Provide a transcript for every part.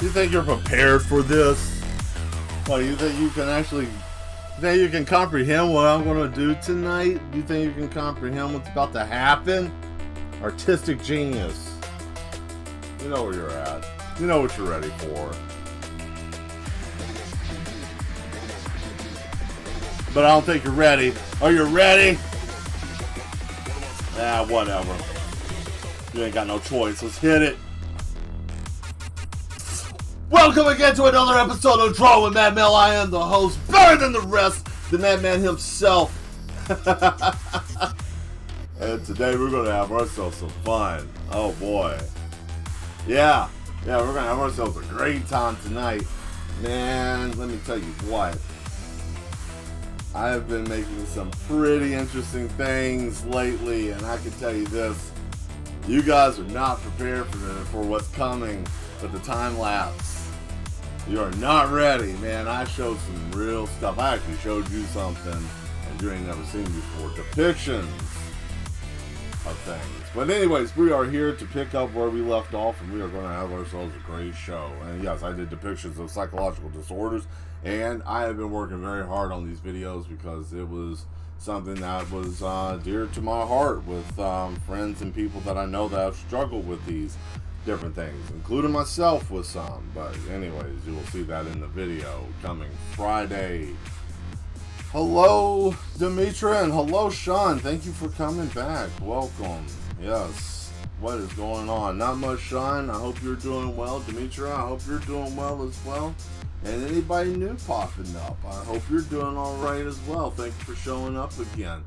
You think you're prepared for this? Well, you think you can actually, think you can comprehend what I'm going to do tonight? You think you can comprehend what's about to happen? Artistic genius. You know where you're at. You know what you're ready for. But I don't think you're ready. Are you ready? Ah, whatever. You ain't got no choice. Let's hit it. Welcome again to another episode of Draw with Mel. I am the host, better than the rest, the Madman himself. And today we're going to have ourselves some fun. Oh boy. Yeah, we're going to have ourselves a great time tonight. Man, let me tell you what. I have been making some pretty interesting things lately, and I can tell you this. You guys are not prepared for what's coming with the time lapse. You are not ready, man. I showed some real stuff. I actually showed you something that you ain't never seen before. Depictions of things. But anyways, we are here to pick up where we left off, and we are going to have ourselves a great show. And yes, I did depictions of psychological disorders, and I have been working very hard on these videos because it was something that was dear to my heart with friends and people that I know that have struggled with these different things, including myself with some. But anyways, you will see that in the video coming Friday. Hello Demetra and hello Sean, thank you for coming back. Welcome. Yes, what is going on? Not much, Sean. I hope you're doing well. Demetra, I hope you're doing well as well. And anybody new popping up, I hope you're doing all right as well. Thank you for showing up again.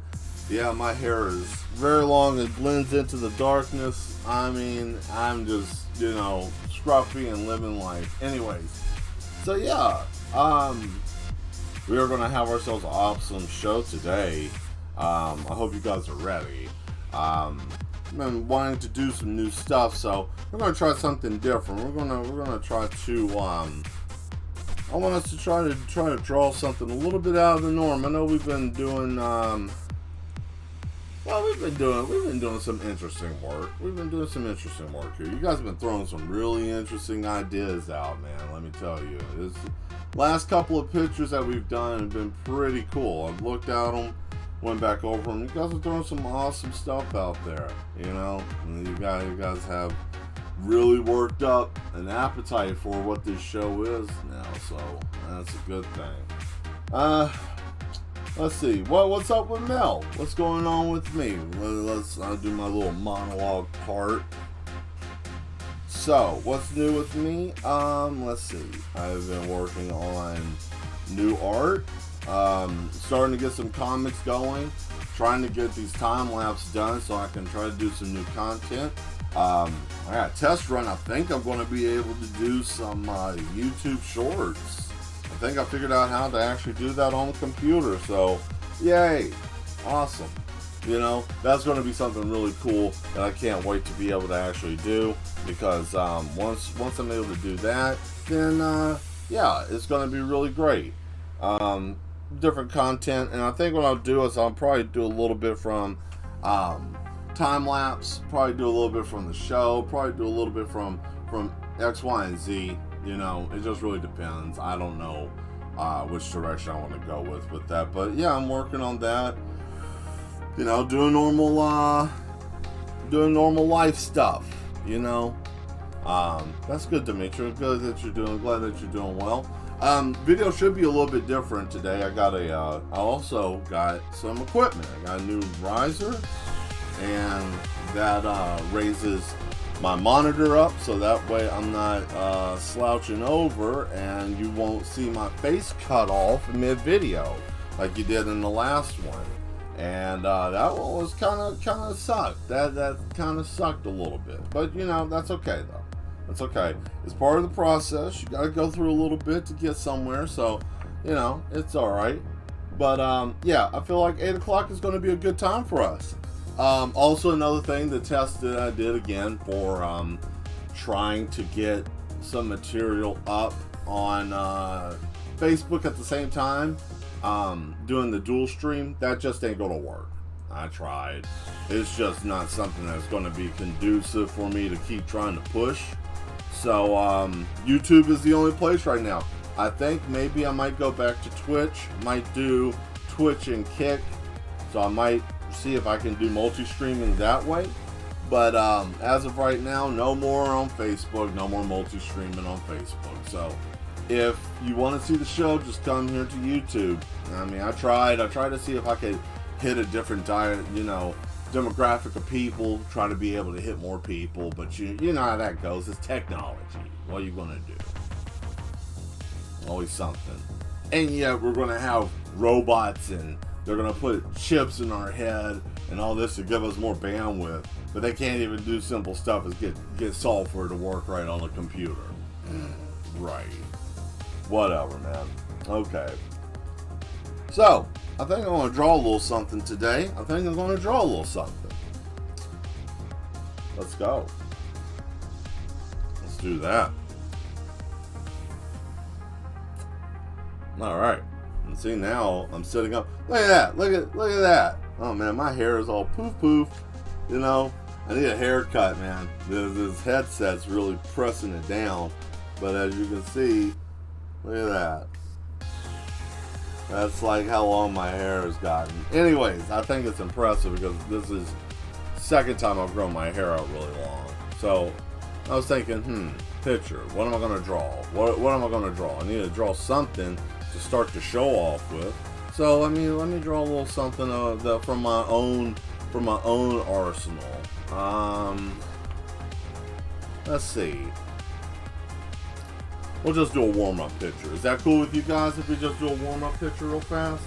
Yeah, my hair is very long. It blends into the darkness. I mean, I'm just, scruffy and living life. Anyways, so yeah, we are going to have ourselves an awesome show today. I hope you guys are ready. I've been wanting to do some new stuff, so we're going to try something different. We're going to try to, I want us to try to draw something a little bit out of the norm. I know we've been doing, we've been doing some interesting work. We've been doing some interesting work here. You guys have been throwing some really interesting ideas out, man. Let me tell you. This last couple of pictures that we've done have been pretty cool. I've looked at them, went back over them. You guys are throwing some awesome stuff out there, And you guys have really worked up an appetite for what this show is now, so that's a good thing. Let's see. What's up with Mel? What's going on with me? I'll do my little monologue part. So, what's new with me? Let's see. I've been working on new art. Starting to get some comics going. Trying to get these time lapse done so I can try to do some new content. I got a test run. I think I'm going to be able to do some YouTube shorts. I think I figured out how to actually do that on the computer, so yay, awesome. That's going to be something really cool that I can't wait to be able to actually do, because once I'm able to do that, then yeah, it's going to be really great. Different content, and I think what I'll do is I'll probably do a little bit from time lapse, probably do a little bit from the show, probably do a little bit from X, Y, and Z. It just really depends. I don't know which direction I want to go with that. But yeah, I'm working on that. Doing normal life stuff. That's good, Demetra. Good that you're doing. Glad that you're doing well. Video should be a little bit different today. I also got some equipment. I got a new riser, and that raises my monitor up so that way I'm not slouching over and you won't see my face cut off mid-video like you did in the last one. And that one was kind of sucked. That kind of sucked a little bit, but you know, that's okay though. That's okay. It's part of the process. You got to go through a little bit to get somewhere, so you know, it's all right. But yeah, I feel like 8 o'clock is going to be a good time for us. Also, another thing, the test that I did again for trying to get some material up on Facebook at the same time, doing the dual stream, that just ain't gonna work. I tried. It's just not something that's gonna be conducive for me to keep trying to push. So YouTube is the only place right now. I think maybe I might go back to Twitch, might do Twitch and Kick, so I might see if I can do multi-streaming that way. But as of right now, no more on Facebook, no more multi-streaming on Facebook. So if you want to see the show, just come here to YouTube. I mean, I tried to see if I could hit a different demographic of people, try to be able to hit more people, but you know how that goes. It's technology. What are you gonna do? Always something. And yet we're gonna have robots and they're gonna put chips in our head and all this to give us more bandwidth, but they can't even do simple stuff as get software to work right on a computer. Right. Whatever, man. Okay. So, I think I'm going to draw a little something today. I think I'm going to draw a little something. Let's go. Let's do that. Alright. And see, now I'm sitting up. Look at that. Look at that. Oh, man, my hair is all poof. You know, I need a haircut, man. This headset's really pressing it down. But as you can see, look at that. That's like how long my hair has gotten. Anyways, I think it's impressive because this is the second time I've grown my hair out really long. So I was thinking, picture. What am I going to draw? What am I going to draw? I need to draw something to start the show off with. So let me draw a little something from my own arsenal. Let's see. We'll just do a warm-up picture. Is that cool with you guys if we just do a warm-up picture real fast?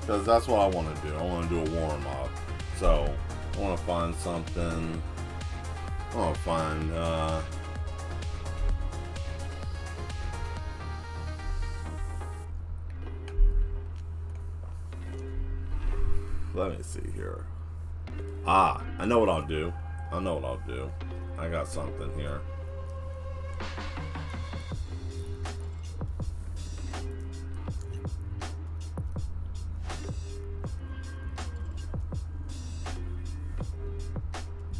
Because that's what I want to do. I want to do a warm-up. So, I want to find something. I want to find, let me see here. I know what I'll do. I got something here.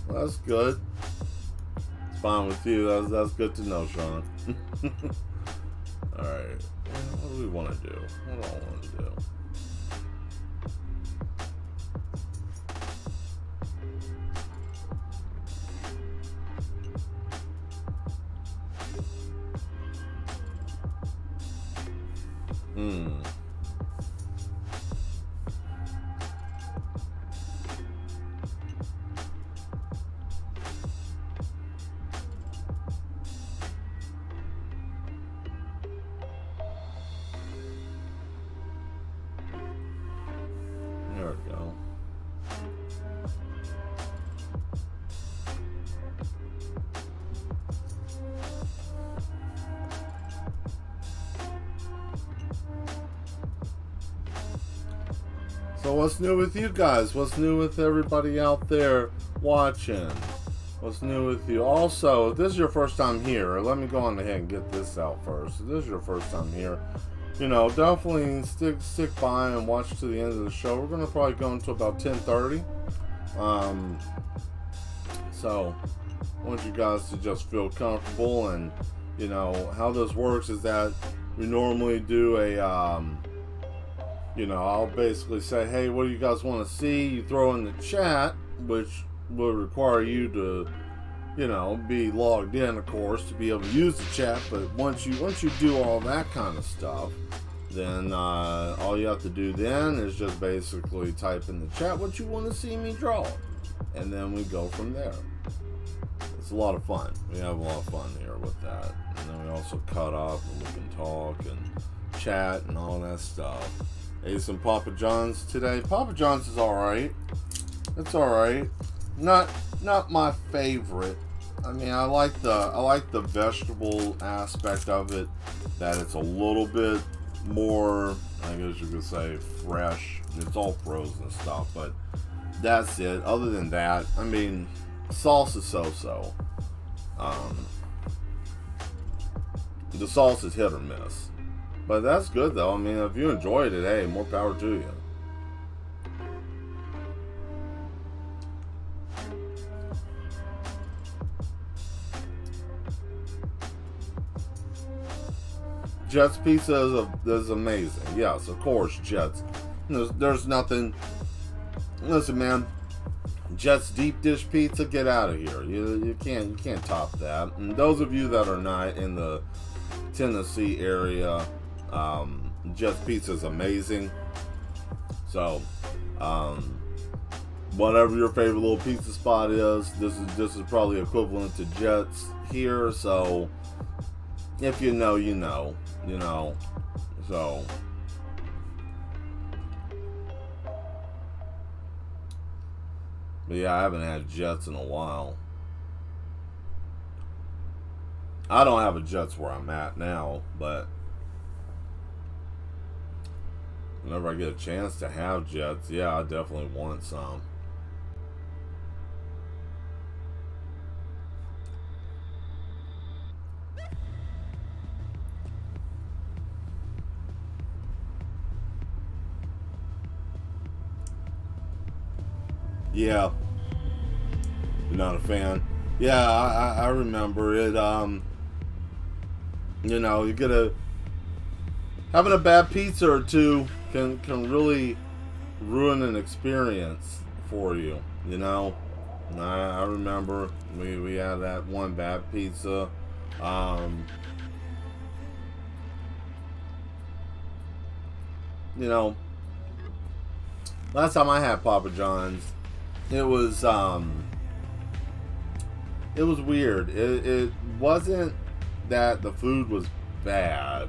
Well, that's good. It's fine with you. That's good to know, Sean. Alright. What do we want to do? What do I want to do? There we go. So what's new with you guys? What's new with everybody out there watching? What's new with you? Also, if this is your first time here, let me go on ahead and get this out first. If this is your first time here, you know, definitely stick by and watch to the end of the show. We're going to probably go until about 10:30. So, I want you guys to just feel comfortable. And, you know, how this works is that we normally do a, you know, I'll basically say, hey, what do you guys want to see? You throw in the chat, which will require you to, you know, be logged in, of course, to be able to use the chat. But once you do all that kind of stuff, then all you have to do then is just basically type in the chat what you want to see me draw, and then we go from there. it's a lot of fun. We have a lot of fun here with that. And then we also cut up and we can talk and chat and all that stuff. Ate some Papa John's today. Papa John's is alright. It's alright. Not my favorite. I mean, I like the vegetable aspect of it. That it's a little bit more, I guess you could say, fresh. It's all frozen stuff, but that's it. Other than that, I mean, sauce is so-so. The sauce is hit or miss. But that's good, though. I mean, if you enjoyed it, hey, more power to you. Jet's Pizza is amazing. Yes, of course, Jet's. There's nothing. Listen, man. Jet's deep dish pizza, get out of here. You can't top that. And those of you that are not in the Tennessee area, Jet's Pizza is amazing. So, whatever your favorite little pizza spot is, this is probably equivalent to Jet's here. So, if you know, you know. So, but yeah, I haven't had Jets in a while. I don't have a Jets where I'm at now, but whenever I get a chance to have Jets, yeah, I definitely want some. Yeah, not a fan. Yeah, I remember it. You get having a bad pizza or two can really ruin an experience for you. I remember we had that one bad pizza. Last time I had Papa John's, it was weird. It wasn't that the food was bad.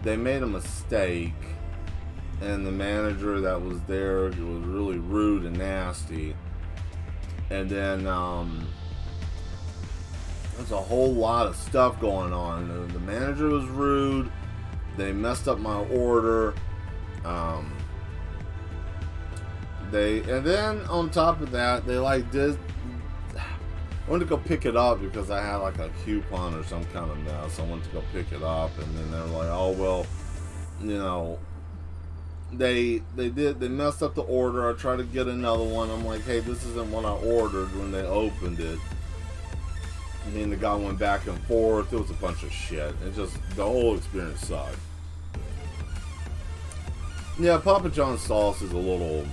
They made a mistake, and the manager that was there was really rude and nasty. And then there's a whole lot of stuff going on. The manager was rude. They messed up my order. And then on top of that, they did. I wanted to go pick it up because I had like a coupon or some kind of mess. I wanted to go pick it up, and then they were like, "Oh well, they messed up the order. I tried to get another one. I'm like, hey, this isn't what I ordered when they opened it." I mean, the guy went back and forth. It was a bunch of shit. The whole experience sucked. Yeah, Papa John's sauce is a little.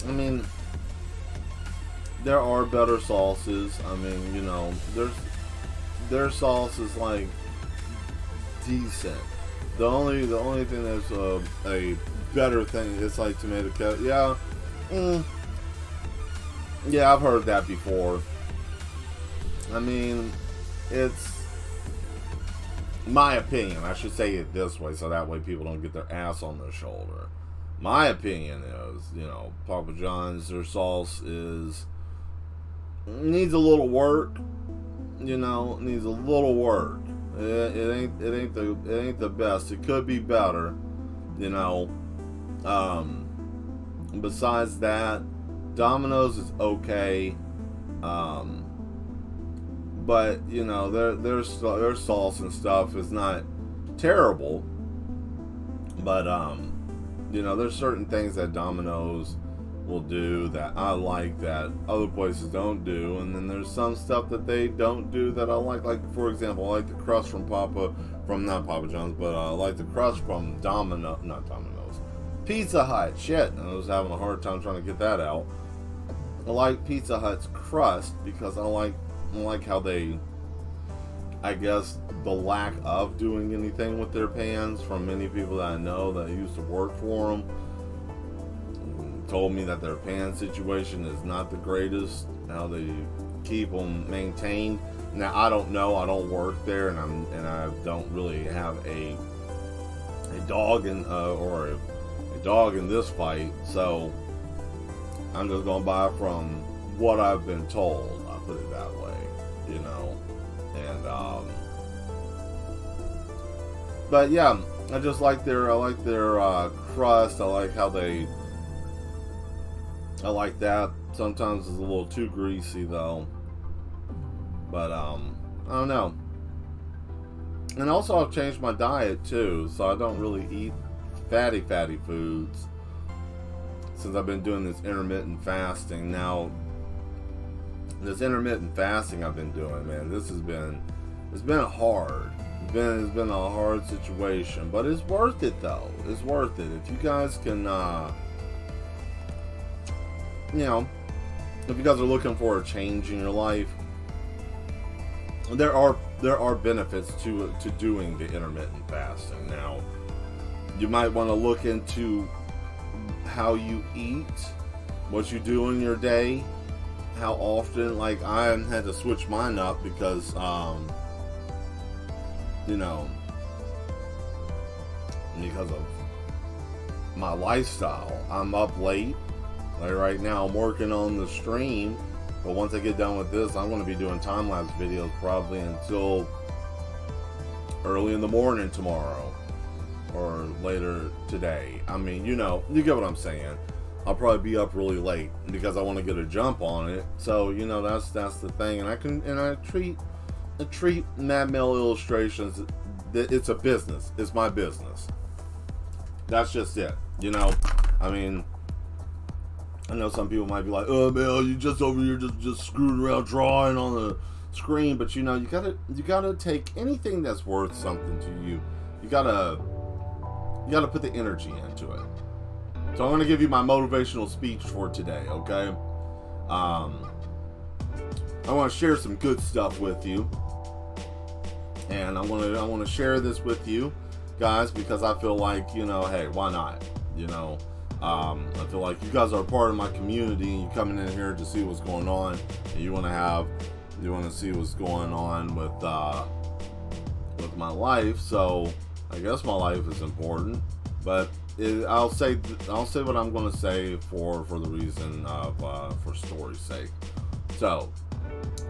I mean, there are better sauces. I mean, their sauce is like decent. The only thing that's a better thing is like tomato ketchup. Yeah, yeah, I've heard that before. I mean, it's my opinion. I should say it this way, so that way people don't get their ass on their shoulder. My opinion is, Papa John's, their sauce needs a little work. Needs a little work. It ain't the best. It could be better. Besides that, Domino's is okay. But their sauce and stuff is not terrible. But there's certain things that Domino's will do that I like that other places don't do, and then there's some stuff that they don't do that I like. Like, for example, I like the crust from not Papa John's, but I like the crust from Pizza Hut. Shit, I was having a hard time trying to get that out. I like Pizza Hut's crust because I like how they, I guess, the lack of doing anything with their pans from many people that I know that used to work for them told me that their pan situation is not the greatest. How they keep them maintained. Now I don't know. I don't work there, and I don't really have a dog in or a dog in this fight. So I'm just gonna buy from what I've been told. I put it that way, you know. And but yeah, I just like their crust. I like how I like that. Sometimes it's a little too greasy though. But I don't know. And also I've changed my diet too, so I don't really eat fatty foods since I've been doing this intermittent fasting. Now, this intermittent fasting I've been doing, man, it's been hard. It's been a hard situation, but it's worth it though. It's worth it. If you guys can, you know, if you guys are looking for a change in your life, there are benefits to doing the intermittent fasting. Now, you might want to look into how you eat, what you do in your day, how often. Like, I had to switch mine up because, you know, because of my lifestyle. I'm up late. Like right now, I'm working on the stream. But once I get done with this, I'm going to be doing time-lapse videos probably until early in the morning tomorrow or later today. I mean, you know, you get what I'm saying. I'll probably be up really late because I want to get a jump on it. So, you know, that's the thing. And I treat Mad Mel Illustrations. It's a business. It's my business. That's just it. You know, I mean, I know some people might be like, "Oh, Mel, you just over here just screwing around drawing on the screen." But you know, you gotta take anything that's worth something to you. You gotta put the energy into it. So I'm gonna give you my motivational speech for today. Okay, I want to share some good stuff with you, and I want to share this with you guys because I feel like, you know, hey, why not? You know. I feel like you guys are a part of my community, and you're coming in here to see what's going on, and you want to see what's going on with my life. So I guess my life is important, but I'll say what I'm going to say for the reason of for story's sake. So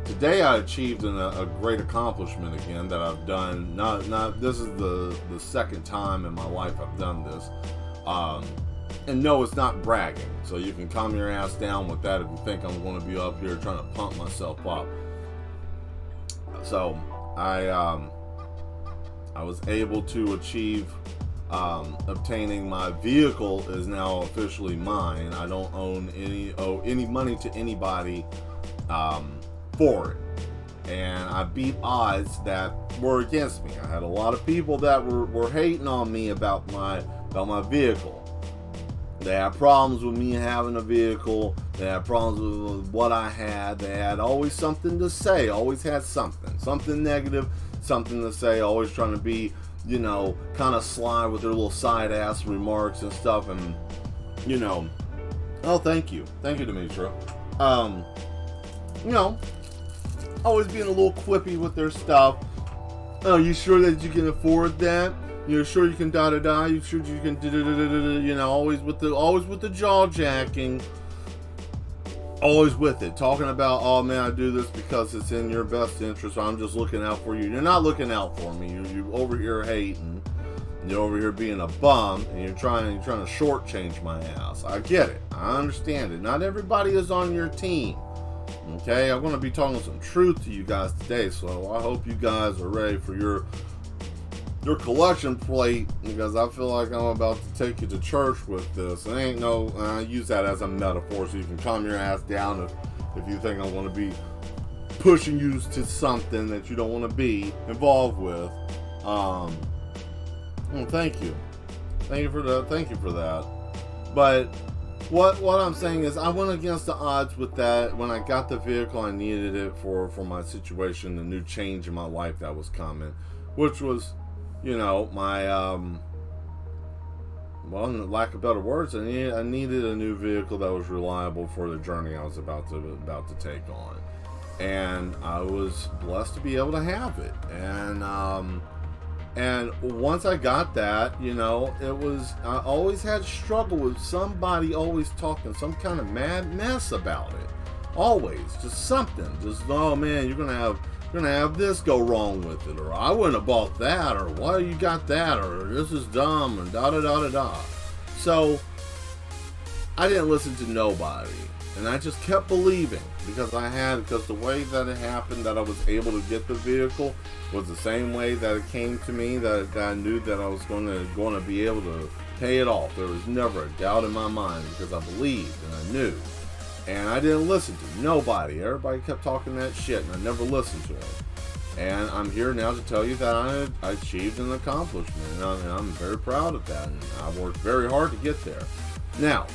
today I achieved a great accomplishment again that I've done. Not this is the second time in my life I've done this. And no, it's not bragging. So you can calm your ass down with that if you think I'm going to be up here trying to pump myself up. So I was able to achieve obtaining my vehicle is now officially mine. I don't owe any money to anybody for it. And I beat odds that were against me. I had a lot of people that were hating on me about my vehicle. They had problems with me having a vehicle. They had problems with what I had. They had always something to say. Always had something negative, something to say. Always trying to be, you know, kind of sly with their little side ass remarks and stuff. And, you know, oh, thank you, Demetra. You know, always being a little quippy with their stuff. Oh, you sure that you can afford that? You're sure you can da-da-da? You sure you can da-da-da-da-da? You know, always with the jaw jacking. Always with it. Talking about, oh man, I do this because it's in your best interest. I'm just looking out for you. You're not looking out for me. You're over here hating. You're over here being a bum, and you're trying to shortchange my ass. I get it. I understand it. Not everybody is on your team. Okay? I'm going to be talking some truth to you guys today, so I hope you guys are ready for your collection plate, because I feel like I'm about to take you to church with this. It ain't no, I use that as a metaphor so you can calm your ass down if you think I'm going to be pushing you to something that you don't want to be involved with. Well, thank you for that. But what I'm saying is I went against the odds with that. When I got the vehicle, I needed it for my situation, the new change in my life that was coming, which was, you know, my, well, in lack of better words, I needed a new vehicle that was reliable for the journey I was about to take on. and I was blessed to be able to have it. And once I got that, you know, I always had struggle with somebody always talking some kind of mad mess about it. Always, just something. Just, oh man, you're gonna have this go wrong with it, or I wouldn't have bought that, or why you got that, or this is dumb, and da da da da da. So I didn't listen to nobody, and I just kept believing because the way that it happened, that I was able to get the vehicle was the same way that it came to me, that I knew that I was going to be able to pay it off. There was never a doubt in my mind because I believed and I knew. And I didn't listen to nobody. Everybody kept talking that shit, and I never listened to them. And I'm here now to tell you that I achieved an accomplishment, and I'm very proud of that. And I worked very hard to get there. Now,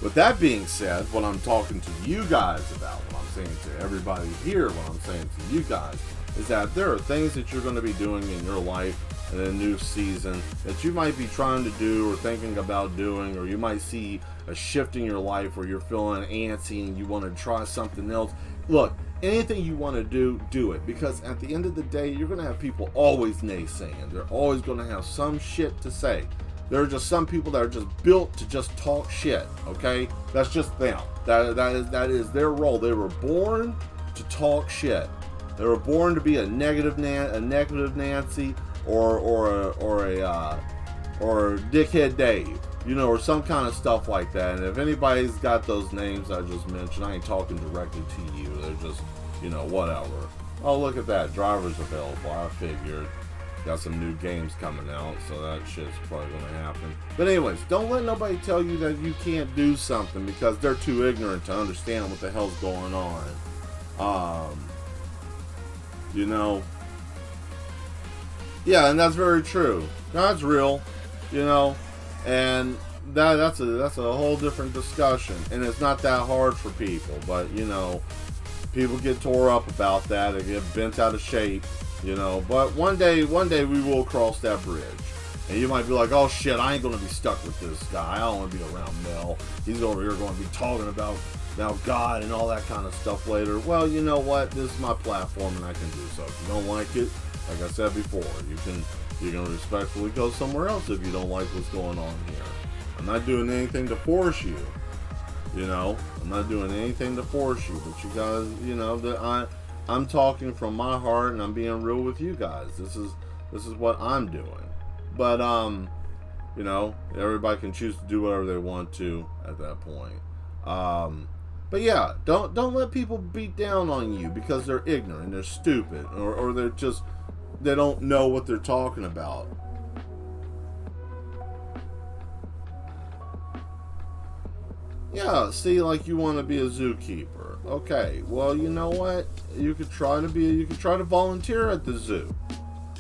with that being said, what I'm talking to you guys about, what I'm saying to everybody here, what I'm saying to you guys, is that there are things that you're going to be doing in your life in a new season that you might be trying to do or thinking about doing, or you might see a shift in your life where you're feeling antsy and you want to try something else. Look, anything you want to do it, because at the end of the day, you're going to have people always naysaying. They're always going to have some shit to say. There are just some people that are just built to just talk shit, okay? That's just them. That is their role. They were born to talk shit. They were born to be a negative Nancy or Dickhead Dave, you know, or some kind of stuff like that. And if anybody's got those names I just mentioned, I ain't talking directly to you. They're just, you know, whatever. Oh, look at that. Drivers available. I figured. Got some new games coming out, so that shit's probably going to happen. But anyways, don't let nobody tell you that you can't do something because they're too ignorant to understand what the hell's going on. You know. Yeah, and that's very true. That's real, you know, and that's a whole different discussion, and it's not that hard for people, but you know, people get tore up about that, they get bent out of shape, you know. But one day we will cross that bridge, and you might be like, oh shit, I ain't gonna be stuck with this guy. I don't want to be around Mel. He's over here going to be talking about God and all that kind of stuff later. Well, you know what? This is my platform, and I can do so. If you don't like it, like I said before, you can respectfully go somewhere else if you don't like what's going on here. I'm not doing anything to force you, you know. I'm not doing anything to force you, but you guys, you know, that I'm talking from my heart and I'm being real with you guys. This is what I'm doing. But you know, everybody can choose to do whatever they want to at that point. But yeah, don't let people beat down on you because they're ignorant, they're stupid, or they don't know what they're talking about. Yeah, see, like you want to be a zookeeper. Okay, well, you know what? You could try to volunteer at the zoo.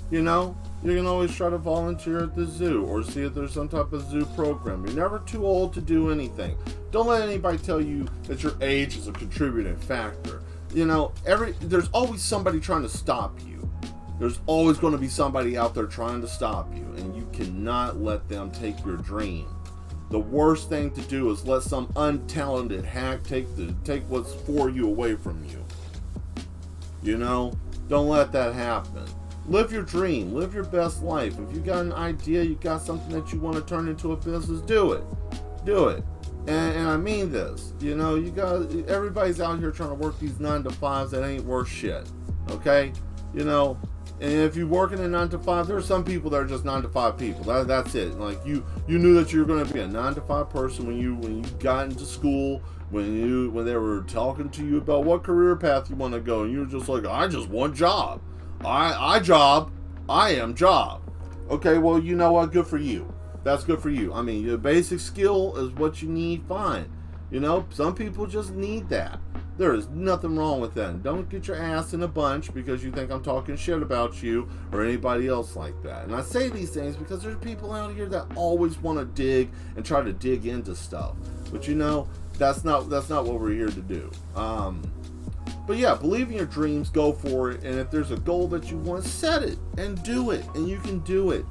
You know, you can always try to volunteer at the zoo or see if there's some type of zoo program. You're never too old to do anything. Don't let anybody tell you that your age is a contributing factor. You know, there's always somebody trying to stop you. There's always going to be somebody out there trying to stop you, and you cannot let them take your dream. The worst thing to do is let some untalented hack take what's for you away from you. You know, don't let that happen. Live your dream, live your best life. If you got an idea, you got something that you want to turn into a business, do it. And I mean this. You know, everybody's out here trying to work these 9-to-5s that ain't worth shit. Okay? You know, and if you're working a 9-to-5, there are some people that are just 9-to-5 people. That's it. Like you knew that you were going to be a 9-to-5 person when you got into school, when they were talking to you about what career path you want to go, and you were just like, I just want job. I am job. Okay, well, you know what? Good for you. That's good for you. I mean, your basic skill is what you need. Fine. You know, some people just need that. There is nothing wrong with that. And don't get your ass in a bunch because you think I'm talking shit about you or anybody else like that. And I say these things because there's people out here that always want to dig and try to dig into stuff. But you know, that's not what we're here to do. But yeah, believe in your dreams, go for it, and if there's a goal that you want, set it and do it, and you can do it.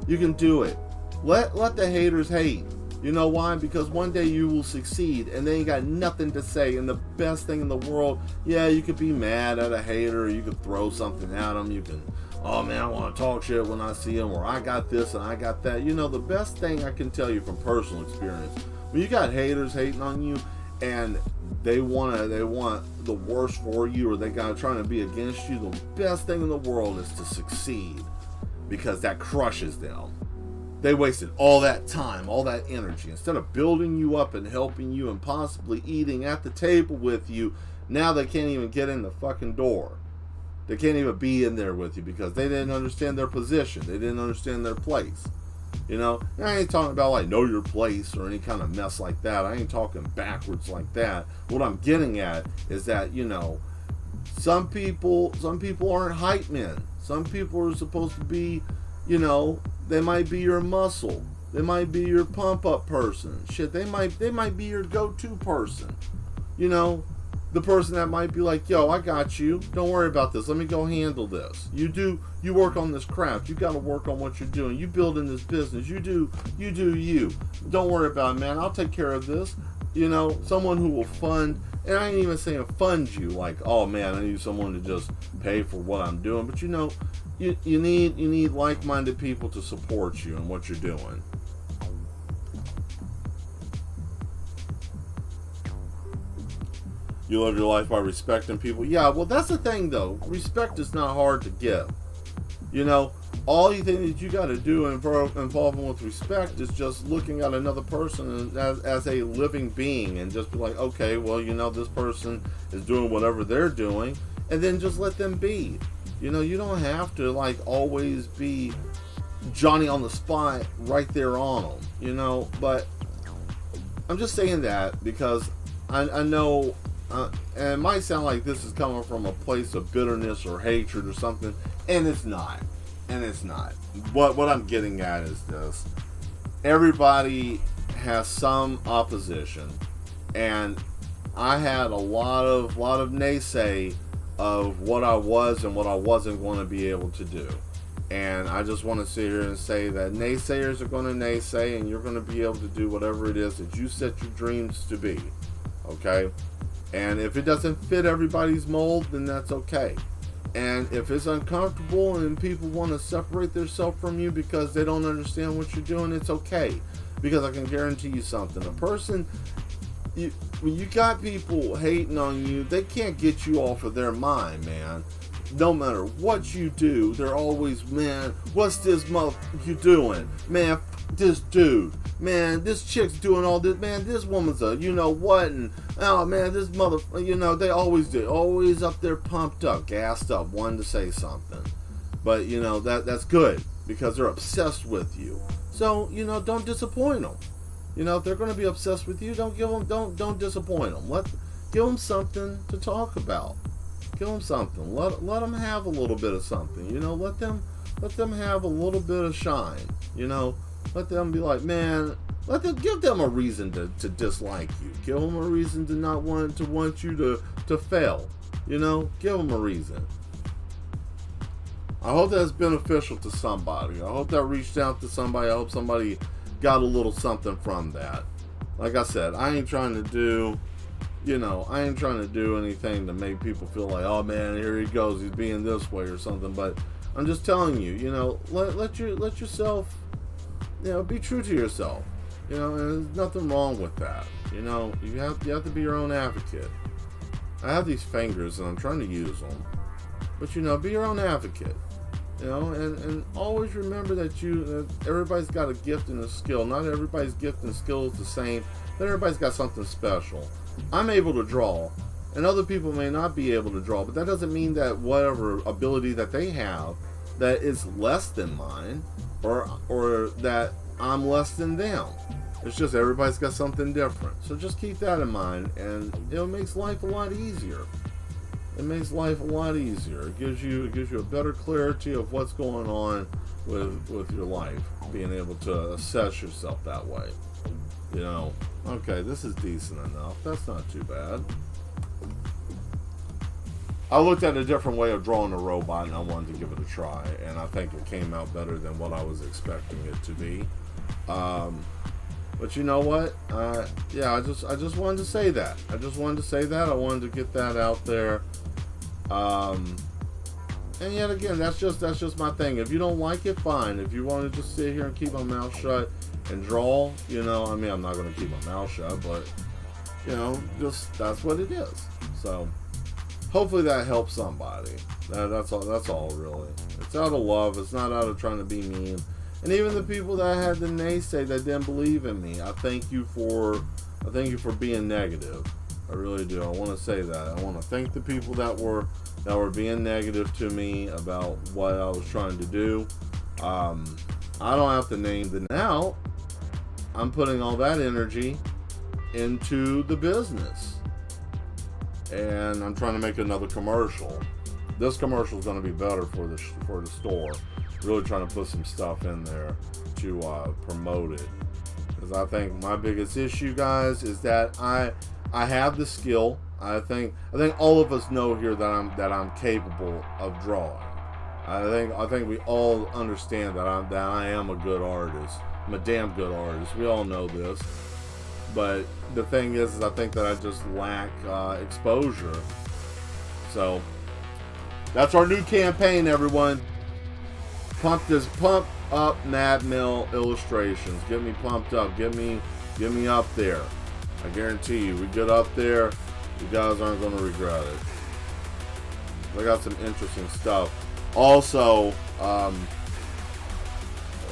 You can do it. Let the haters hate. You know why? Because one day you will succeed and they ain't got nothing to say. And the best thing in the world, yeah, you could be mad at a hater, or you could throw something at them. You can, oh man, I want to talk shit when I see them, or I got this and I got that. You know, the best thing I can tell you from personal experience, when you got haters hating on you and they want the worst for you, or they got trying to be against you, the best thing in the world is to succeed, because that crushes them. They wasted all that time, all that energy. Instead of building you up and helping you and possibly eating at the table with you, now they can't even get in the fucking door. They can't even be in there with you because they didn't understand their position. They didn't understand their place. You know, and I ain't talking about like know your place or any kind of mess like that. I ain't talking backwards like that. What I'm getting at is that, you know, some people aren't hype men. Some people are supposed to be, you know, they might be your muscle. They might be your pump up person. Shit, they might be your go-to person. You know, the person that might be like, yo, I got you. Don't worry about this. Let me go handle this. You work on this craft. You got to work on what you're doing. You build in this business. You do you. Don't worry about it, man. I'll take care of this. You know, someone who will fund, and I ain't even saying fund you like, oh man, I need someone to just pay for what I'm doing. But you know, you need like-minded people to support you in what you're doing. You live your life by respecting people. Yeah, well, that's the thing, though. Respect is not hard to give. You know, all you think that you got to do involving with respect is just looking at another person as a living being and just be like, okay, well, you know, this person is doing whatever they're doing, and then just let them be. You know, you don't have to, like, always be Johnny on the spot right there on them, you know, but I'm just saying that because I know, and it might sound like this is coming from a place of bitterness or hatred or something, and it's not. What I'm getting at is this. Everybody has some opposition, and I had a lot of naysay of what I was and what I wasn't going to be able to do. And I just want to sit here and say that naysayers are going to naysay, and you're going to be able to do whatever it is that you set your dreams to be. Okay? And if it doesn't fit everybody's mold, then that's okay. And if it's uncomfortable and people want to separate themselves from you because they don't understand what you're doing, it's okay. Because I can guarantee you something. A person, when you got people hating on you, they can't get you off of their mind, man. No matter what you do, they're always, man, what's this mother you doing? Man, this dude. Man, this chick's doing all this. Man, this woman's a you know what, and oh man, this mother, you know, they always do. Always up there pumped up, gassed up, wanting to say something. But, you know, that's good because they're obsessed with you. So, you know, don't disappoint them. You know, if they're going to be obsessed with you, don't disappoint them. Give them something to talk about. Give them something. Let them have a little bit of something. You know, let them have a little bit of shine. You know, let them be like, man. Give them a reason to dislike you. Give them a reason to not want you to fail. You know, give them a reason. I hope that's beneficial to somebody. I hope that reached out to somebody. I hope somebody got a little something from that. Like I said, I ain't trying to do anything to make people feel like, oh man, here he goes, he's being this way or something. But I'm just telling you, you know, let yourself, you know, be true to yourself. You know, and there's nothing wrong with that. You know, you have to be your own advocate. I have these fingers and I'm trying to use them. But, you know, be your own advocate. You know, and always remember that everybody's got a gift and a skill. Not everybody's gift and skill is the same, but everybody's got something special. I'm able to draw, and other people may not be able to draw, but that doesn't mean that whatever ability that they have that is less than mine, or that I'm less than them. It's just everybody's got something different. So just keep that in mind, and it makes life a lot easier. It makes life a lot easier. It gives you a better clarity of what's going on with your life, being able to assess yourself that way. You know, okay, this is decent enough. That's not too bad. I looked at a different way of drawing a robot, and I wanted to give it a try, and I think it came out better than what I was expecting it to be. But you know what? Yeah, I just wanted to say that. I just wanted to say that. I wanted to get that out there. And yet again, that's just my thing. If you don't like it, fine. If you want to just sit here and keep my mouth shut and draw, you know, I mean, I'm not going to keep my mouth shut, but you know, just that's what it is. So hopefully that helps somebody. That's all. That's all, really. It's out of love. It's not out of trying to be mean. And even the people that had the naysay that didn't believe in me, I thank you for being negative. I really do. I want to say that. I want to thank the people that were being negative to me about what I was trying to do. I don't have to name them out. I'm putting all that energy into the business, and I'm trying to make another commercial. This commercial is going to be better for the store. Really trying to put some stuff in there to promote it, because I think my biggest issue, guys, is that I have the skill. I think all of us know here that I'm capable of drawing. I think we all understand that I am a good artist. I'm a damn good artist. We all know this. But the thing is I think that I just lack exposure. So that's our new campaign, everyone. Pump up Mad Mel Illustrations. Get me pumped up. Get me up there. I guarantee you, we get up there, you guys aren't going to regret it. I got some interesting stuff. Also,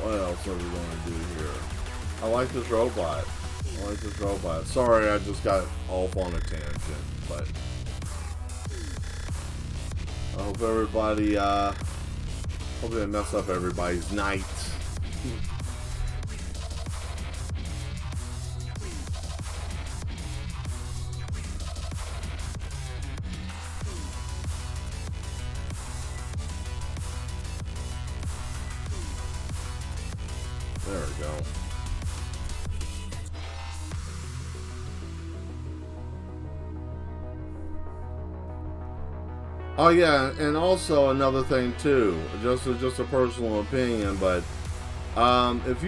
what else are we going to do here? I like this robot. Sorry, I just got off on a tangent, but I hope everybody, hope I didn't mess up everybody's night. There we go. Oh yeah, and also another thing too, just a personal opinion, but if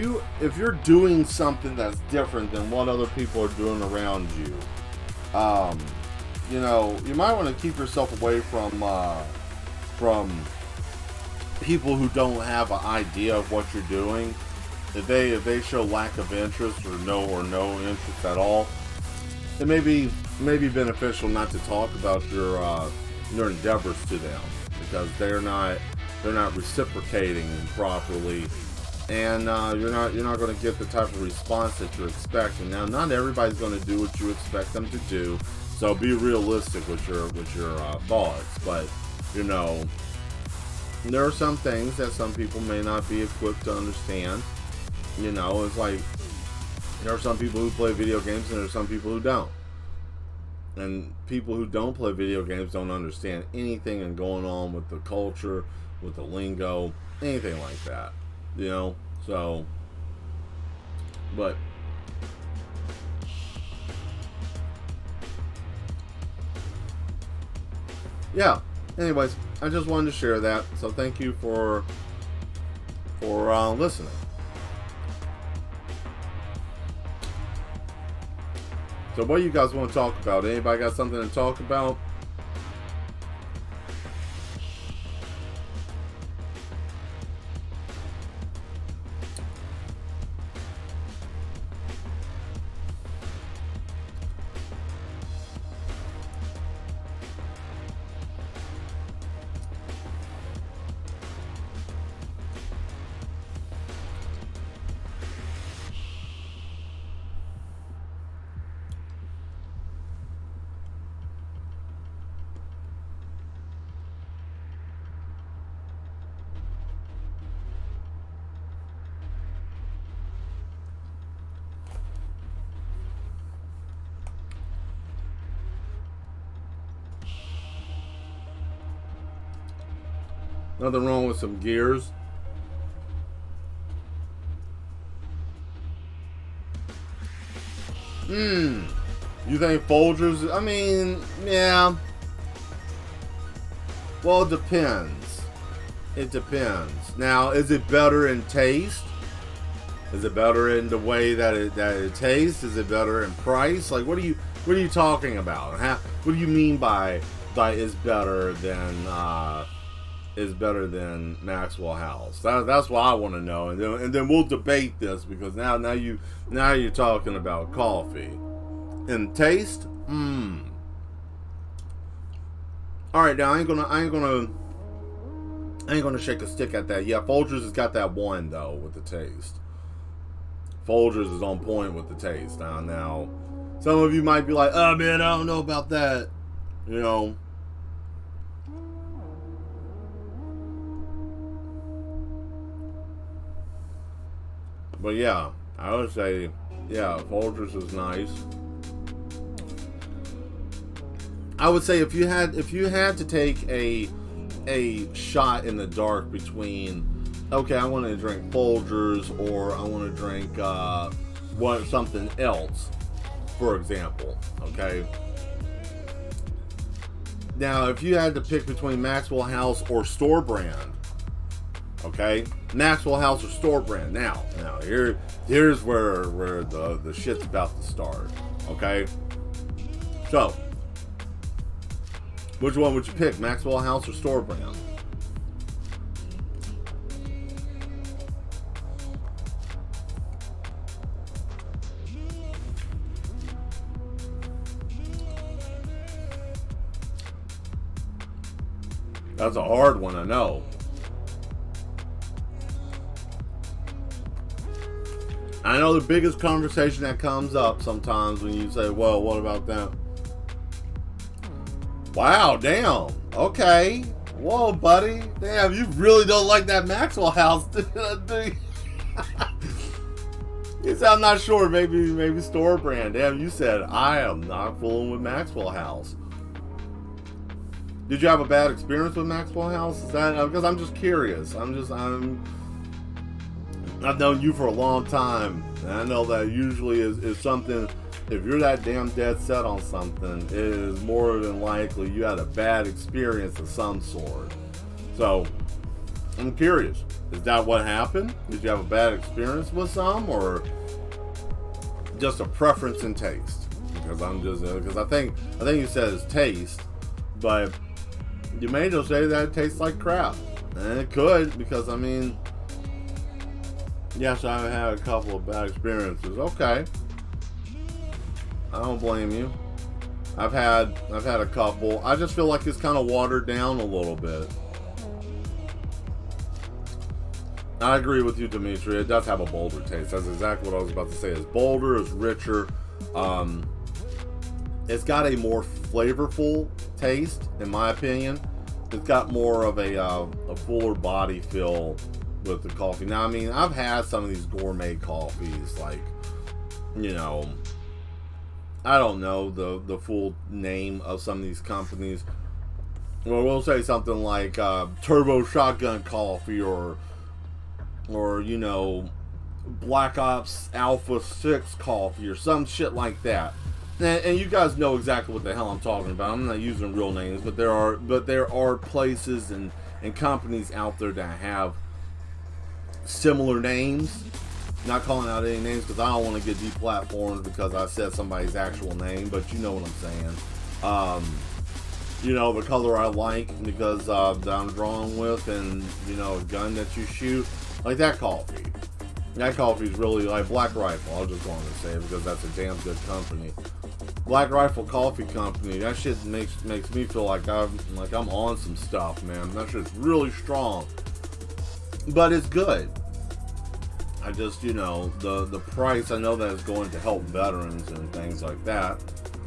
you're doing something that's different than what other people are doing around you, you know, you might want to keep yourself away from people who don't have an idea of what you're doing. If they show lack of interest or no interest at all, it may be beneficial not to talk about your endeavors to them, because they're not reciprocating properly, and you're not going to get the type of response that you're expecting. Now, not everybody's going to do what you expect them to do, so be realistic with your thoughts. But you know, there are some things that some people may not be equipped to understand. You know, it's like there are some people who play video games and there are some people who don't. And people who don't play video games don't understand anything and going on with the culture, with the lingo, anything like that. You know? So, but yeah. Anyways, I just wanted to share that. So thank you for listening. So what do you guys want to talk about? Anybody got something to talk about? Nothing wrong with some gears. You think Folgers? I mean, yeah. Well, it depends. It depends. Now, is it better in taste? Is it better in the way that it tastes? Is it better in price? Like, what are you talking about? What do you mean by is better than Maxwell House? That's what I want to know, and then we'll debate this, because now you're talking about coffee and taste. All right, now I ain't gonna shake a stick at that. Yeah, Folgers has got that one though with the taste. Folgers is on point with the taste. Now, some of you might be like, "Oh man, I don't know about that," you know. But yeah, I would say, yeah, Folgers is nice. I would say if you had to take a shot in the dark between, okay, I want to drink Folgers or I want to drink something else, for example, okay. Now, if you had to pick between Maxwell House or store brand, okay, Maxwell House or store brand. Now here's where the shit's about to start, okay. So, which one would you pick, Maxwell House or store brand? That's a hard one, I know. I know the biggest conversation that comes up sometimes when you say, well, what about that? Wow, damn. Okay. Whoa, buddy. Damn, you really don't like that Maxwell House, do you? Yes, I'm not sure. Maybe store brand. Damn, you said I am not fooling with Maxwell House. Did you have a bad experience with Maxwell House? Is that because I'm just curious? I've known you for a long time, and I know that usually is something. If you're that damn dead set on something, it is more than likely you had a bad experience of some sort. So, I'm curious. Is that what happened? Did you have a bad experience with some, or just a preference in taste? Because I think you said it's taste, but you may just say that it tastes like crap, and it could, because I mean, yes, I've had a couple of bad experiences. Okay. I don't blame you. I've had a couple. I just feel like it's kind of watered down a little bit. I agree with you, Dimitri. It does have a bolder taste. That's exactly what I was about to say. It's bolder, it's richer. It's got a more flavorful taste, in my opinion. It's got more of a fuller body feel with the coffee. Now, I mean, I've had some of these gourmet coffees, like, you know, I don't know the full name of some of these companies. Well, we'll say something like Turbo Shotgun Coffee, or you know, Black Ops Alpha 6 Coffee, or some shit like that. And you guys know exactly what the hell I'm talking about. I'm not using real names, but there are places and companies out there that have similar names. Not calling out any names because I don't want to get deplatformed because I said somebody's actual name, but you know what I'm saying. You know, the color I like because that I'm drawing with, and you know, a gun that you shoot, like that coffee. That coffee is really like Black Rifle. I was just going to say it because that's a damn good company. Black Rifle Coffee Company. That shit makes me feel like I'm on some stuff, man. That shit's really strong, but it's good. I just, you know, the price, I know that is going to help veterans and things like that,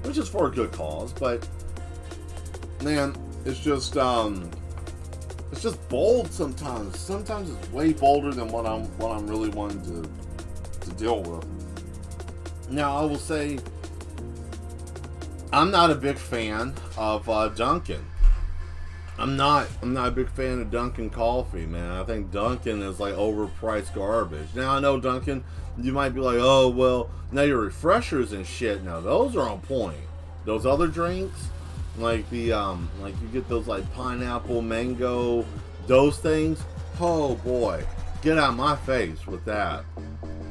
which is for a good cause, but man, it's just bold sometimes. Sometimes it's way bolder than what I'm really wanting to deal with. Now, I will say I'm not a big fan of Dunkin'. I'm not a big fan of Dunkin' coffee, man. I think Dunkin' is like overpriced garbage. Now, I know Dunkin', you might be like, oh, well, now your refreshers and shit, now those are on point. Those other drinks, like the, like you get those like pineapple, mango, those things, oh boy, get out of my face with that.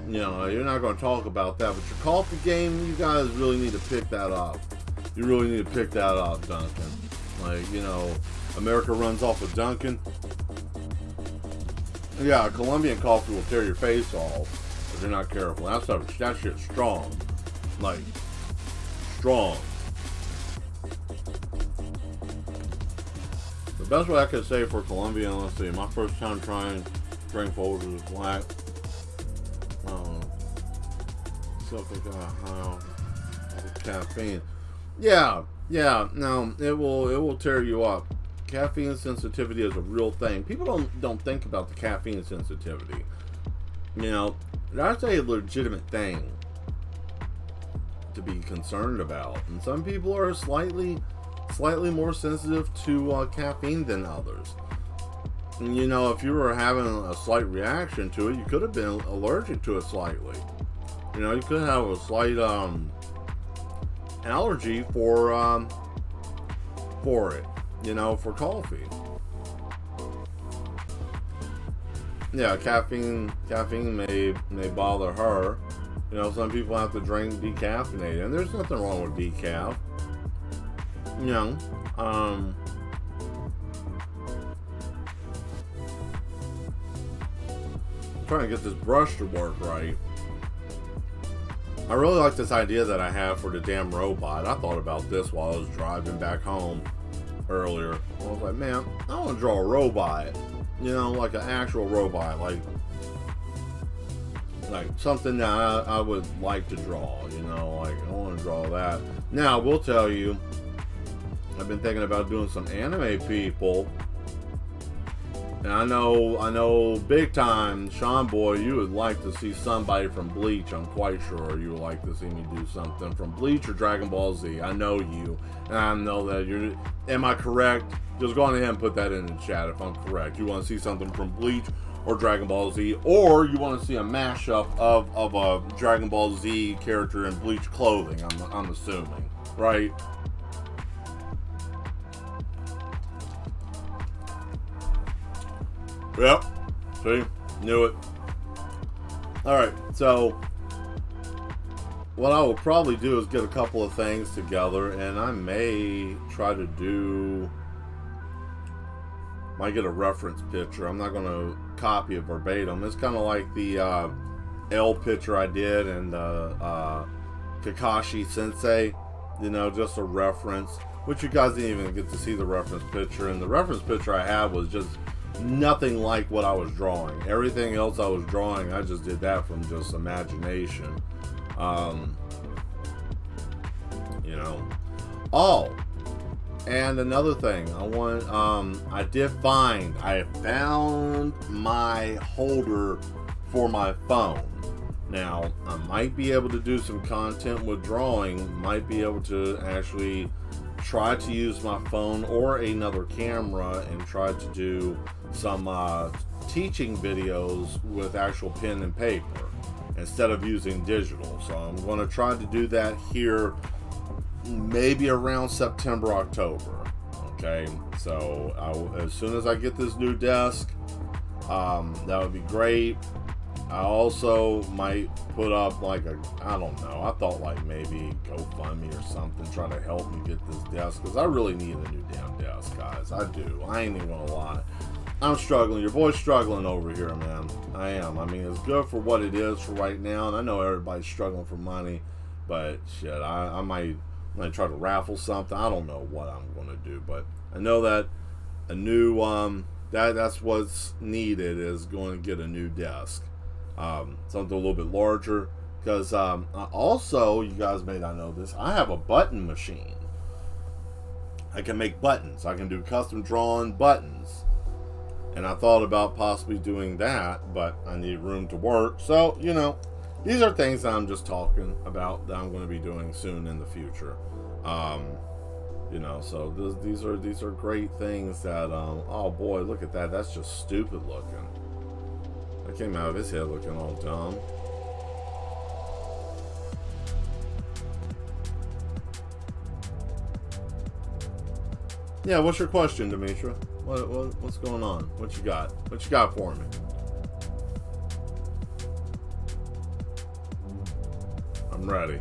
You know, you're not going to talk about that, but your coffee game, you guys really need to pick that up. You really need to pick that up, Duncan. Like, you know, America runs off of Duncan. Yeah, Colombian coffee will tear your face off if you're not careful. That shit's strong. Like, strong. The best way I could say for Colombian, let's see, my first time trying drink forward was black. Something caffeine. Yeah, no, it will tear you up. Caffeine sensitivity is a real thing. People don't think about the caffeine sensitivity. You know, that's a legitimate thing to be concerned about. And some people are slightly more sensitive to caffeine than others. And, you know, if you were having a slight reaction to it, you could have been allergic to it slightly. You know, you could have a slight allergy for it. You know, for coffee. Yeah, caffeine may bother her. You know, some people have to drink decaffeinated, and there's nothing wrong with decaf. You know, trying to get this brush to work right. I really like this idea that I have for the damn robot. I thought about this while I was driving back home earlier. I was like, man, I want to draw a robot. You know, like an actual robot, like something that I would like to draw. You know, like I want to draw that. Now, I will tell you, I've been thinking about doing some anime people. And I know big time, Sean Boy, you would like to see somebody from Bleach. I'm quite sure you would like to see me do something from Bleach or Dragon Ball Z. I know you, and I know that you're. Am I correct? Just go on ahead and put that in the chat if I'm correct. You want to see something from Bleach or Dragon Ball Z, or you want to see a mashup of a Dragon Ball Z character in Bleach clothing, I'm assuming, right? Yep. See? Knew it. Alright, so what I will probably do is get a couple of things together, and I may try to might get a reference picture. I'm not going to copy it verbatim. It's kind of like the L picture I did and Kakashi Sensei, you know, just a reference, which you guys didn't even get to see the reference picture. And the reference picture I had was just nothing like what I was drawing. Everything else I was drawing, I just did that from just imagination. You know. Oh, and another thing, I found my holder for my phone. Now, I might be able to do some content with drawing, might be able to actually try to use my phone or another camera and try to do some teaching videos with actual pen and paper instead of using digital. So I'm going to try to do that here maybe around September, October. Okay, so as soon as I get this new desk, that would be great. I also might put up like I don't know, I thought like maybe GoFundMe or something, try to help me get this desk, because I really need a new damn desk, guys. I do. I ain't even gonna lie. I'm struggling. Your boy's struggling over here, man. I am. I mean, it's good for what it is for right now, and I know everybody's struggling for money, but shit, I might try to raffle something. I don't know what I'm gonna do, but I know that a new that's what's needed, is going to get a new desk. Something a little bit larger, because also, you guys may not know this, I have a button machine. I can make buttons. I can do custom drawn buttons, and I thought about possibly doing that, but I need room to work. So, you know, these are things that I'm just talking about that I'm going to be doing soon in the future. You know, so these are great things that oh boy, look at that. That's just stupid looking. That came out of his head looking all dumb. Yeah, what's your question, Demetra? What's going on? What you got? What you got for me? I'm ready.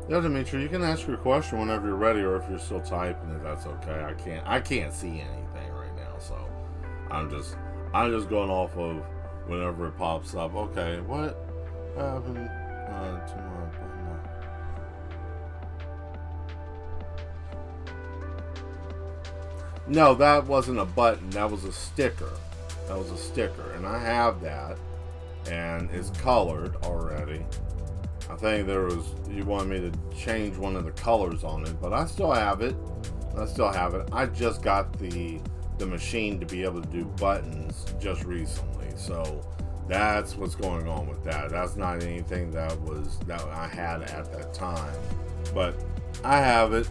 Yeah, Dimitri, you can ask your question whenever you're ready, or if you're still typing it, that's okay. I can't see anything right now, so I'm just going off of whenever it pops up. Okay, what happened to my button? No, that wasn't a button. That was a sticker. That was a sticker, and I have that, and it's colored already. I think you wanted me to change one of the colors on it, but I still have it. I just got the machine to be able to do buttons just recently, so that's what's going on with that. That's not anything that I had at that time, but I have it.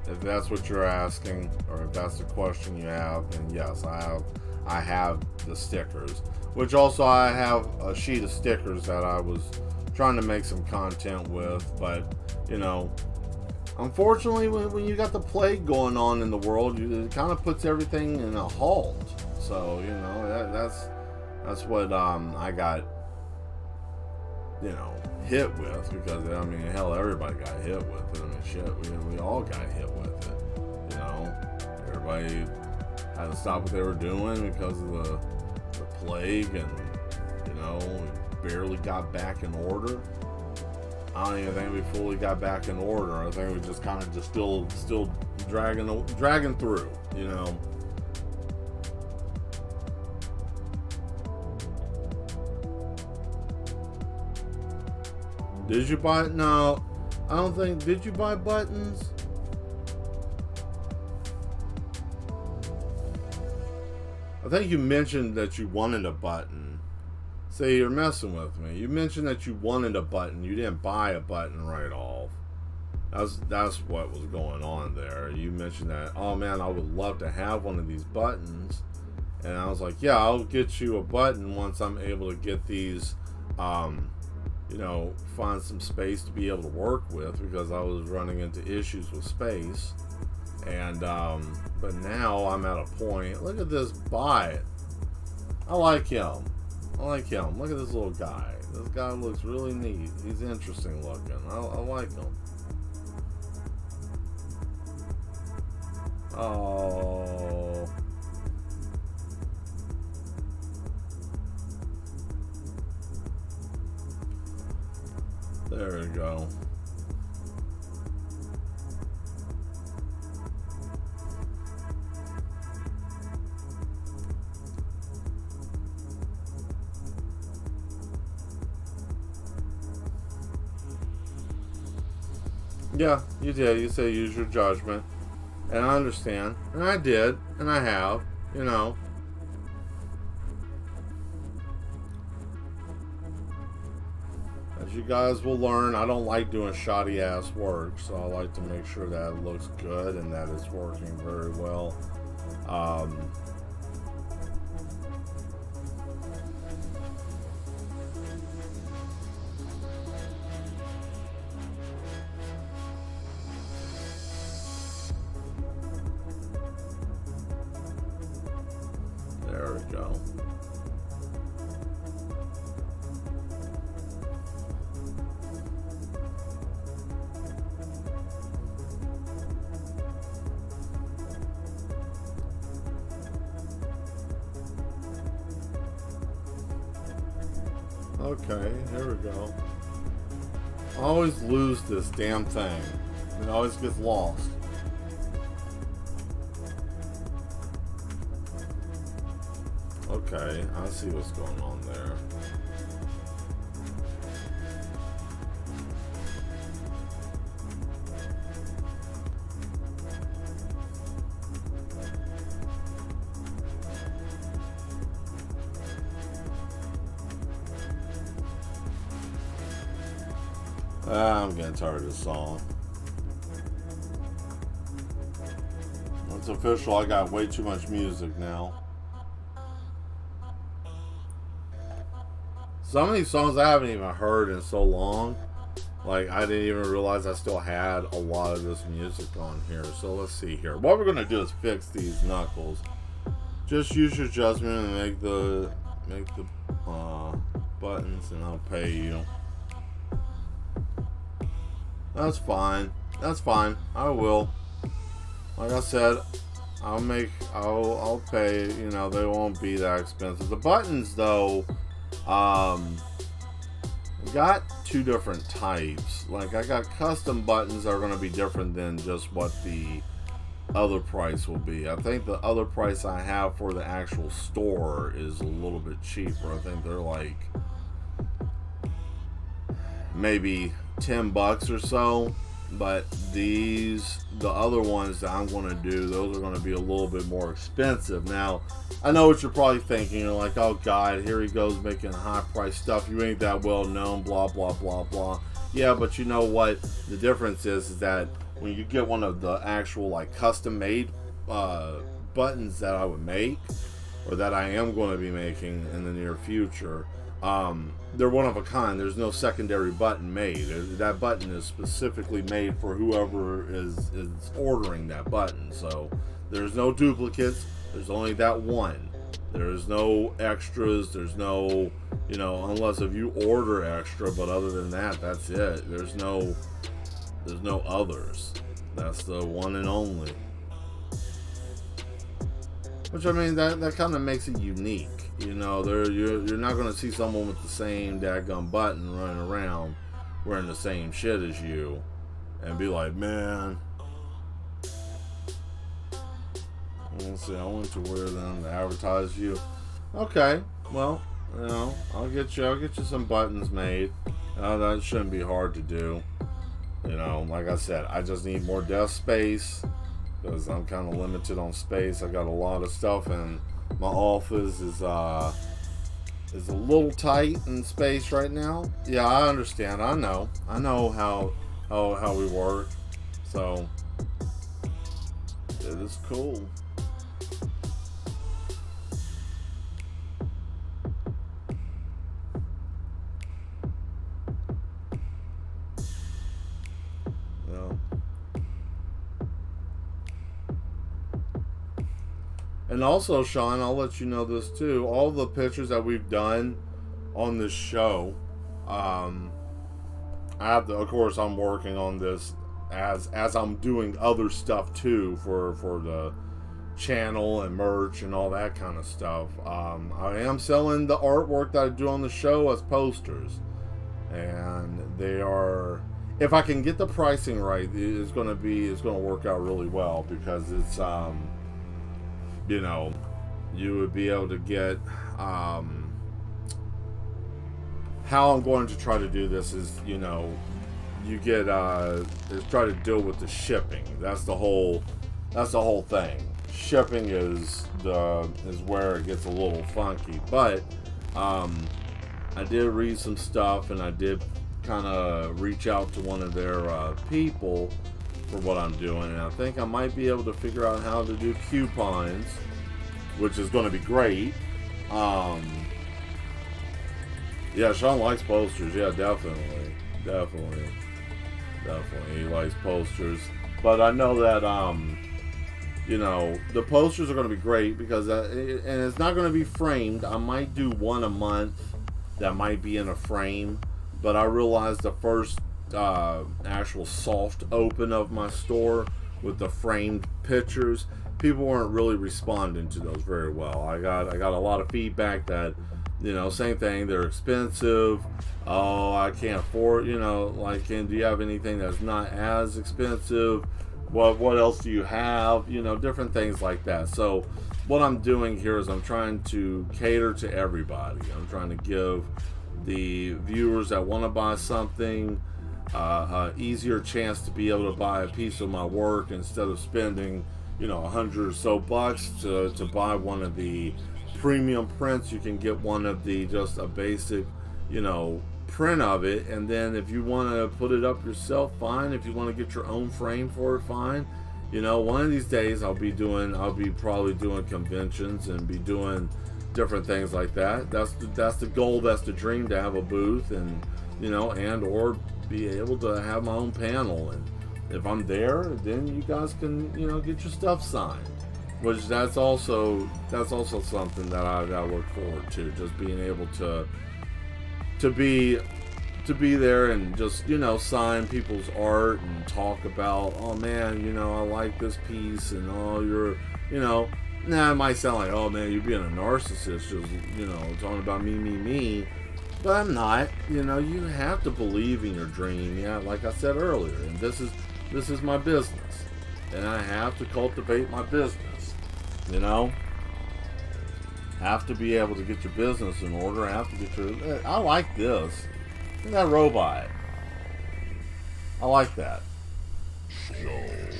If that's what you're asking, or if that's the question you have, then yes, I have the stickers, which also I have a sheet of stickers that I was trying to make some content with, but unfortunately when you got the plague going on in the world, it kind of puts everything in a halt. So that's what I got hit with, because hell, everybody got hit with it. Shit, we all got hit with it. Everybody had to stop what they were doing because of the plague, and barely got back in order. I don't even think we fully got back in order. I think we just kind of still dragging through, Did you buy? No, I don't think. Did you buy buttons? I think you mentioned that you wanted a button. Say, you're messing with me. You mentioned that you wanted a button. You didn't buy a button right off. That's what was going on there. You mentioned that, oh man, I would love to have one of these buttons. And I was like, yeah, I'll get you a button once I'm able to get these, find some space to be able to work with, because I was running into issues with space. And, but now I'm at a point. Look at this bot. I like him. Look at this little guy. This guy looks really neat. He's interesting looking. I like him. Oh. There we go. Yeah, you did. You say use your judgment. And I understand. And I did. And I have. As you guys will learn, I don't like doing shoddy ass work. So I like to make sure that it looks good and that it's working very well. There we go. Okay, here we go. I always lose this damn thing. It always gets lost. Okay, I see what's going on there. I'm getting tired of this song. It's official, I got way too much music now. Some of these songs I haven't even heard in so long. Like, I didn't even realize I still had a lot of this music on here. So let's see here. What we're going to do is fix these knuckles. Just use your judgment and make the buttons, and I'll pay you. That's fine. That's fine. I will. Like I said, I'll pay. You know, they won't be that expensive. The buttons, though, got two different types. Like, I got custom buttons that are going to be different than just what the other price will be. I think the other price I have for the actual store is a little bit cheaper. I think they're like maybe $10 or so. But the other ones that I'm going to do, those are going to be a little bit more expensive. Now, I know what you're probably thinking. You're like, oh God, here he goes making high price stuff. You ain't that well known, blah, blah, blah, blah. Yeah, but you know what? The difference is that when you get one of the actual like custom made buttons that I would make, or that I am going to be making in the near future, they're one of a kind. There's no secondary button made. That button is specifically made for whoever is ordering that button. So there's no duplicates. There's only that one. There's no extras. There's no, unless if you order extra, but other than that, that's it. There's no others. That's the one and only. Which, I mean, that kind of makes it unique. You're not going to see someone with the same dadgum button running around wearing the same shit as you and be like, man, let's see, I want to wear them to advertise you. Okay, well, I'll get you some buttons made. That shouldn't be hard to do. Like I said, I just need more desk space because I'm kind of limited on space. I got a lot of stuff, and my office is a little tight in space right now. Yeah, I understand. I know how we work. So it is cool. And also, Sean, I'll let you know this too. All the pictures that we've done on this show, of course, I'm working on this as I'm doing other stuff too for the channel and merch and all that kind of stuff. I am selling the artwork that I do on the show as posters, and they are, if I can get the pricing right, it's going to work out really well, because it's you would be able to get, how I'm going to try to do this is, you get, is try to deal with the shipping. That's the whole thing. Shipping is where it gets a little funky, but, I did read some stuff, and I did kind of reach out to one of their, people for what I'm doing, and I think I might be able to figure out how to do coupons, which is going to be great. Yeah, Sean likes posters. Yeah, definitely, he likes posters. But I know that the posters are going to be great, because and it's not going to be framed. I might do one a month that might be in a frame, but I realized the first actual soft open of my store with the framed pictures, people weren't really responding to those very well. I got a lot of feedback that, same thing, they're expensive. Oh, I can't afford, do you have anything that's not as expensive? What else do you have? Different things like that. So what I'm doing here is I'm trying to cater to everybody. I'm trying to give the viewers that want to buy something easier chance to be able to buy a piece of my work instead of spending, you know, $100 or so to buy one of the premium prints. You can get one of the just a basic, you know, print of it, and then if you want to put it up yourself, fine. If you want to get your own frame for it, fine. You know, one of these days I'll be probably doing conventions and be doing different things like that. That's the goal. That's the dream, to have a booth and, you know, and or be able to have my own panel. And if I'm there, then you guys can, you know, get your stuff signed. Which that's also something that I look forward to. Just being able to be there and just, you know, sign people's art and talk about, oh man, you know, I like this piece, and oh, you're, you know, it might sound like, oh man, you're being a narcissist, just, you know, talking about me, but I'm not. You know, you have to believe in your dream. Yeah, like I said earlier, and this is my business, and I have to cultivate my business, you know. Have to be able to get your business in order. Have to get your. I like this. Look at that robot. I like that. Shoulders.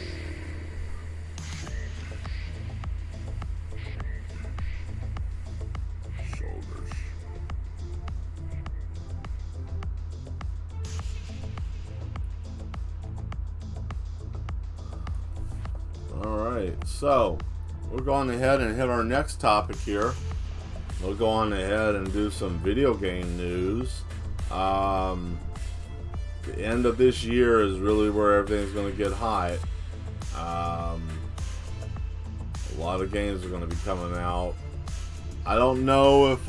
All right. So we're going ahead and hit our next topic here. We'll go on ahead and do some video game news. The end of this year is really where everything's going to get hot. A lot of games are going to be coming out. I don't know if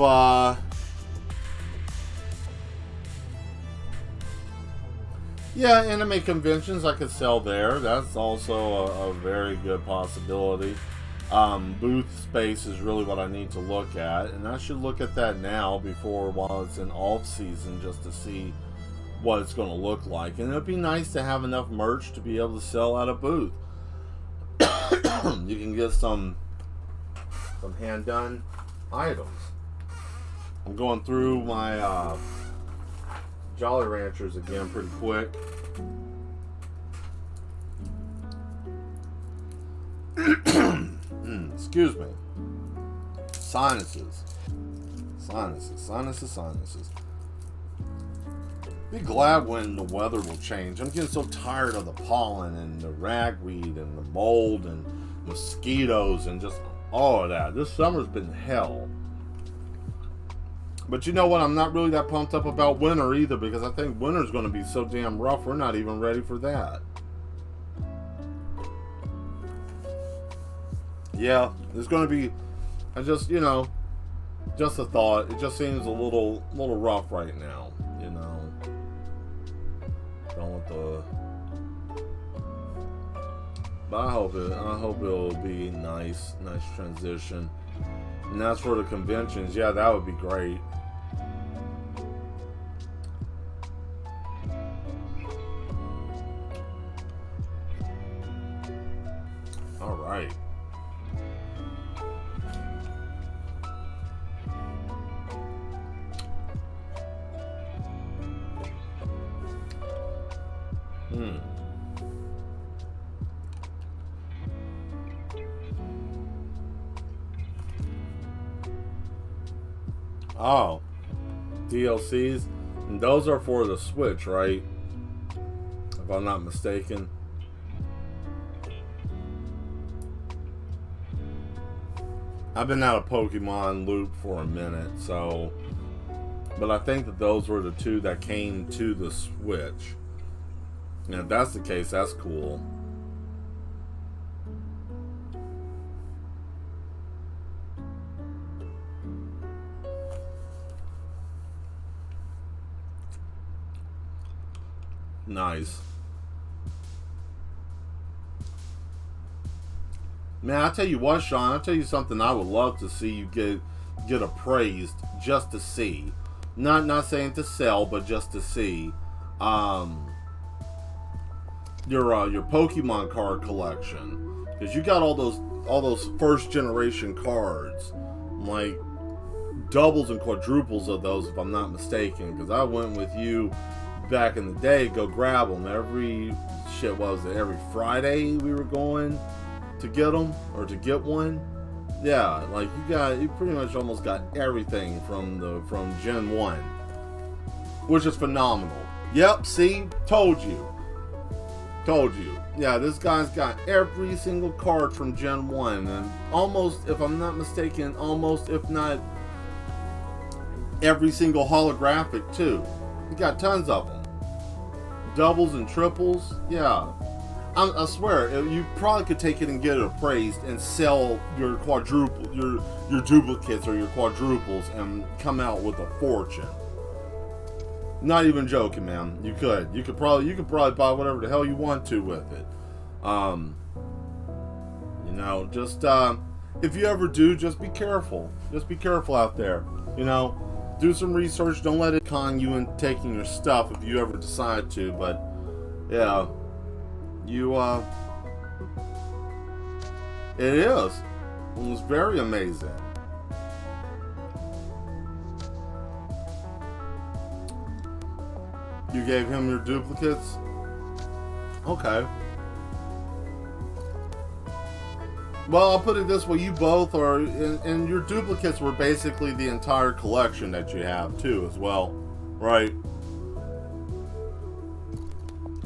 yeah, anime conventions I could sell there. That's also a very good possibility. Booth space is really what I need to look at, and I should look at that now while it's in off season, just to see what it's going to look like. And it'd be nice to have enough merch to be able to sell at a booth. You can get some hand done items. I'm going through my Jolly Ranchers again pretty quick. Excuse me. Sinuses. Be glad when the weather will change. I'm getting so tired of the pollen and the ragweed and the mold and mosquitoes and just all of that. This summer's been hell. But you know what? I'm not really that pumped up about winter either, because I think winter's going to be so damn rough. We're not even ready for that. Yeah, it's going to be, you know, just a thought. It just seems a little rough right now, you know. Don't want the, but I hope it'll be nice transition. And that's for the conventions. Yeah, that would be great. All right. Oh, DLCs, and those are for the Switch, right? If I'm not mistaken. I've been out of Pokemon loop for a minute, so, but I think that those were the two that came to the Switch. And if that's the case, that's cool. Nice. Man, I'll tell you what, Sean, I'll tell you something I would love to see you get appraised, just to see. Not saying to sell, but just to see. Your Pokemon card collection. Because you got all those all those first generation cards, like doubles and quadruples of those, if I'm not mistaken. Because I went with you back in the day, go grab them every every Friday we were going to get them or to get one. Yeah, like you pretty much almost got everything from Gen 1, which is phenomenal. Yep, see, told you. Yeah, this guy's got every single card from Gen 1, and almost, if I'm not mistaken, if not every single holographic too. You got tons of them, doubles and triples. Yeah, I swear, you probably could take it and get it appraised and sell your your duplicates or your quadruples and come out with a fortune. Not even joking, man. You could probably buy whatever the hell you want to with it. You know, just if you ever do, just be careful. Just be careful out there. You know, do some research. Don't let it con you in taking your stuff if you ever decide to. But yeah, it is. It was very amazing. You gave him your duplicates? Okay. Well, I'll put it this way. You both are, and your duplicates were basically the entire collection that you have, too, as well. Right?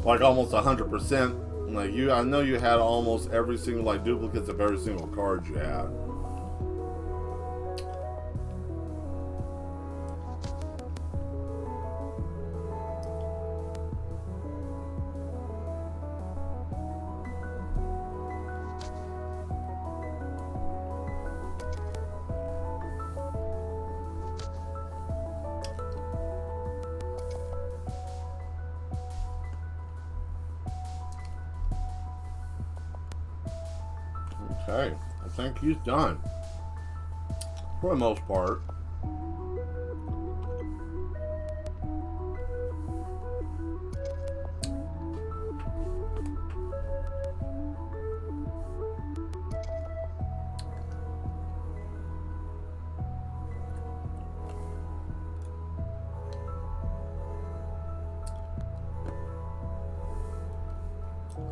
Like, almost 100%. Like, I know you had almost every single, like, duplicates of every single card you had. Okay, I think he's done. For the most part.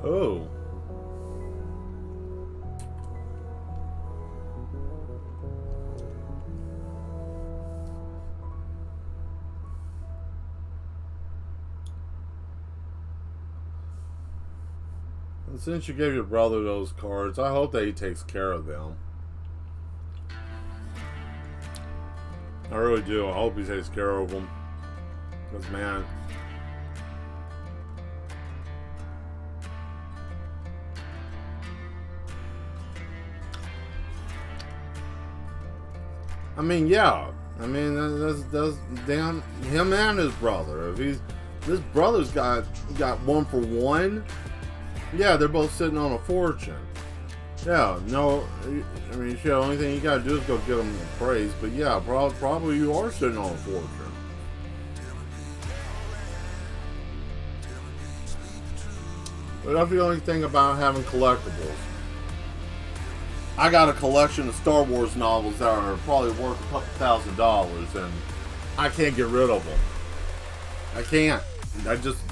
Oh. And since you gave your brother those cards, I hope that he takes care of them. I really do. I hope he takes care of them. Because, man, I mean, yeah. I mean, that's damn him and his brother. If this brother's got 1-for-1. Yeah, they're both sitting on a fortune. Yeah, no, I mean, shit, the only thing you gotta do is go get them appraised. But yeah, probably you are sitting on a fortune. But that's the only thing about having collectibles. I got a collection of Star Wars novels that are probably worth a couple $1,000s, and I can't get rid of them. I can't. I just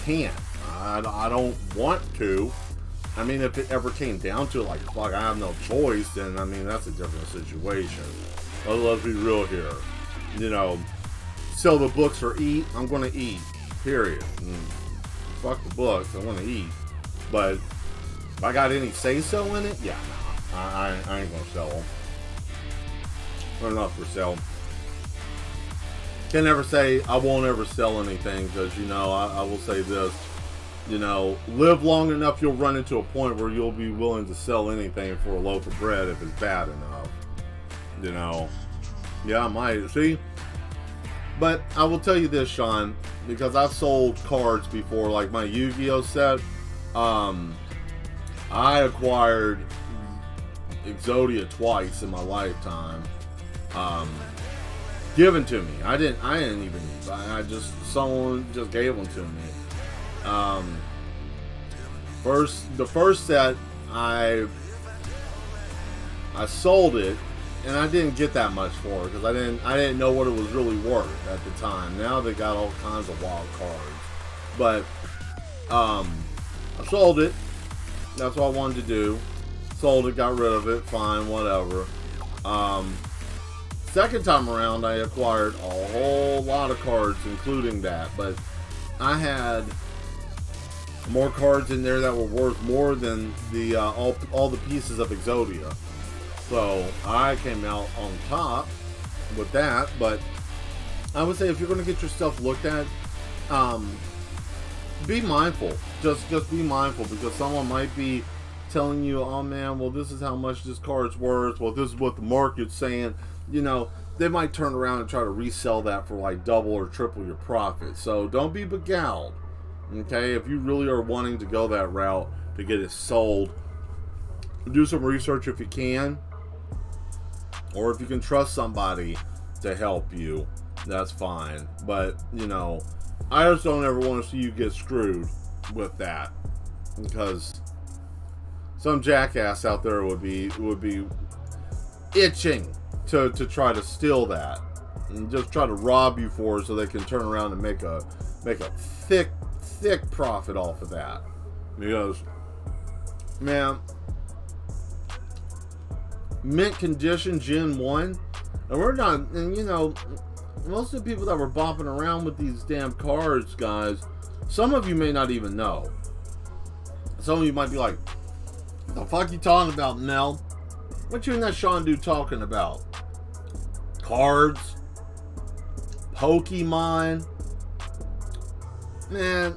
can't. I don't want to. I mean, if it ever came down to it, like, fuck, I have no choice, then, I mean, that's a different situation. But let's be real here. You know, sell the books or eat, I'm going to eat. Period. And fuck the books, I want to eat. But if I got any say-so in it, yeah, no, I ain't going to sell them. They're not for sale. Can never say I won't ever sell anything, because, you know, I will say this. You know, live long enough, you'll run into a point where you'll be willing to sell anything for a loaf of bread if it's bad enough. You know, yeah, I might. See? But I will tell you this, Sean, because I've sold cards before, like my Yu-Gi-Oh set. I acquired Exodia twice in my lifetime. Given to me. I didn't even, someone just gave them to me. The first set I I sold it, and I didn't get that much for it because I didn't know what it was really worth at the time. Now they got all kinds of wild cards, but I sold it. That's what I wanted to do. Sold it, got rid of it, fine, whatever. Second time around, I acquired a whole lot of cards, including that, but I had more cards in there that were worth more than the all the pieces of Exodia. So I came out on top with that. But I would say if you're going to get your stuff looked at, be mindful. Just be mindful, because someone might be telling you, oh man, well, this is how much this card's worth. Well, this is what the market's saying. You know, they might turn around and try to resell that for like double or triple your profit. So don't be beguiled. Okay, if you really are wanting to go that route to get it sold, do some research if you can, or if you can trust somebody to help you, that's fine. But you know, I just don't ever want to see you get screwed with that, because some jackass out there would be itching to try to steal that and just try to rob you for it, so they can turn around and make a thick profit off of that. Because, man, mint condition Gen 1, and we're not, and you know, most of the people that were bopping around with these damn cards, guys, some of you may not even know. Some of you might be like, what the fuck you talking about, Mel? What you and that Sean dude talking about? Cards? Pokemon? Man,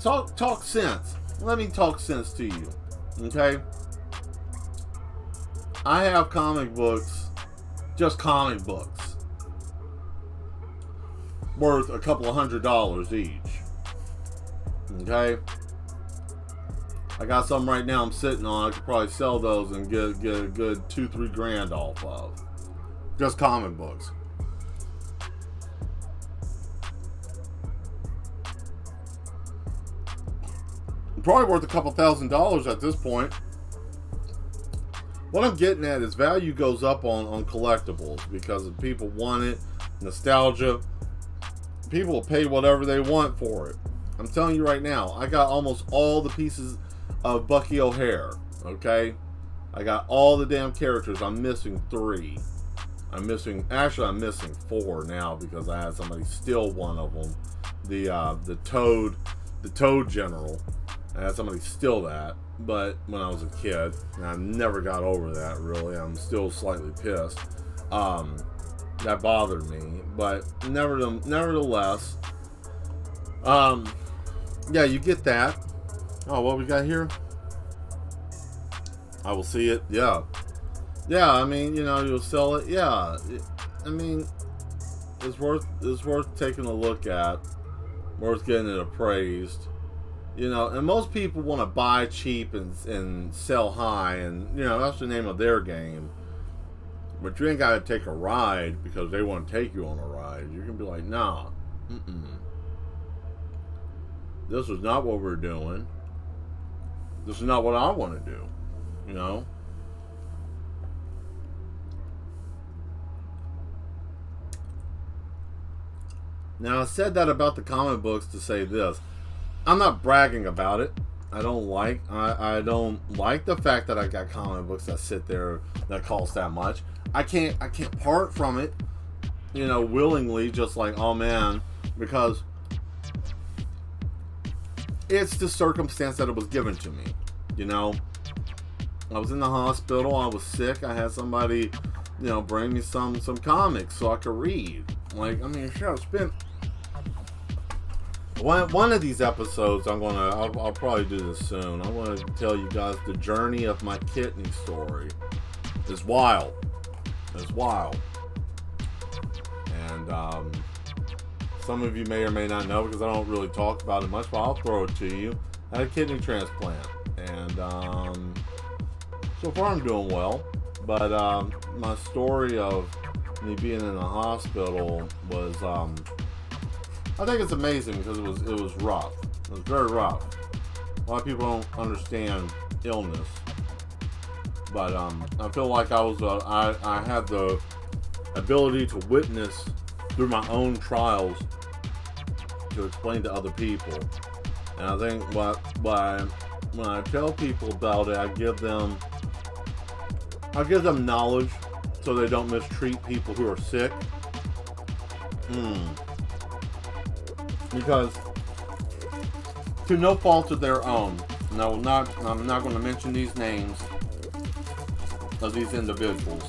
talk sense. Let me talk sense to you. Okay? I have comic books, just comic books, worth a couple of $100 each. Okay? I got some right now I'm sitting on. I could probably sell those and get a good $2-3 grand off of. Just comic books. Probably worth a couple $1,000s at this point. What I'm getting at is value goes up on collectibles, because if people want it, nostalgia, people will pay whatever they want for it. I'm telling you right now, I got almost all the pieces of Bucky O'Hare, okay? I got all the damn characters. I'm missing 3. I'm missing 4 now, because I had somebody steal one of them. The Toad General. I had somebody steal that, but when I was a kid, and I never got over that, really. I'm still slightly pissed. That bothered me, but nevertheless, yeah, you get that. Oh, what we got here? I will see it. Yeah, I mean, you know, you'll sell it. Yeah, I mean, it's worth taking a look at, worth getting it appraised. You know, and most people want to buy cheap and sell high, and you know, that's the name of their game. But you ain't got to take a ride because they want to take you on a ride. You can be like, nah, this is not what we're doing. This is not what I want to do. You know? Now, I said that about the comic books to say this. I'm not bragging about it. I don't like the fact that I got comic books that sit there that cost that much. I can't part from it, you know, willingly, just like, oh man, because it's the circumstance that it was given to me. You know, I was in the hospital, I was sick, I had somebody, you know, bring me some comics so I could read. Like, I mean, shit, I spent one of these episodes. I'll probably do this soon. I want to tell you guys the journey of my kidney story. It's wild. It's wild. And some of you may or may not know, because I don't really talk about it much, but I'll throw it to you. I had a kidney transplant, and so far I'm doing well. But my story of me being in the hospital was, I think it's amazing, because it was rough. It was very rough. A lot of people don't understand illness. But I feel like I had the ability to witness through my own trials to explain to other people. And I think when I tell people about it, I give them knowledge so they don't mistreat people who are sick. Because to no fault of their own. No, I'm not going to mention these names of these individuals.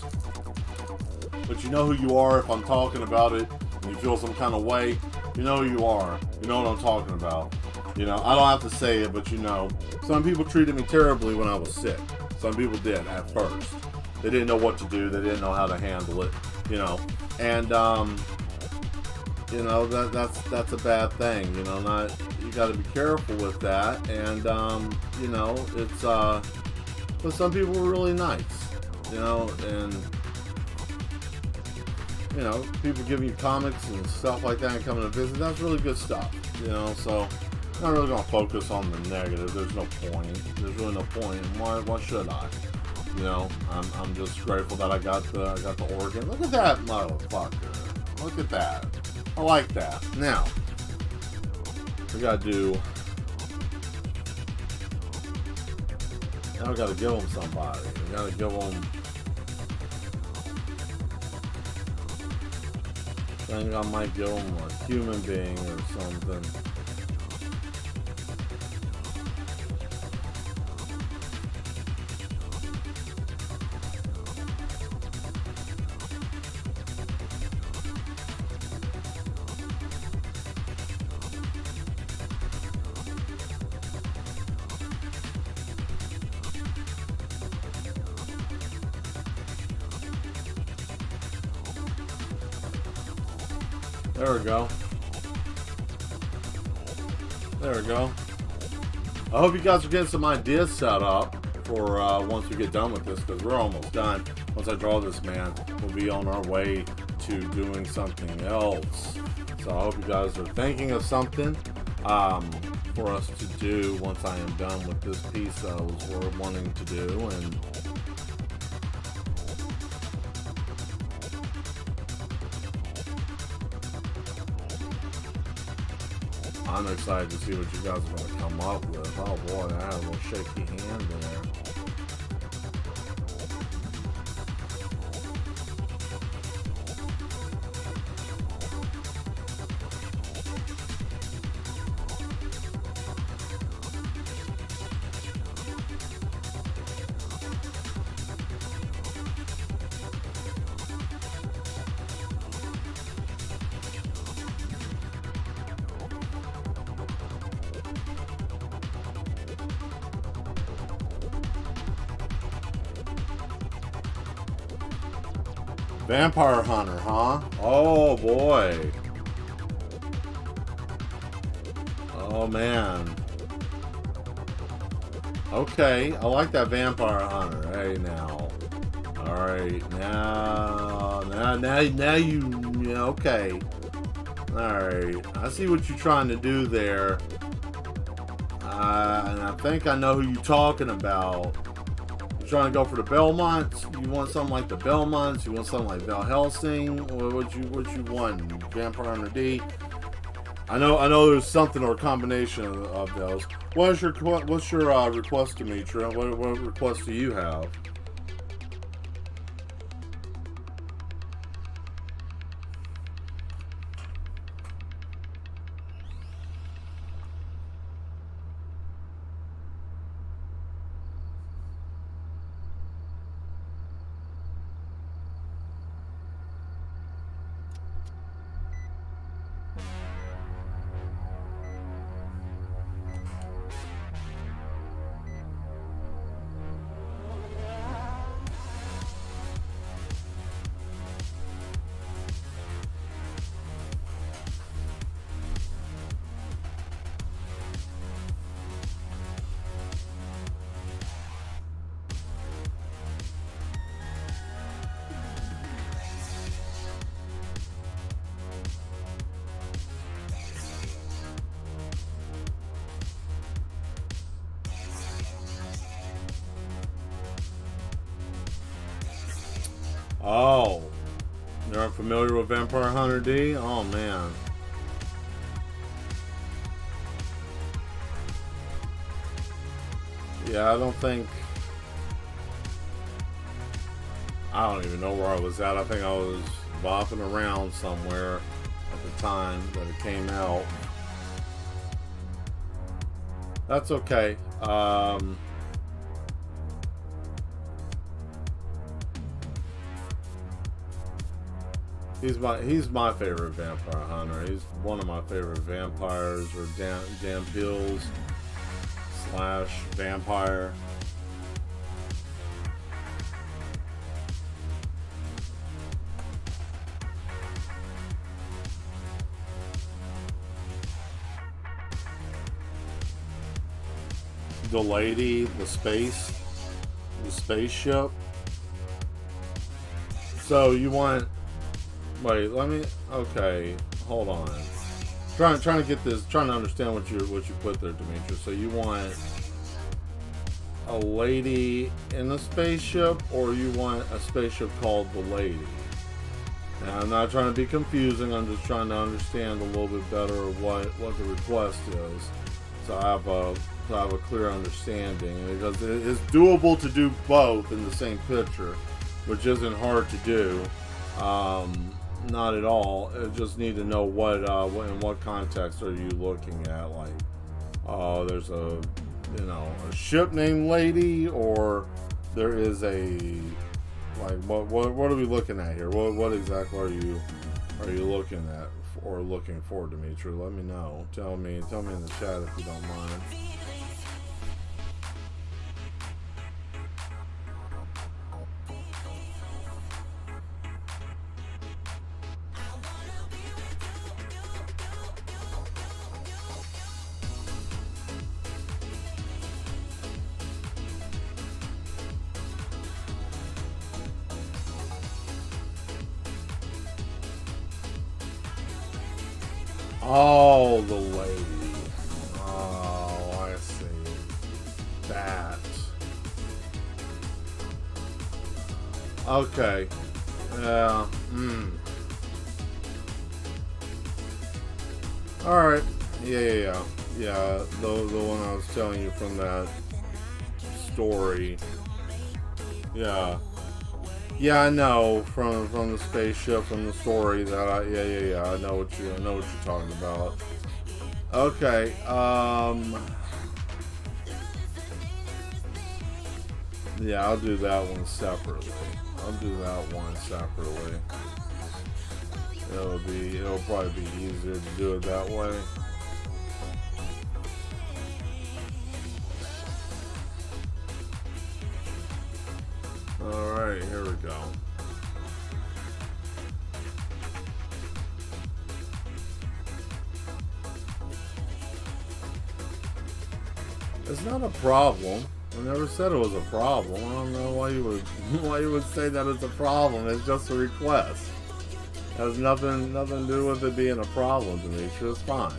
But you know who you are if I'm talking about it and you feel some kind of way. You know who you are. You know what I'm talking about. You know, I don't have to say it, but you know. Some people treated me terribly when I was sick. Some people did at first. They didn't know what to do. They didn't know how to handle it. You know. And, you know, that's a bad thing. You know, you got to be careful with that. And, you know, it's, but some people were really nice. You know, and, you know, people giving you comics and stuff like that and coming to visit. That's really good stuff. You know, so I'm not really going to focus on the negative. There's no point. There's really no point. Why should I? You know, I'm just grateful that I got the organ. Look at that motherfucker. Look at that. I like that. Now, we got to do... Now we got to give them somebody. We got to give them... I think I might give them a human being or something. There we go. There we go. I hope you guys are getting some ideas set up for once we get done with this, because we're almost done. Once I draw this man, we'll be on our way to doing something else. So I hope you guys are thinking of something for us to do once I am done with this piece that I was wanting to do. And I'm excited to see what you guys are going to come up with. Oh boy, I had a little shaky hand there. Vampire Hunter, huh? Oh boy. Oh man. Okay, I like that Vampire Hunter. Hey now. Alright, now you okay. Alright. I see what you're trying to do there. And I think I know who you're talking about. Trying to go for the Belmonts? You want something like the Belmonts? You want something like Val Helsing? Or what you want? Vampire Hunter D? I know there's something or a combination of those. What's your request, Demetria? What request do you have? Oh, you're unfamiliar with Vampire Hunter D? Oh man. Yeah, I don't even know where I was at. I think I was bopping around somewhere at the time that it came out. That's okay. He's my favorite vampire hunter. He's one of my favorite vampires, or damn pills / vampire. The lady, the spaceship. So you want? Wait, let me. Okay, hold on. Trying to get this. Trying to understand what you put there, Demetrius. So you want a lady in a spaceship, or you want a spaceship called the Lady? Now, I'm not trying to be confusing. I'm just trying to understand a little bit better what the request is, so I have a clear understanding. Because it's doable to do both in the same picture, which isn't hard to do. Not at all. I just need to know what in what context are you looking at? Like, there's a ship named Lady, or there is a, like, what are we looking at here? What exactly are you looking at or looking for, Dimitri? Let me know. Tell me in the chat if you don't mind. Oh, the lady. Oh, I see. That. Okay. Yeah. Alright. Yeah. The one I was telling you from that story. Yeah. Yeah, I know from the spaceship, from the story that I know what you're talking about. Okay, yeah, I'll do that one separately. It'll probably be easier to do it that way. Alright, here we go. It's not a problem. I never said it was a problem. I don't know why you would say that it's a problem. It's just a request. It has nothing to do with it being a problem, Demetri. It's fine.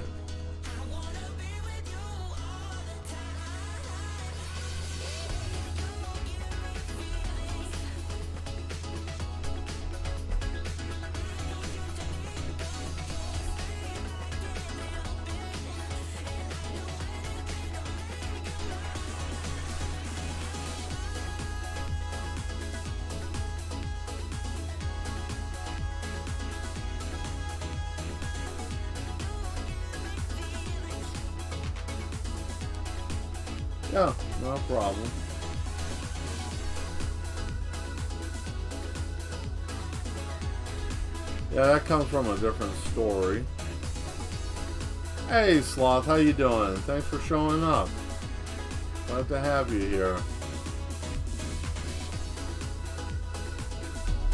Yeah, no problem. Yeah, that comes from a different story. Hey, Sloth, how you doing? Thanks for showing up. Glad to have you here.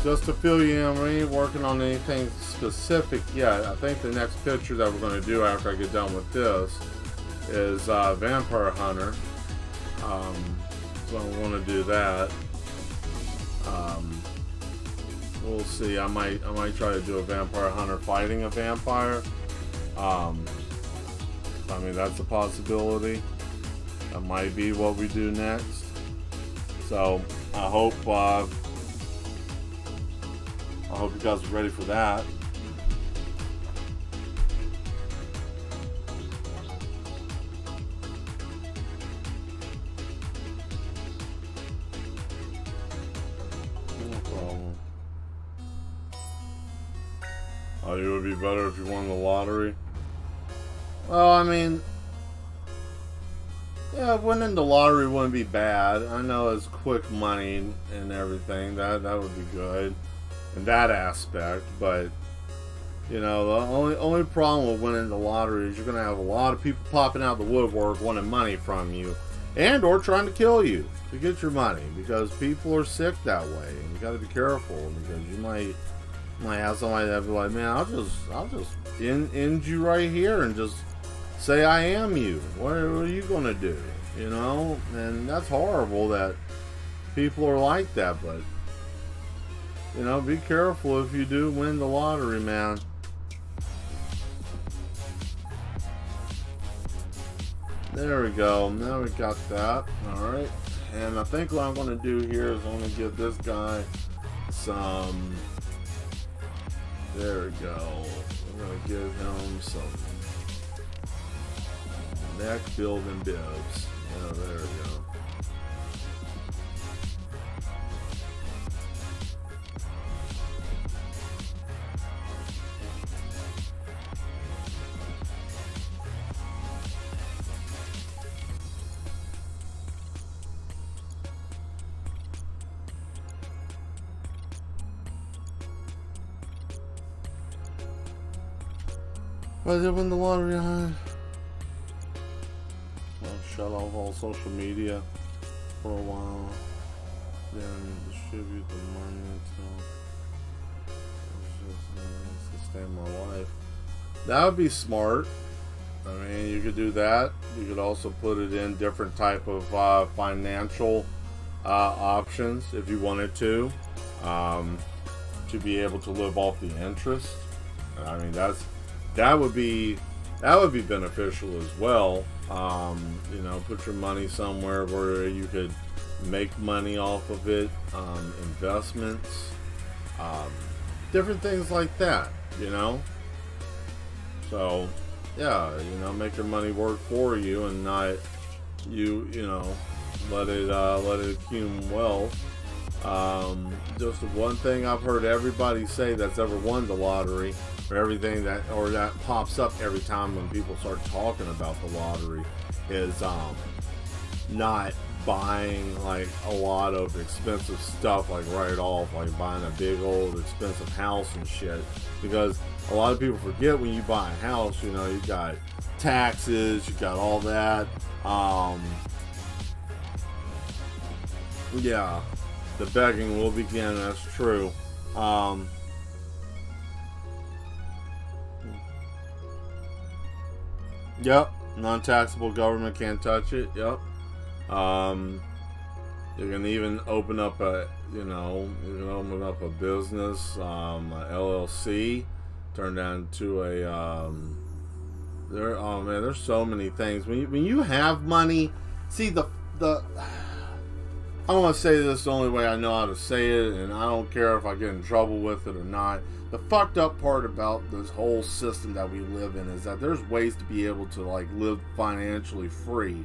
Just to fill you in, we ain't working on anything specific yet. I think the next picture that we're going to do after I get done with this is Vampire Hunter. So I want to do that. We'll see. I might try to do a Vampire Hunter fighting a vampire. I mean, that's a possibility. That might be what we do next. So I hope hope you guys are ready for that. No problem. Oh, it would be better if you won the lottery? Well, I mean, yeah, winning the lottery wouldn't be bad. I know it's quick money and everything. That would be good in that aspect. But you know, the only problem with winning the lottery is you're gonna have a lot of people popping out the woodwork wanting money from you, and or trying to kill you to get your money, because people are sick that way, and you got to be careful, because you might have somebody that be like, man, I'll just end you right here and just say I am you. What are you gonna do? You know, and that's horrible that people are like that. But you know, be careful if you do win the lottery, man. There we go. Now we got that. All right. And I think what I'm going to do here is I'm going to give this guy some. There we go. I'm going to give him some neck building bibs. Oh, there we go. I did win the lottery. I'll shut off all social media for a while, then distribute the money to sustain my life. That would be smart. I mean, you could do that. You could also put it in different type of financial options if you wanted to be able to live off the interest. I mean, that would be beneficial as well. You know, put your money somewhere where you could make money off of it, investments, different things like that, you know. So yeah, you know, make your money work for you and not you know, let it accumulate wealth. Just one thing I've heard everybody say that's ever won the lottery, or everything that pops up every time when people start talking about the lottery, is not buying like a lot of expensive stuff like right off, like buying a big old expensive house and shit, because a lot of people forget when you buy a house, you know, you got taxes, you got all that. Yeah, the begging will begin. That's true. Yep, non-taxable, government can't touch it. Yep. You can even open up a business, a LLC, turn that into a oh man, there's so many things. When you have money, see the I want to say this the only way I know how to say it, and I don't care if I get in trouble with it or not. The fucked up part about this whole system that we live in is that there's ways to be able to like live financially free,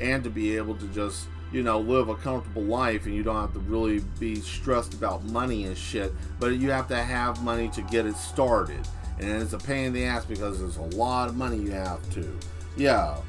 and to be able to just, you know, live a comfortable life, and you don't have to really be stressed about money and shit, but you have to have money to get it started, and it's a pain in the ass because there's a lot of money you have to. Yeah,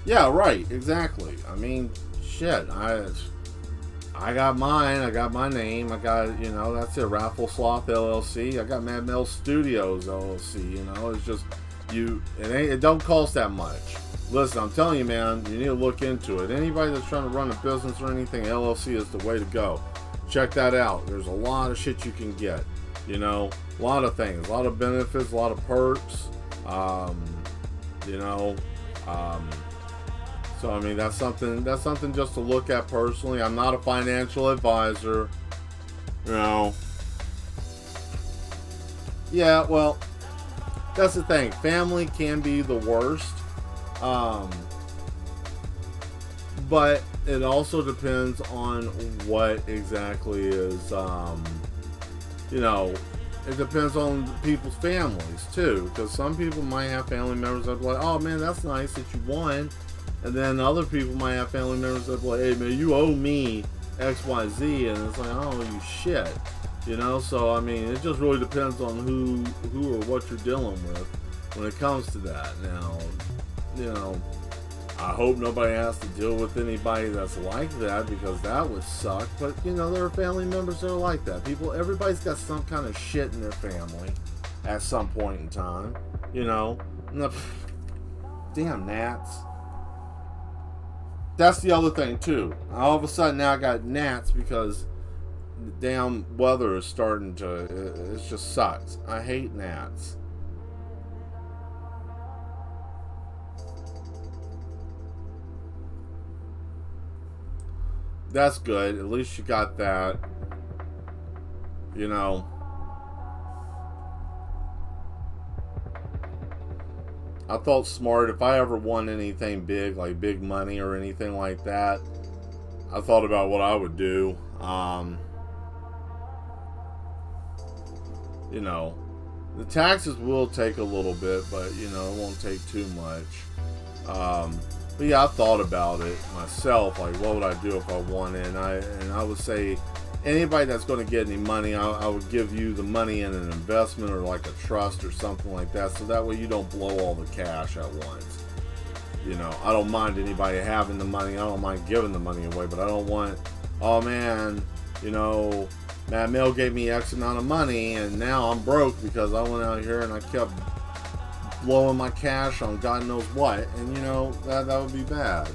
right, exactly. I mean, shit, I got mine, I got my name, I got, you know, that's it, Raffle Sloth LLC, I got Mad Mel Studios LLC, you know, it's just, it don't cost that much. Listen, I'm telling you, man, you need to look into it. Anybody that's trying to run a business or anything, LLC is the way to go. Check that out. There's a lot of shit you can get, you know, a lot of things, a lot of benefits, a lot of perks, you know, so I mean, that's something just to look at personally. I'm not a financial advisor, you know. Yeah, well, that's the thing. Family can be the worst, but it also depends on what exactly is you know, it depends on people's families too, because some people might have family members that are like, oh man, that's nice that you won, and then other people might have family members that are like, hey man, you owe me XYZ, and it's like, I don't owe you shit, you know. So I mean, it just really depends on who or what you're dealing with when it comes to that. Now, you know, I hope nobody has to deal with anybody that's like that, because that would suck. But you know, there are family members that are like that. Everybody's got some kind of shit in their family at some point in time. You know, damn gnats. That's the other thing too. All of a sudden now I got gnats because the damn weather is starting to. It just sucks. I hate gnats. That's good. At least you got that. You know. I felt smart. If I ever won anything big, like big money or anything like that, I thought about what I would do. You know, the taxes will take a little bit, but you know, it won't take too much. But yeah, I thought about it myself. Like, what would I do if I won it? And I would say, anybody that's going to get any money, I would give you the money in an investment or like a trust or something like that, so that way you don't blow all the cash at once. You know, I don't mind anybody having the money. I don't mind giving the money away, but I don't want, oh man, you know, Matt Mill gave me X amount of money and now I'm broke because I went out here and I kept blowing my cash on God knows what, and you know, that would be bad.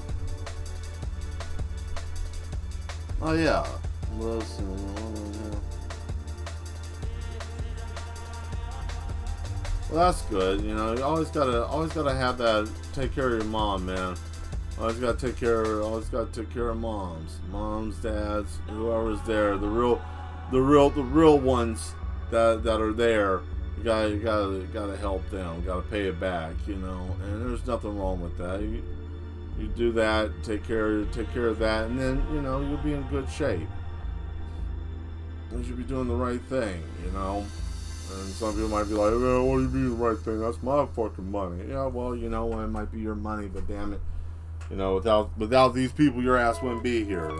Oh yeah. Listen. Well, that's good. You know, you always gotta have that. Take care of your mom, man. Always gotta take care of moms, dads, whoever's there. The real ones that are there. You gotta help them. Gotta pay it back. You know, and there's nothing wrong with that. You do that. Take care of that, and then you know you'll be in good shape. You should be doing the right thing, you know. And some people might be like, well, what do you mean the right thing? That's my fucking money. Yeah, well, you know, it might be your money, but damn it, you know, without these people, your ass wouldn't be here.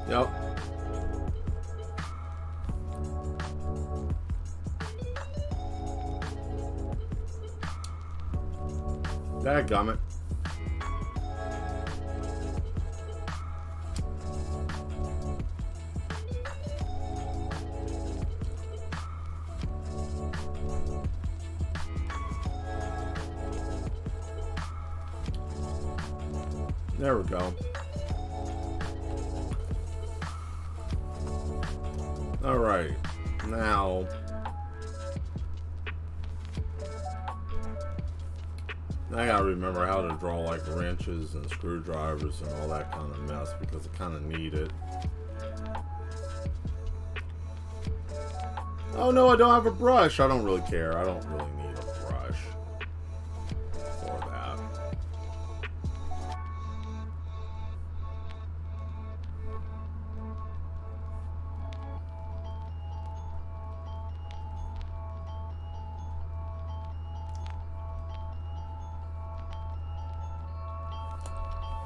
Yep. Dadgummit. There we go. Alright, now I gotta remember how to draw like wrenches and screwdrivers and all that kind of mess, because I kind of need it. Oh no, I don't have a brush. I don't really care. I don't really need a brush for that.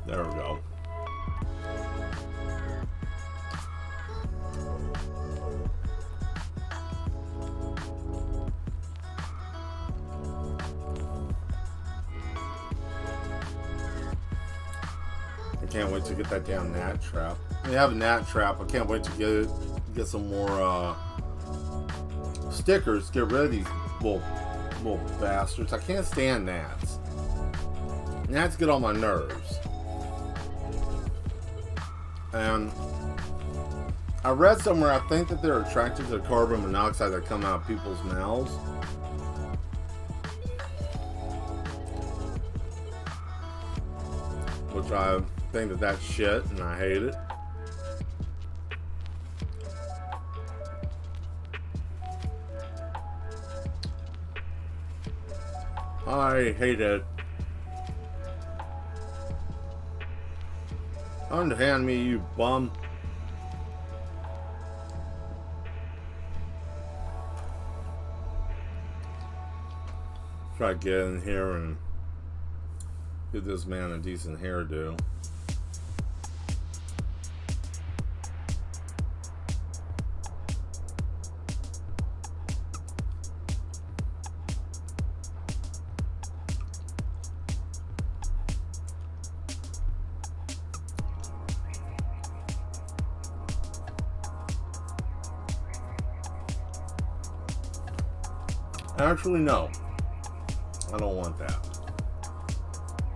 There we go. I can't wait to get that damn gnat trap. We have a gnat trap. I can't wait to get some more stickers. Get rid of these little bastards. I can't stand gnats. Gnats get on my nerves. And I read somewhere, I think that they're attracted to the carbon monoxide that come out of people's mouths. Which I think that that's shit, and I hate it. I hate it. Unhand me, you bum. Try to get in here and give this man a decent hairdo. Actually, no. I don't want that.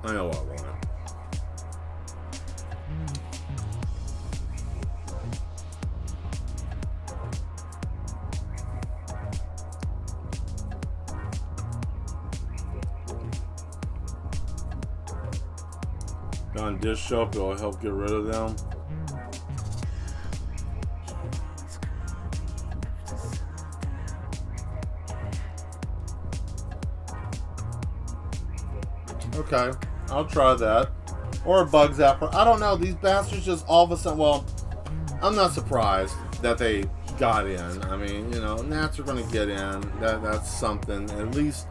I know what I want. On dish soap, it'll help get rid of them. Okay, I'll try that. Or a bug zapper. I don't know. These bastards just all of a sudden. Well, I'm not surprised that they got in. I mean, you know, gnats are going to get in. That's something. At least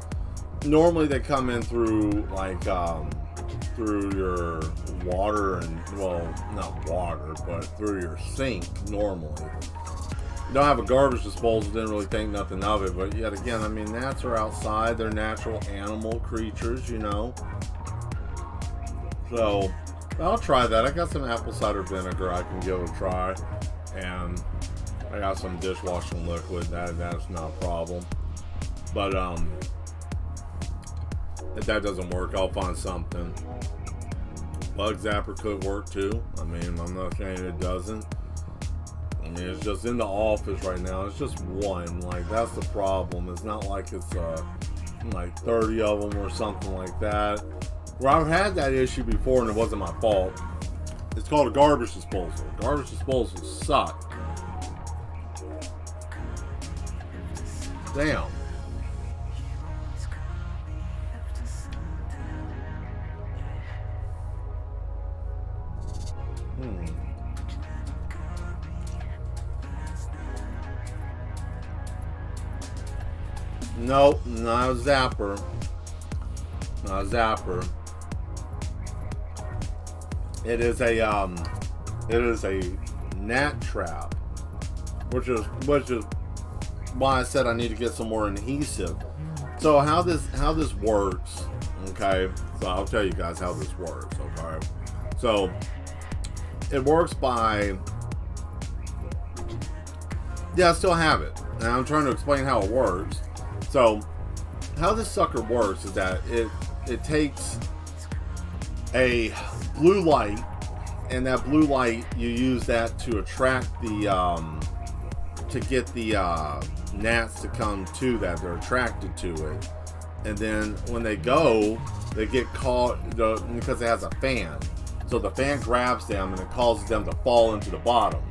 normally they come in through like through your water and, well, not water, but through your sink normally. You don't have a garbage disposal, didn't really think nothing of it, but yet again, I mean, gnats are outside. They're natural animal creatures, you know. So I'll try that. I got some apple cider vinegar I can give it a try, and I got some dishwashing liquid. That's not a problem. But if that doesn't work, I'll find something. Bug zapper could work too. I mean, I'm not saying it doesn't. I mean, it's just in the office right now. It's just one. Like, that's the problem. It's not like it's like 30 of them or something like that. Where I've had that issue before and it wasn't my fault. It's called a garbage disposal. Garbage disposals suck. Damn. Nope, not a zapper. Not a zapper. It is a gnat trap, which is why I said I need to get some more adhesive. So how this works, okay? So I'll tell you guys how this works, okay? So it works by, yeah, I still have it, and I'm trying to explain how it works. So how this sucker works is that it takes a blue light, and that blue light, you use that to attract the to get the gnats to come to that. They're attracted to it, and then when they go, they get caught because it has a fan. So the fan grabs them and it causes them to fall into the bottom.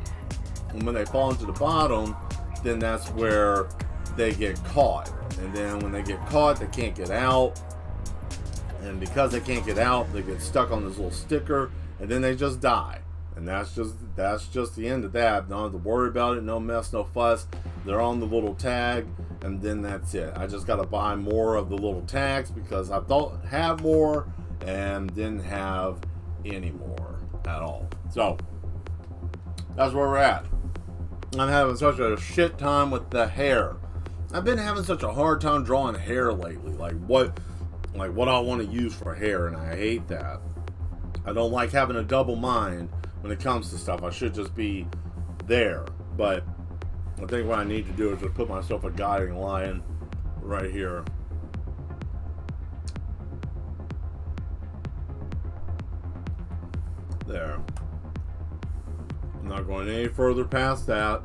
And when they fall into the bottom, then that's where they get caught. And then when they get caught, they can't get out. And because they can't get out, they get stuck on this little sticker, and then they just die. And that's just the end of that. Don't have to worry about it. No mess, no fuss. They're on the little tag, and then that's it. I just got to buy more of the little tags because I thought have more and didn't have any more at all. So that's where we're at. I'm having such a shit time with the hair. I've been having such a hard time drawing hair lately. Like what I want to use for hair, and I hate that. I don't like having a double mind when it comes to stuff. I should just be there. But I think what I need to do is just put myself a guiding line right here. There. I'm not going any further past that.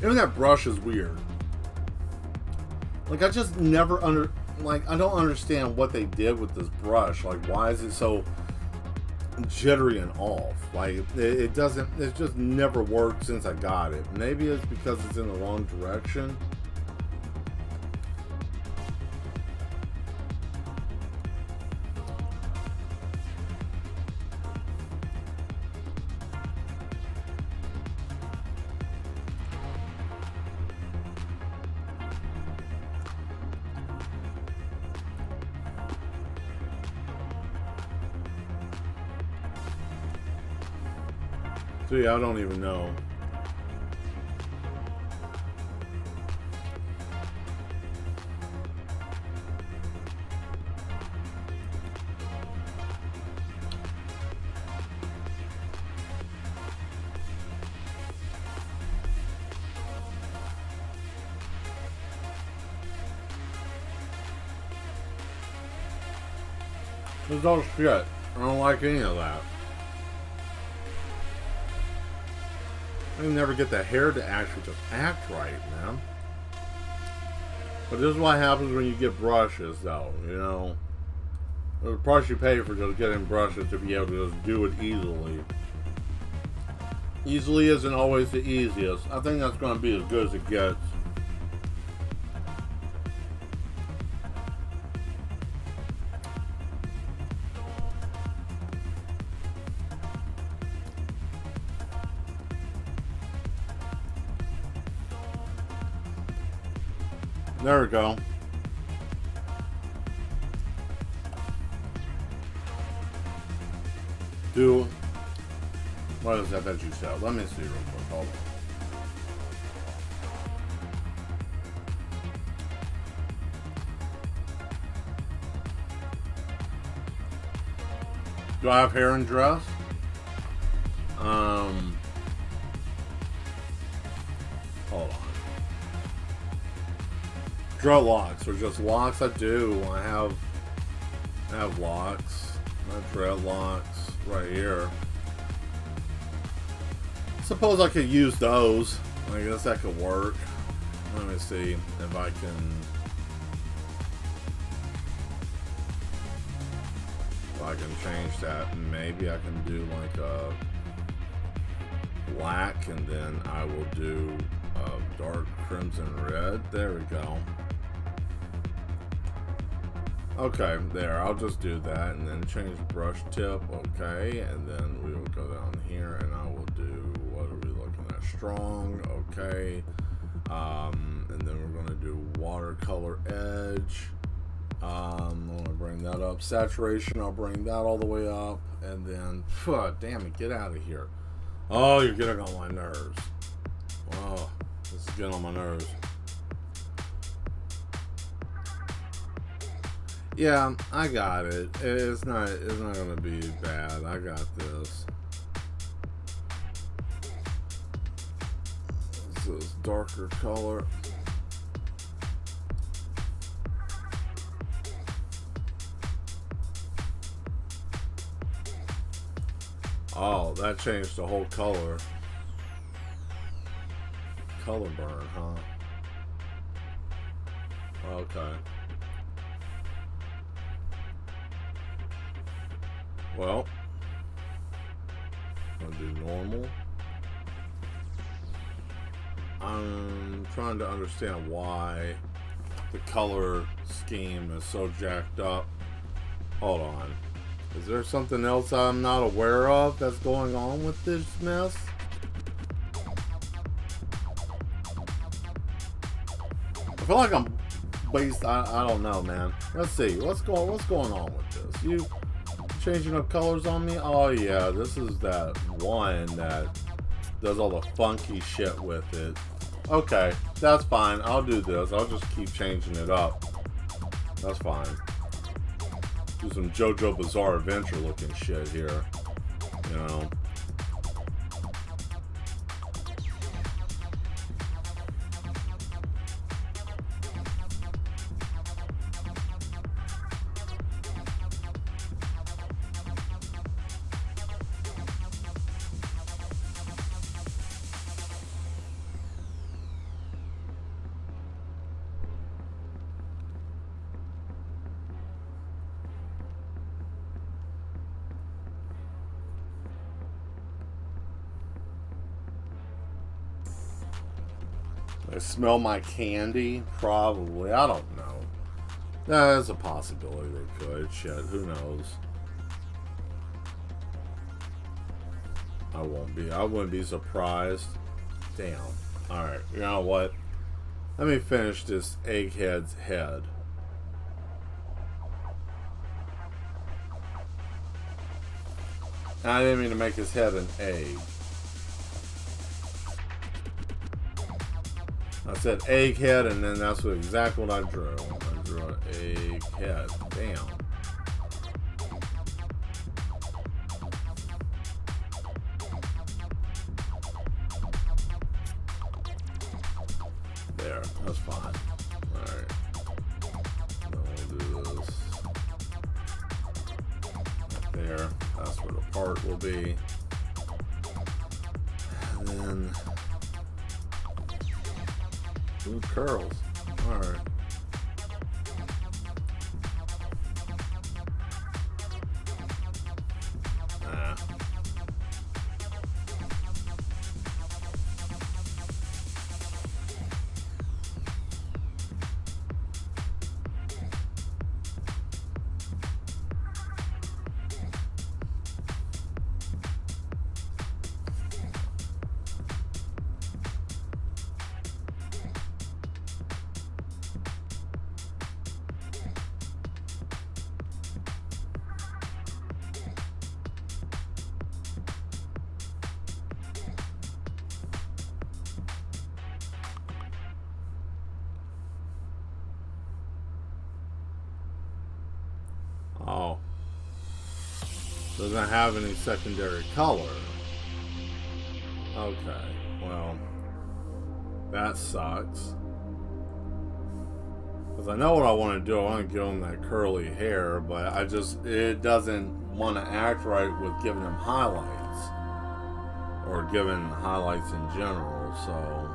Even that brush is weird. Like, I just never I don't understand what they did with this brush. Like, why is it so jittery and off? Like, it just never worked since I got it. Maybe it's because it's in the wrong direction. See, I don't even know. It's all shit. I don't like any of that. I never get the hair to actually just act right, man. But this is what happens when you get brushes, though, you know. The price you pay for just getting brushes to be able to just do it easily. Easily isn't always the easiest. I think that's going to be as good as it gets. There we go. What is that you said? Let me see real quick. Hold on. Do I have hair and dress? Hold on. Dreadlocks, or just locks. I do. I have locks. I have dreadlocks right here. Suppose I could use those. I guess that could work. Let me see if I can change that. Maybe I can do like a black, and then I will do dark crimson red. There we go. Okay, there. I'll just do that, and then change brush tip. Okay, and then we will go down here, and I will do, what are we looking at? Strong. Okay, and then we're going to do watercolor edge. I'm going to bring that up. Saturation, I'll bring that all the way up, and then, damn it, get out of here. Oh, you're getting on my nerves. Oh, this is getting on my nerves. Yeah, I got it. It's not gonna be bad. I got this. This is darker color. Oh, that changed the whole color. Color burn, huh? Okay. Well, I'll do normal. I'm trying to understand why the color scheme is so jacked up. Hold on. Is there something else I'm not aware of that's going on with this mess? I feel like I'm based. I don't know, man. Let's see. What's going on with this? You changing up colors on me? Oh yeah, this is that one that does all the funky shit with it. Okay, that's fine. I'll do this. I'll just keep changing it up. That's fine. Do some JoJo Bizarre Adventure looking shit here. You know. They smell my candy? Probably. I don't know. There's a possibility they could. Shit, who knows? I wouldn't be surprised. Damn. Alright, you know what? Let me finish this egghead's head. I didn't mean to make his head an egg. I said egghead, and then that's exactly what I drew. I drew an egghead. Damn. There. That's fine. Alright. Then we'll do this. Right there. That's where the part will be. And then... Ooh, curls. Alright. Oh. Doesn't have any secondary color. Okay. Well, that sucks. Because I know what I want to do. I want to give him that curly hair, but it doesn't want to act right with giving him highlights. Or giving highlights in general, so...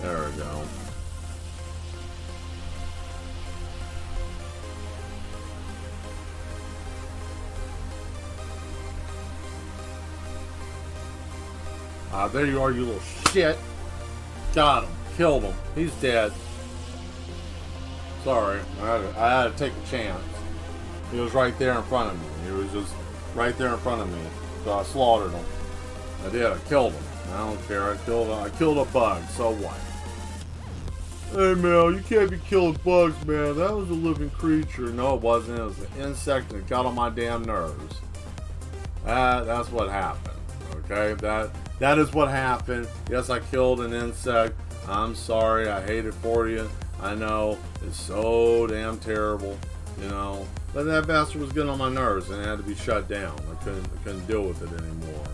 There we go. There you are, you little shit. Got him. Killed him. He's dead. Sorry. I had to take a chance. He was right there in front of me. He was just right there in front of me. So I slaughtered him. I did. I killed him. I don't care. I killed a bug. So what? Hey Mel, you can't be killing bugs, man. That was a living creature. No, it wasn't. It was an insect and it got on my damn nerves. That's what happened. Okay? That is what happened. Yes, I killed an insect. I'm sorry. I hate it for you. I know. It's so damn terrible. You know. But that bastard was getting on my nerves and it had to be shut down. I couldn't deal with it anymore.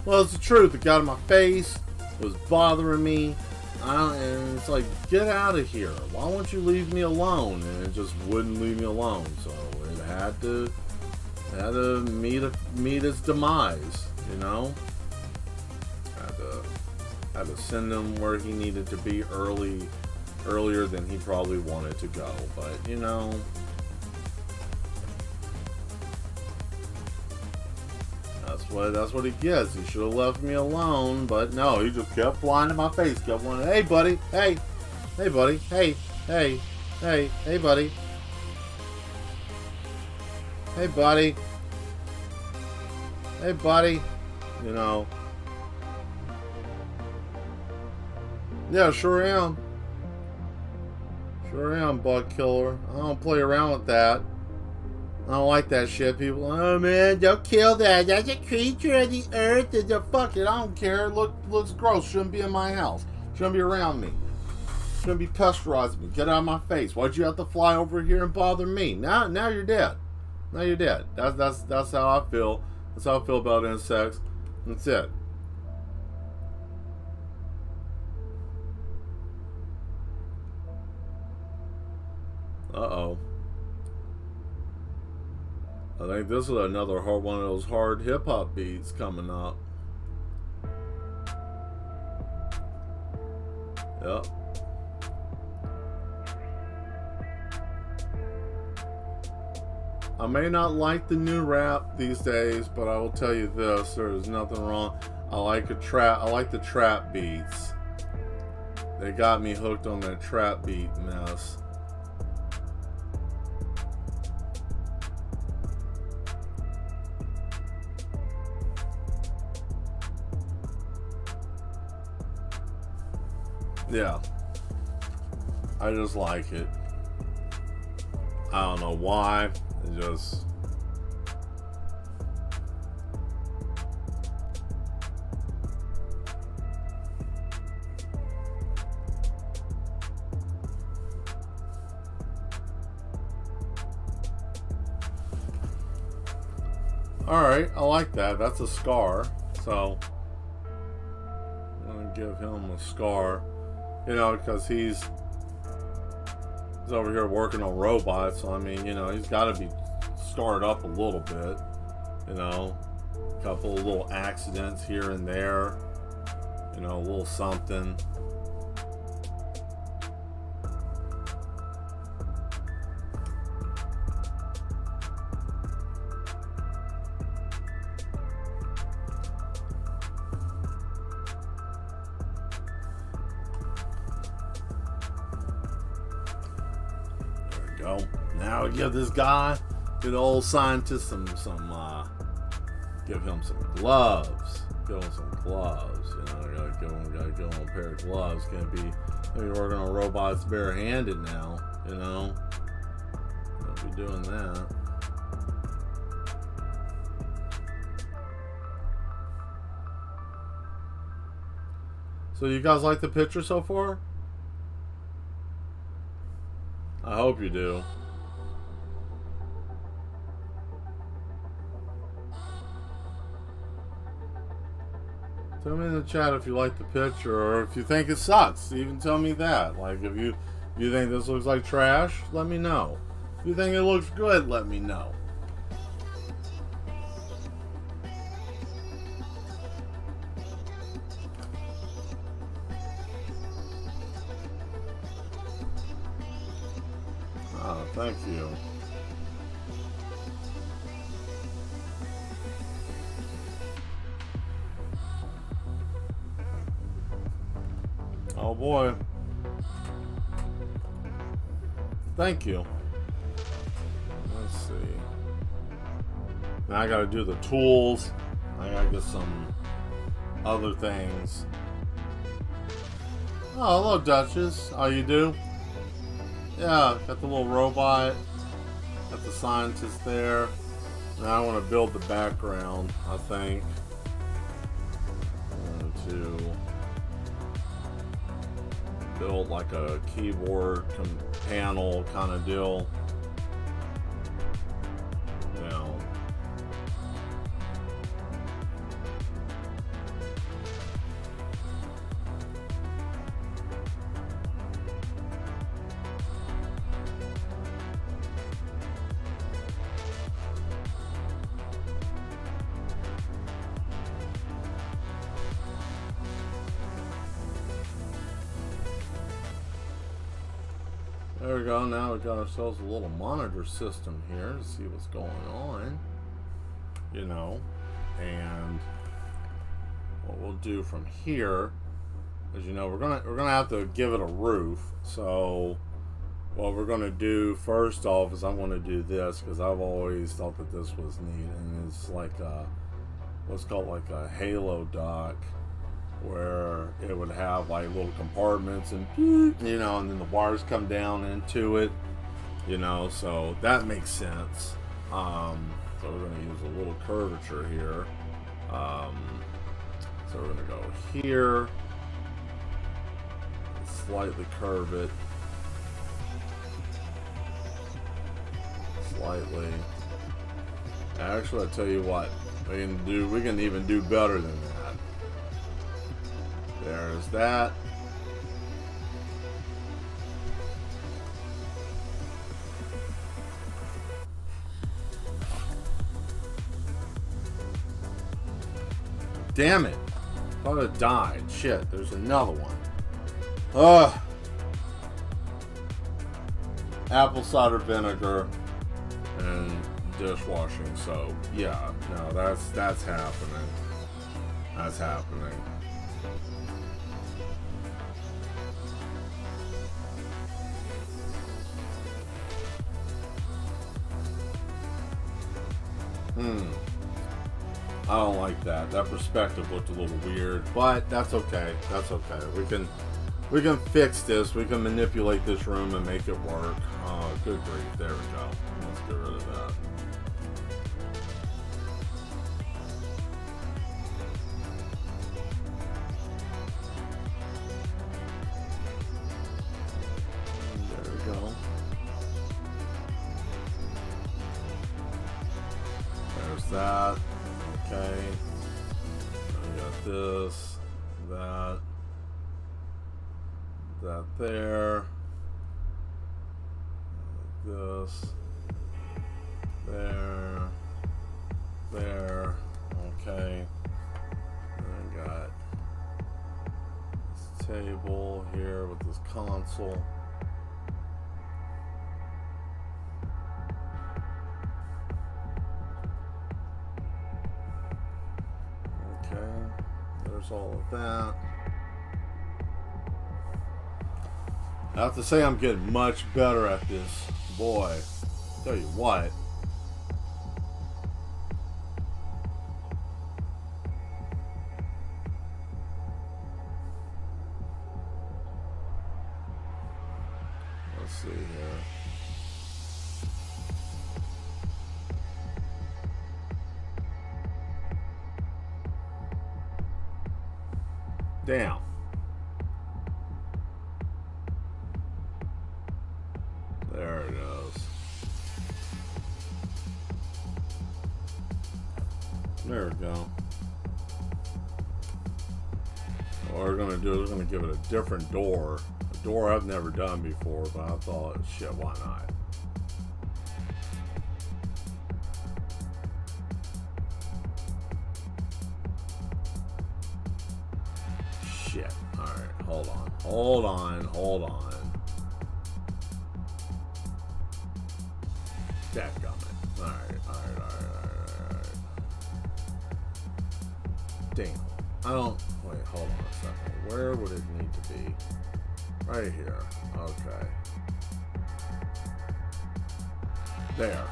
Well, it's the truth. It got in my face. It was bothering me. And it's like, get out of here. Why won't you leave me alone? And it just wouldn't leave me alone. So it had to meet its demise, you know? Had to send him where he needed to be earlier than he probably wanted to go. But, you know, that's what he gets. He should have left me alone, but no, he just kept flying in my face, kept wanting, hey buddy, hey buddy, hey buddy, hey buddy, you know. Yeah, sure am, bug killer. I don't play around with that. I don't like that shit. People, oh man, don't kill that. That's a creature of the earth. Fuck it, I don't care. Looks gross. Shouldn't be in my house. Shouldn't be around me. Shouldn't be pesterizing me. Get out of my face. Why'd you have to fly over here and bother me? Now you're dead. Now you're dead. That's how I feel. That's how I feel about insects. That's it. Uh-oh. I think this is another one of those hard hip-hop beats coming up. Yep. I may not like the new rap these days, but I will tell you this, there is nothing wrong. I like the trap beats. They got me hooked on that trap beat mess. Yeah, I just like it. I don't know why. It just... Alright, I like that. That's a scar. So, I'm going to give him a scar. You know, because he's over here working on robots. So, I mean, you know, he's got to be scarred up a little bit. You know, a couple of little accidents here and there. You know, a little something. Now give this guy, the old scientist, give him some gloves. Give him some gloves. You know, gotta give him a pair of gloves. Can't be working on robots barehanded now. You know, can't be doing that. So you guys like the picture so far? I hope you do. Tell me in the chat if you like the picture or if you think it sucks. Even tell me that. Like, if you think this looks like trash, let me know. If you think it looks good, let me know. Oh, thank you. Oh boy. Thank you. Let's see. Now I gotta do the tools. I gotta get some other things. Oh, hello, Duchess. How you do? Yeah, got the little robot. Got the scientist there. Now I want to build the background, I think. To build like a keyboard panel kind of deal. You know. There we go. Now we got ourselves a little monitor system here to see what's going on. You know, and what we'll do from here, as you know, we're gonna have to give it a roof. So what we're gonna do first off is I'm gonna do this because I've always thought that this was neat, and it's like a, what's called like a halo dock, where it would have like little compartments and you know, and then the wires come down into it, you know, so that makes sense. So we're going to use a little curvature here. So we're going to go here, slightly curve it, slightly. Actually, I tell you what, we can even do better than that. There's that. Damn it. Thought it died. Shit, there's another one. Ugh. Apple cider vinegar and dishwashing soap. Yeah, no, that's happening. That's happening. I don't like that. That perspective looked a little weird, but that's okay. That's okay. We can fix this. We can manipulate this room and make it work. Oh, good grief. There we go. Let's get rid of that. There we go. There's that. Okay, I got this, that there, this, there, okay, and I got this table here with this console. There's all of that. I have to say I'm getting much better at this. Boy, tell you what. Let's see here. Damn. There it is. There we go. What we're going to do is we're going to give it a different door. A door I've never done before, but I thought, shit, why not? Shit. Alright, hold on. Hold on. Dadgummit. Alright. Damn. I don't... Wait, hold on a second. Where would it need to be? Right here. Okay. There.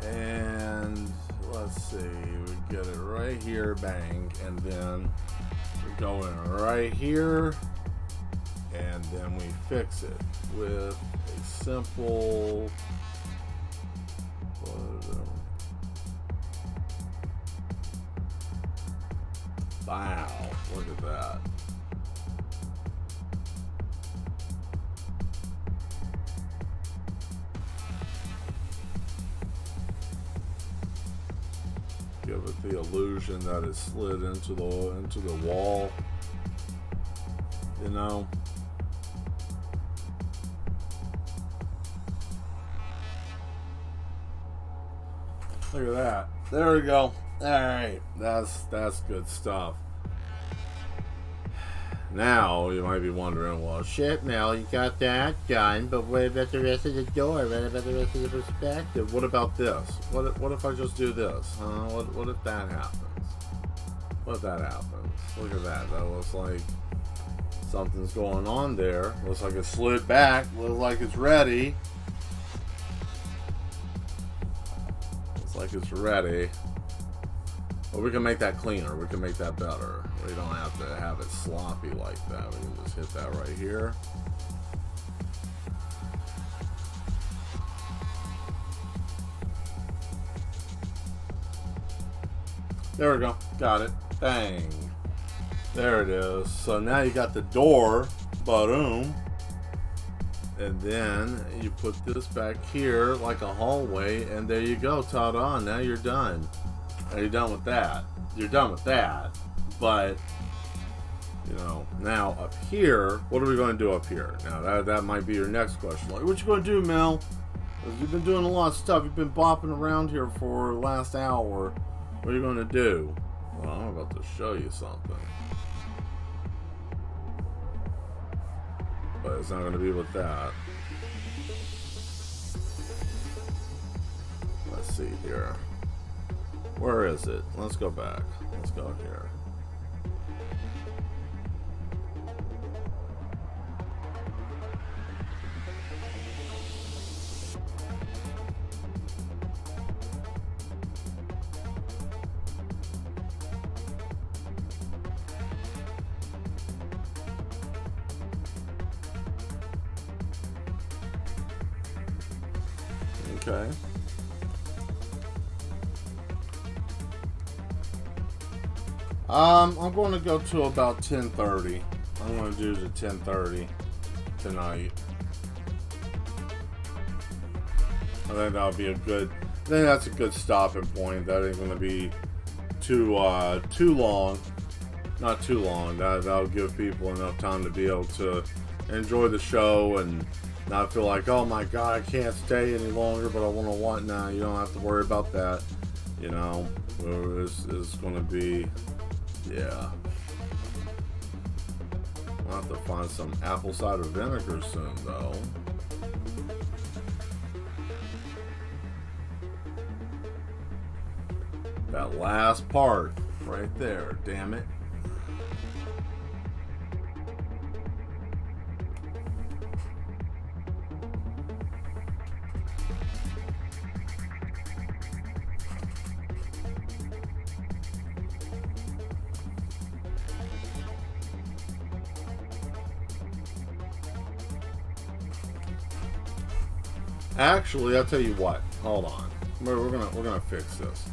And... let's see. We get it right here. Bang. And then... we go in right here, and then we fix it with a simple wow, look at that. Give it the illusion that it slid into the wall, you know. Look at that. There we go. All right, that's good stuff. Now, you might be wondering, well, shit, Mel, you got that done, but what about the rest of the door? What about the rest of the perspective? What about this? What if I just do this? Huh? What if that happens? What if that happens? Look at that. That looks like something's going on there. Looks like it slid back. Looks like it's ready. Looks like it's ready. But we can make that cleaner. We can make that better. We don't have to have it sloppy like that. We can just hit that right here. There we go. Got it. Bang. There it is. So now you got the door. Boom. And then you put this back here like a hallway. And there you go. Ta-da. Now you're done. Now you're done with that. You're done with that. But, you know, now up here, what are we going to do up here? Now, that might be your next question. Like, what you going to do, Mel? Because you've been doing a lot of stuff. You've been bopping around here for the last hour. What are you going to do? Well, I'm about to show you something. But it's not going to be with that. Let's see here. Where is it? Let's go back. Let's go here. Okay. I'm going to go to about 10:30. I'm going to do the 10:30 tonight. I think that'll be a good. I think that's a good stopping point. That ain't going to be too long. Not too long. That'll give people enough time to be able to enjoy the show and not feel like, oh my god, I can't stay any longer, but I want to watch. Now you don't have to worry about that. You know, it's going to be, yeah. I'll have to find some apple cider vinegar soon, though. That last part right there, damn it. Actually, I'll tell you what. Hold on. We're gonna fix this.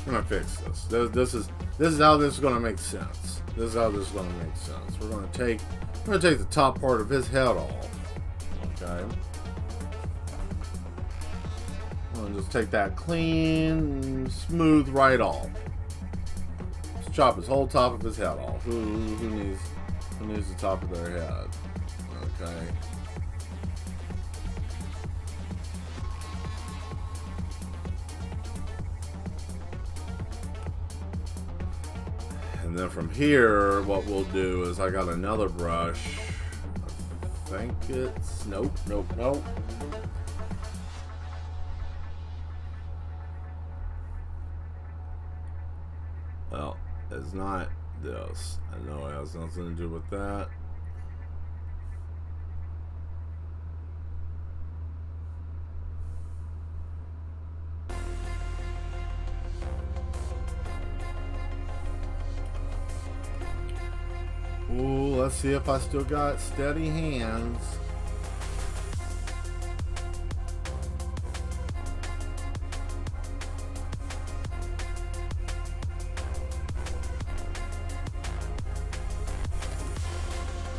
We're gonna fix this. This is how this is gonna make sense. This is how this is gonna make sense. We're gonna take the top part of his head off. Okay. I'm gonna just take that clean, smooth right off. Just chop his whole top of his head off. Who needs the top of their head? Okay. And then from here, what we'll do is I got another brush. I think it's... Nope. Well, it's not this. I know it has nothing to do with that. Ooh, let's see if I still got steady hands.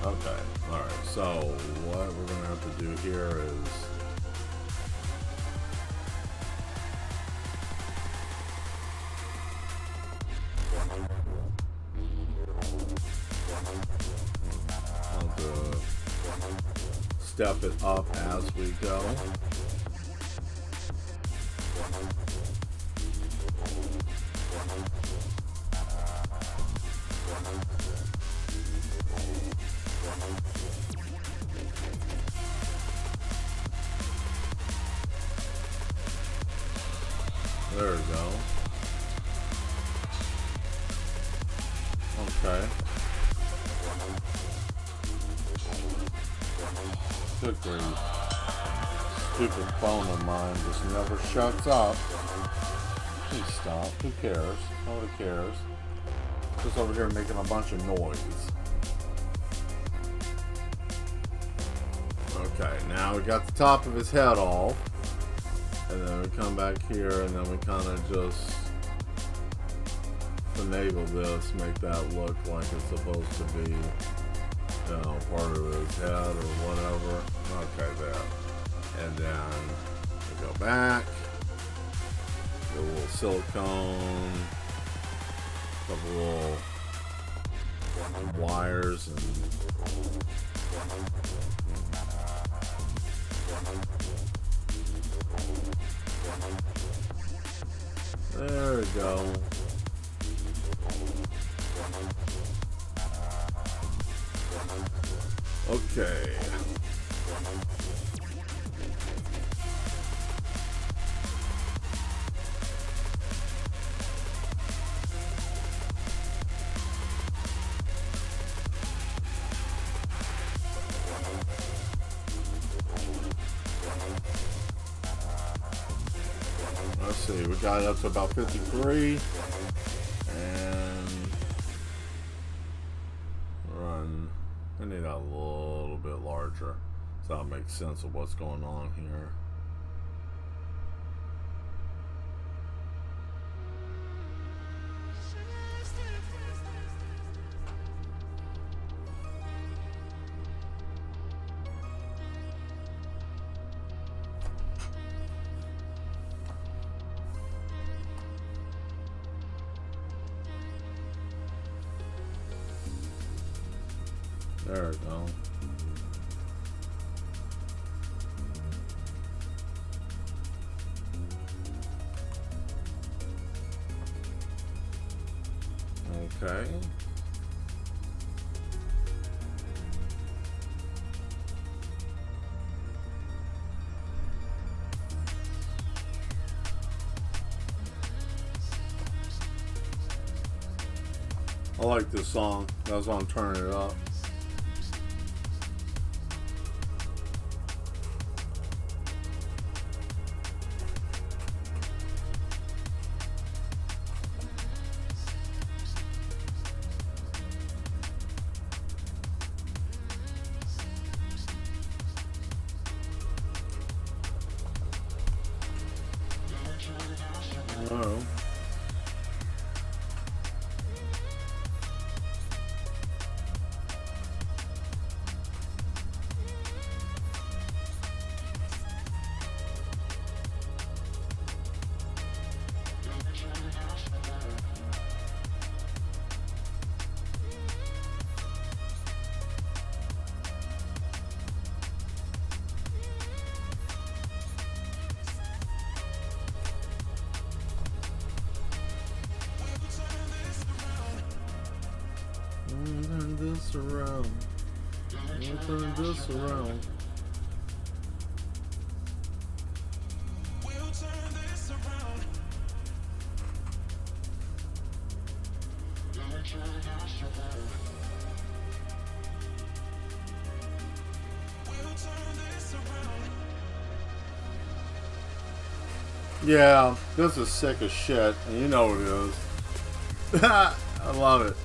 Okay, alright, so what we're going to have to do here is... step it up as we go. There we go. Okay. Good grief. Stupid phone of mine just never shuts up. Please stop. Who cares? Nobody cares. Just over here making a bunch of noise. Okay, now we got the top of his head off. And then we come back here and then we kind of just finagle this, make that look like it's supposed to be, you know, part of his head or whatever. Okay, there. And then we go back. A little silicone, couple little wires, and there we go. Okay. Let's see, we got it up to about 53 and run. I need that a little bit larger so that'll make sense of what's going on here. There we go. Okay. I like this song. That's why I'm turning it up. Oh. Turn this around. Turn this around. Yeah, this is sick as shit, and you know it is. I love it.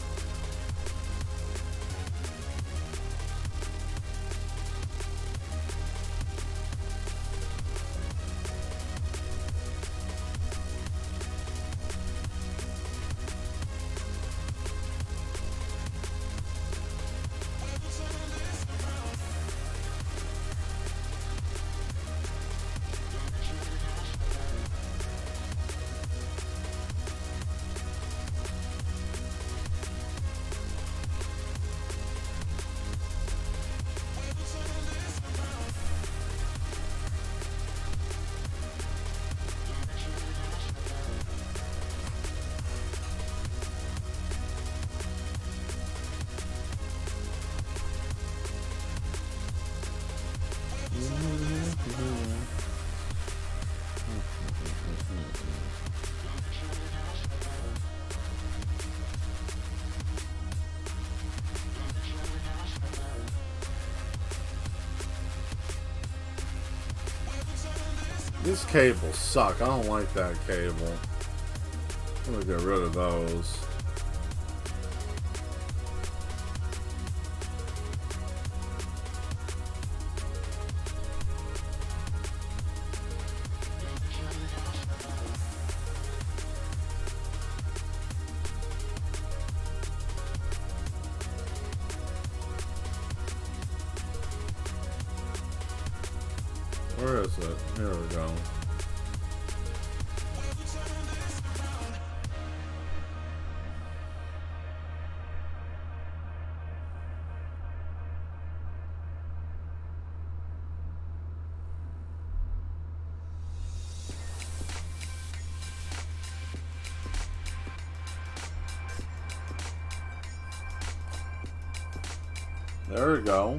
These cables suck. I don't like that cable. I'm gonna get rid of those. Where is it? Here we go. There we go.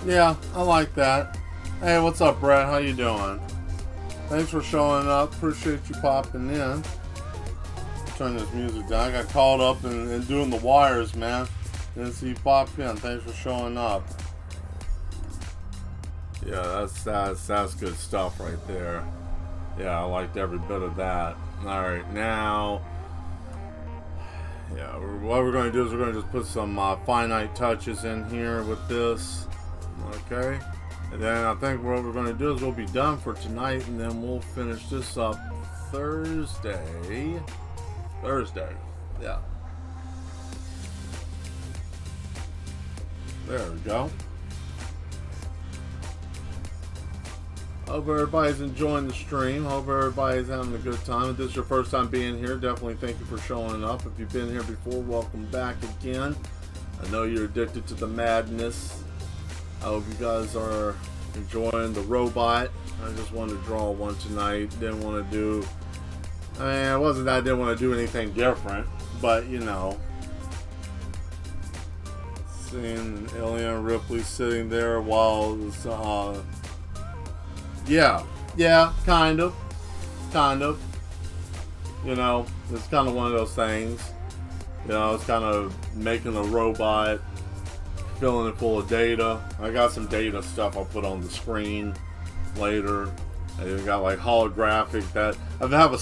Yeah, I like that. Hey, what's up, Brett? How you doing? Thanks for showing up. Appreciate you popping in. Turn this music down. I got caught up in doing the wires, man. Didn't see you pop in. Thanks for showing up. Yeah, that's good stuff right there. Yeah, I liked every bit of that. All right, now, yeah, what we're going to do is we're going to just put some finite touches in here with this. Okay, and then I think what we're going to do is we'll be done for tonight, and then we'll finish this up Thursday, yeah. There we go. Hope everybody's enjoying the stream. Hope everybody's having a good time. If this is your first time being here, definitely thank you for showing up. If you've been here before, welcome back again. I know you're addicted to the madness. I hope you guys are enjoying the robot. I just wanted to draw one tonight. Didn't want to do, I mean, it wasn't that I didn't want to do anything different, but you know, seeing Alien Ripley sitting there while it was, yeah, kind of, you know, it's kind of one of those things, you know, it's kind of making a robot, filling it full of data. I got some data stuff I'll put on the screen later. I even got like holographic that I have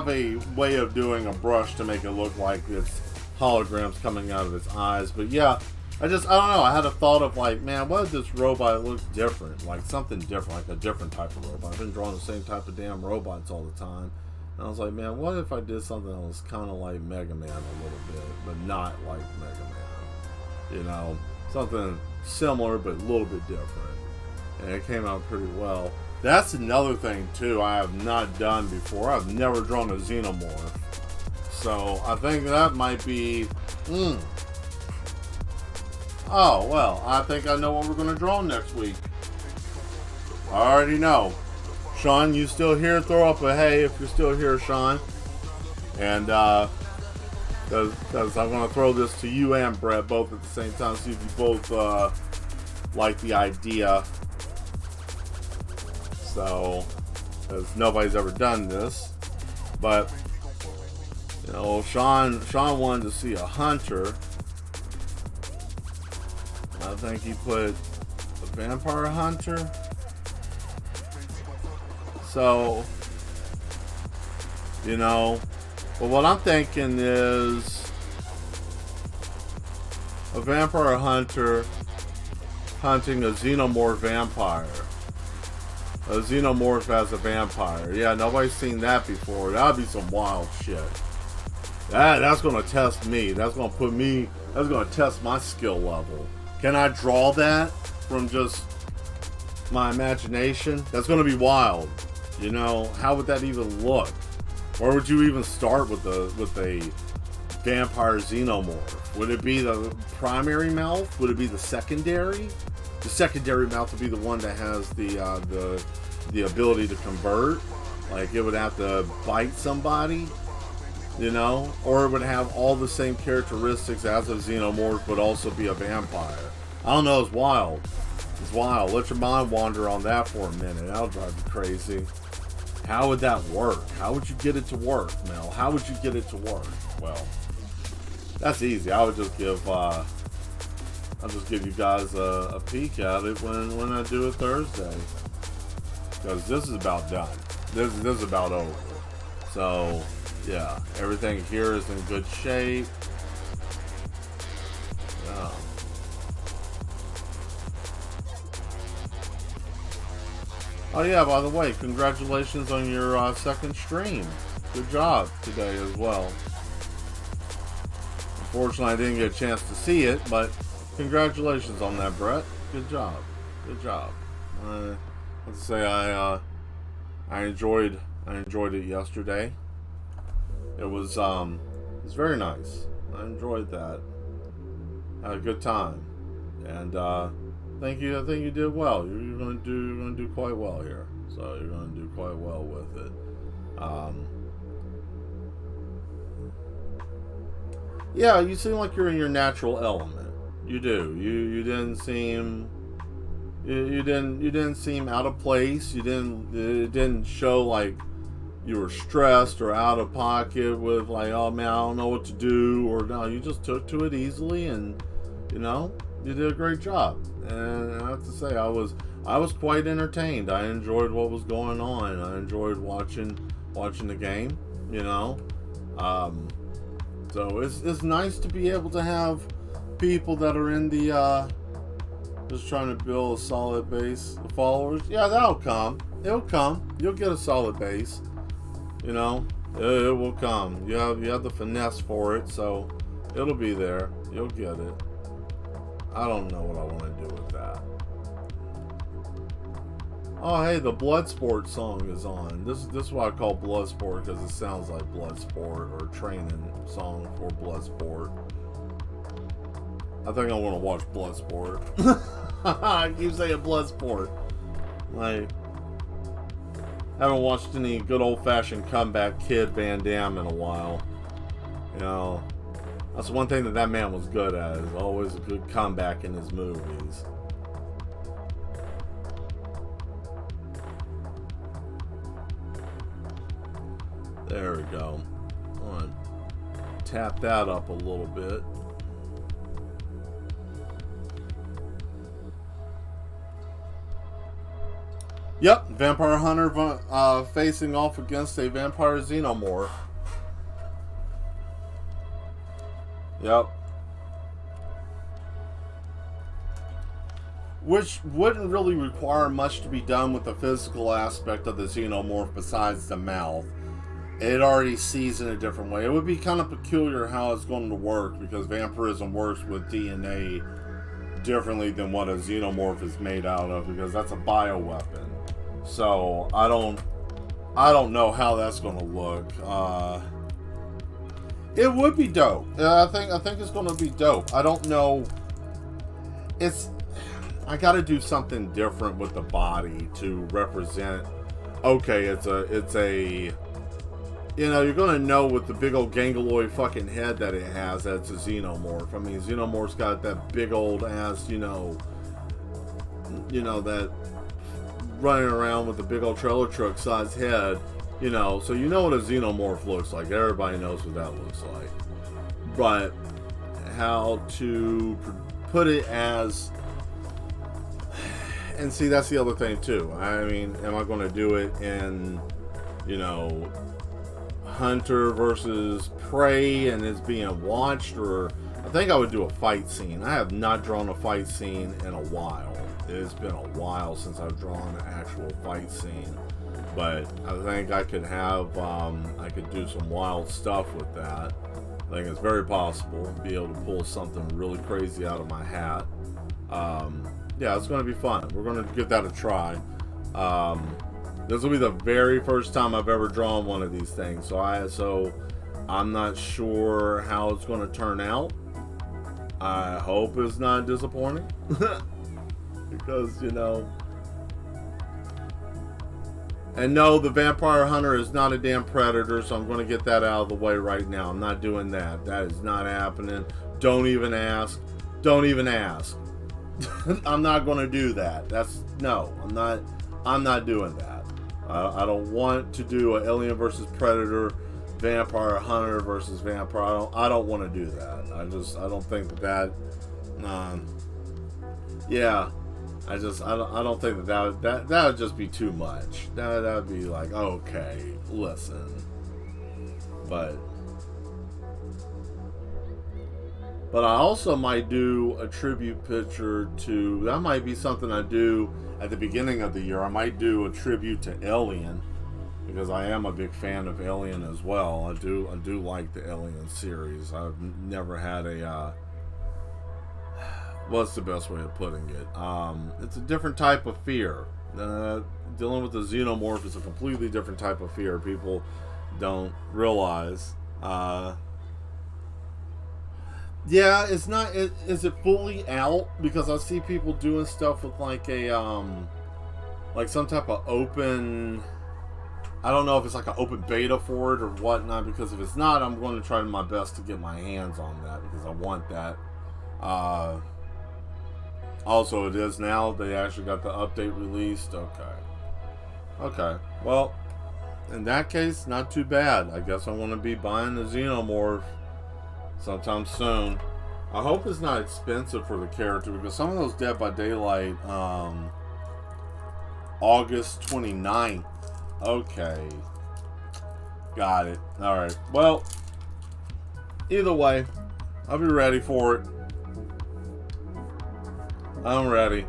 a way of doing a brush to make it look like it's holograms coming out of its eyes. But yeah, I don't know, I had a thought of like, man, what if this robot looks different, like something different, like a different type of robot. I've been drawing the same type of damn robots all the time, and I was like, man, what if I did something that was kind of like Mega Man a little bit, but not like Mega Man, you know, something similar but a little bit different, and it came out pretty well. That's another thing too I have not done before. I've never drawn a xenomorph, so I think that might be oh, well, I think I know what we're going to draw next week. I already know. Sean, you still here? Throw up a hey if you're still here, Sean. And, because I'm going to throw this to you and Brett both at the same time, see if you both like the idea. So, because nobody's ever done this. But, you know, Sean wanted to see a hunter. I think he put a vampire hunter. So you know. But what I'm thinking is a vampire hunter hunting a xenomorph vampire. A xenomorph as a vampire. Yeah, nobody's seen that before. That'd be some wild shit. That's gonna test me. That's gonna test my skill level. Can I draw that from just my imagination? That's gonna be wild. You know, how would that even look? Where would you even start with a vampire xenomorph? Would it be the primary mouth? Would it be the secondary? The secondary mouth would be the one that has the ability to convert. Like it would have to bite somebody, you know, or it would have all the same characteristics as a xenomorph, but also be a vampire. I don't know. It's wild. It's wild. Let your mind wander on that for a minute. That'll drive you crazy. How would that work? How would you get it to work, Mel? How would you get it to work? Well, that's easy. I'll just give you guys a peek at it when I do it Thursday, because this is about done. This is about over. So yeah, everything here is in good shape. Yeah. Oh yeah, by the way, congratulations on your second stream. Good job today as well. Unfortunately, I didn't get a chance to see it, but congratulations on that, Brett. Good job. Good job. Let's say I enjoyed it yesterday. It was very nice. I enjoyed that. Had a good time, and I think you did well. You're going to do quite well here. So you're going to do quite well with it. Yeah, you seem like you're in your natural element. You do. You didn't seem. You didn't seem out of place. It didn't show like you were stressed or out of pocket with like, oh man, I don't know what to do, or no, you just took to it easily, and you know, you did a great job. And I have to say, I was quite entertained. I enjoyed what was going on. I enjoyed watching the game, you know. So it's nice to be able to have people that are in the just trying to build a solid base of followers. Yeah, that'll come. It'll come. You'll get a solid base. You know, it will come. You have the finesse for it, so it'll be there. You'll get it. I don't know what I want to do with that. Oh, hey, the Bloodsport song is on. This is what I call Bloodsport, because it sounds like Bloodsport, or training song for Bloodsport. I think I want to watch Bloodsport. I keep saying Bloodsport. Like, haven't watched any good old-fashioned comeback Kid Van Damme in a while. You know, that's one thing that man was good at, is always a good comeback in his movies. There we go. I'm gonna tap that up a little bit. Yep, Vampire Hunter facing off against a Vampire Xenomorph. Yep. Which wouldn't really require much to be done with the physical aspect of the Xenomorph besides the mouth. It already sees in a different way. It would be kind of peculiar how it's going to work, because vampirism works with DNA differently than what a Xenomorph is made out of, because that's a bioweapon. So I don't know how that's going to look. It would be dope. I think it's going to be dope. I don't know. I got to do something different with the body to represent. Okay, it's a. You know, you're going to know with the big old gangaloid fucking head that it has that it's a Xenomorph. I mean, Xenomorph's got that big old ass, you know, that running around with the big old trailer truck size head, you know, so you know what a Xenomorph looks like. Everybody knows what that looks like. But how to put it as, and see, that's the other thing too. I mean, am I going to do it in, you know, hunter versus prey and it's being watched, or I think I would do a fight scene. I have not drawn a fight scene in a while. It's been a while since I've drawn an actual fight scene, but I think I could have I could do some wild stuff with that. I think it's very possible be able to pull something really crazy out of my hat. Yeah, it's going to be fun. We're going to give that a try. This will be the very first time I've ever drawn one of these things, so I'm not sure how it's going to turn out. I hope it's not disappointing. Because, you know, and no, the vampire hunter is not a damn predator, so I'm going to get that out of the way right now. I'm not doing that. That is not happening. Don't even ask. Don't even ask. I'm not going to do that. I'm not doing that. I don't want to do an alien versus predator, vampire hunter versus vampire. I don't want to do that. I don't think that yeah. I don't think that would just be too much. That would be like, okay, listen. But I also might do a tribute picture to, that might be something I do at the beginning of the year. I might do a tribute to Alien, because I am a big fan of Alien as well. I do like the Alien series. I've never had a what's the best way of putting it? It's a different type of fear. Dealing with the xenomorph is a completely different type of fear. People don't realize. Yeah, it's not. Is it fully out? Because I see people doing stuff with like a like some type of open. I don't know if it's like an open beta for it or whatnot. Because if it's not, I'm going to try my best to get my hands on that, because I want that. Also, it is now. They actually got the update released. Okay. Well, in that case, not too bad. I guess I'm going to be buying the Xenomorph sometime soon. I hope it's not expensive for the character, because some of those Dead by Daylight, August 29th. Okay. Got it. Alright. Well, either way, I'll be ready for it. I'm ready.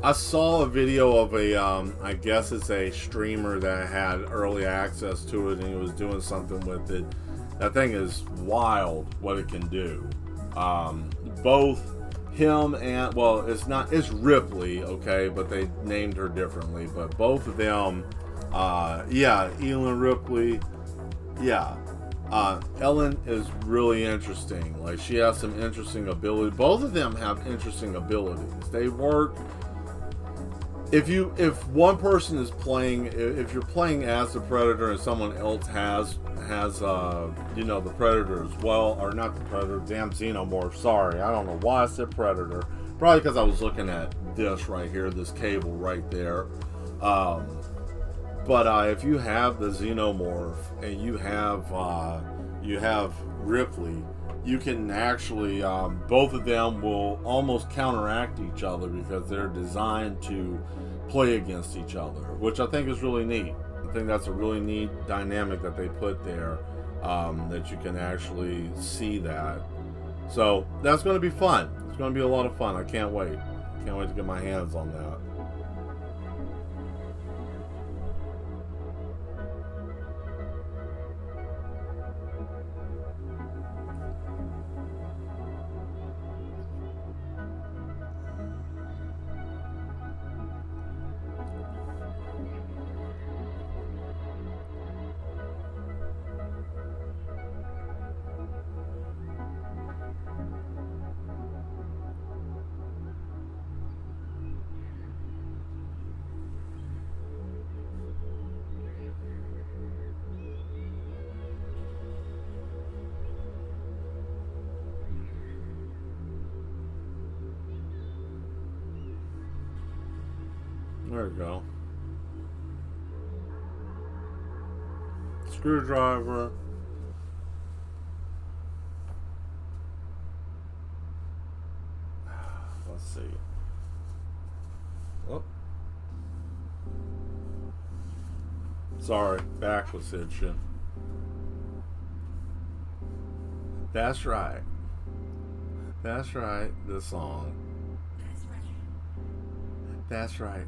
I saw a video of a, I guess it's a streamer that had early access to it, and he was doing something with it. That thing is wild what it can do. Both him and, well, it's Ripley, okay, but they named her differently. But both of them, yeah, Ellen Ripley, yeah. Ellen is really interesting. Like, she has some interesting ability. Both of them have interesting abilities. They work. If one person is playing, if you're playing as the Predator and someone else has you know, the Predator as well, or not the Predator, damn Xenomorph. Sorry, I don't know why I said Predator. Probably because I was looking at this right here, this cable right there. But if you have the Xenomorph and you have Ripley, you can actually, both of them will almost counteract each other, because they're designed to play against each other, which I think is really neat. I think that's a really neat dynamic that they put there, that you can actually see that. So that's going to be fun. It's going to be a lot of fun. I can't wait. Can't wait to get my hands on that. There we go. Screwdriver. Let's see. Oh. Sorry, back was itching. That's right. That's right. This song. That's right.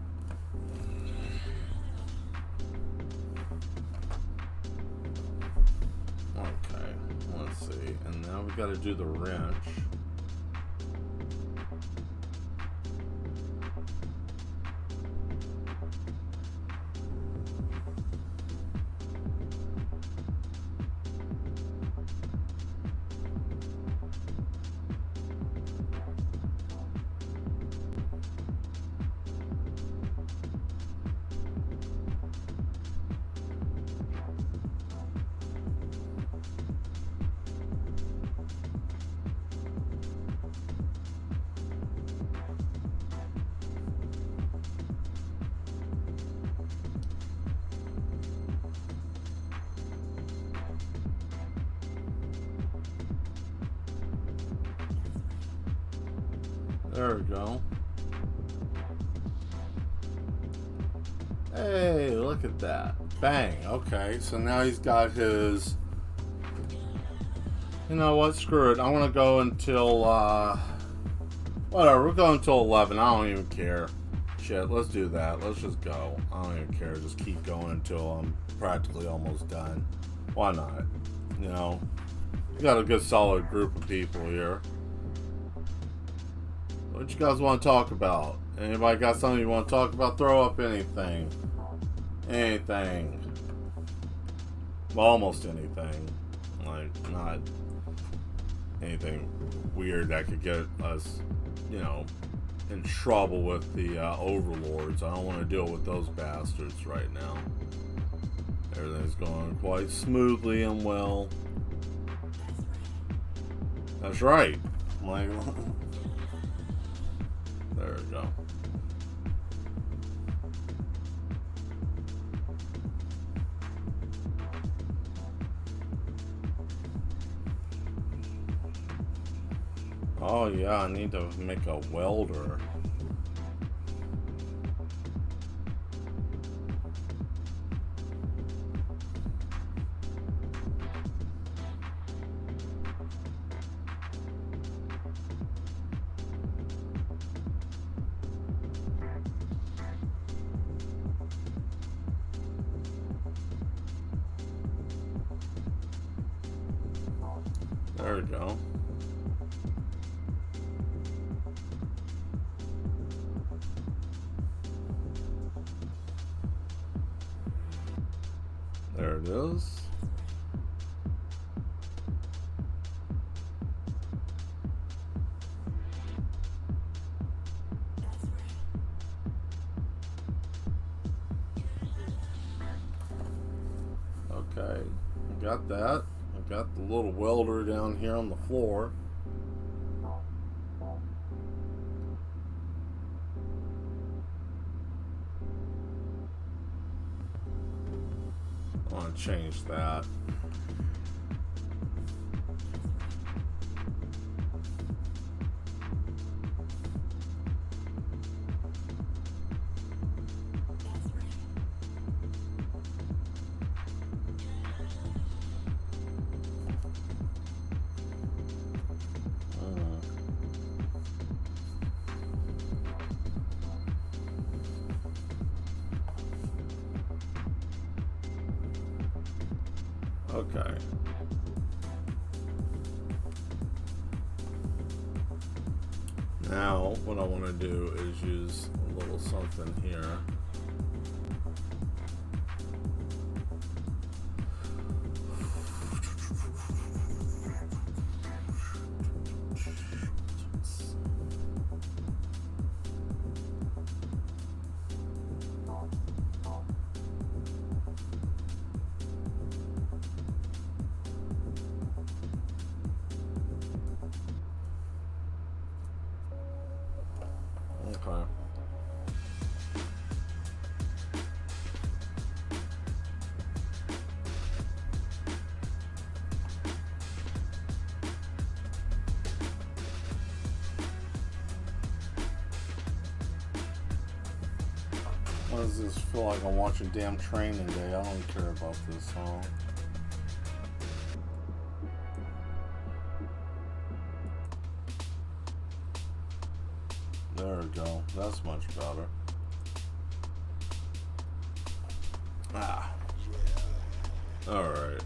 Okay, let's see. And now we got to do the wrench. There we go. Hey, look at that. Bang. Okay, so now he's got his... You know what? Screw it. I'm going to go until... Whatever, we're going until 11. I don't even care. Shit, let's do that. Let's just go. I don't even care. Just keep going until I'm practically almost done. Why not? You know? We got a good solid group of people here. What you guys want to talk about? Anybody got something you want to talk about? Throw up anything. Anything. Well, almost anything. Like, not anything weird that could get us, you know, in trouble with the overlords. I don't want to deal with those bastards right now. Everything's going quite smoothly and well. That's right. Like, there we go. Oh yeah, I need to make a welder. There we go. There it is. Okay, I got that. I got the little welder down here on the floor. I want to change that. Okay. Now, what I want to do is use a little something here. Okay. Why does this feel like I'm watching damn Training Day? I don't care about this song. There we go. That's much better. Ah. Alright.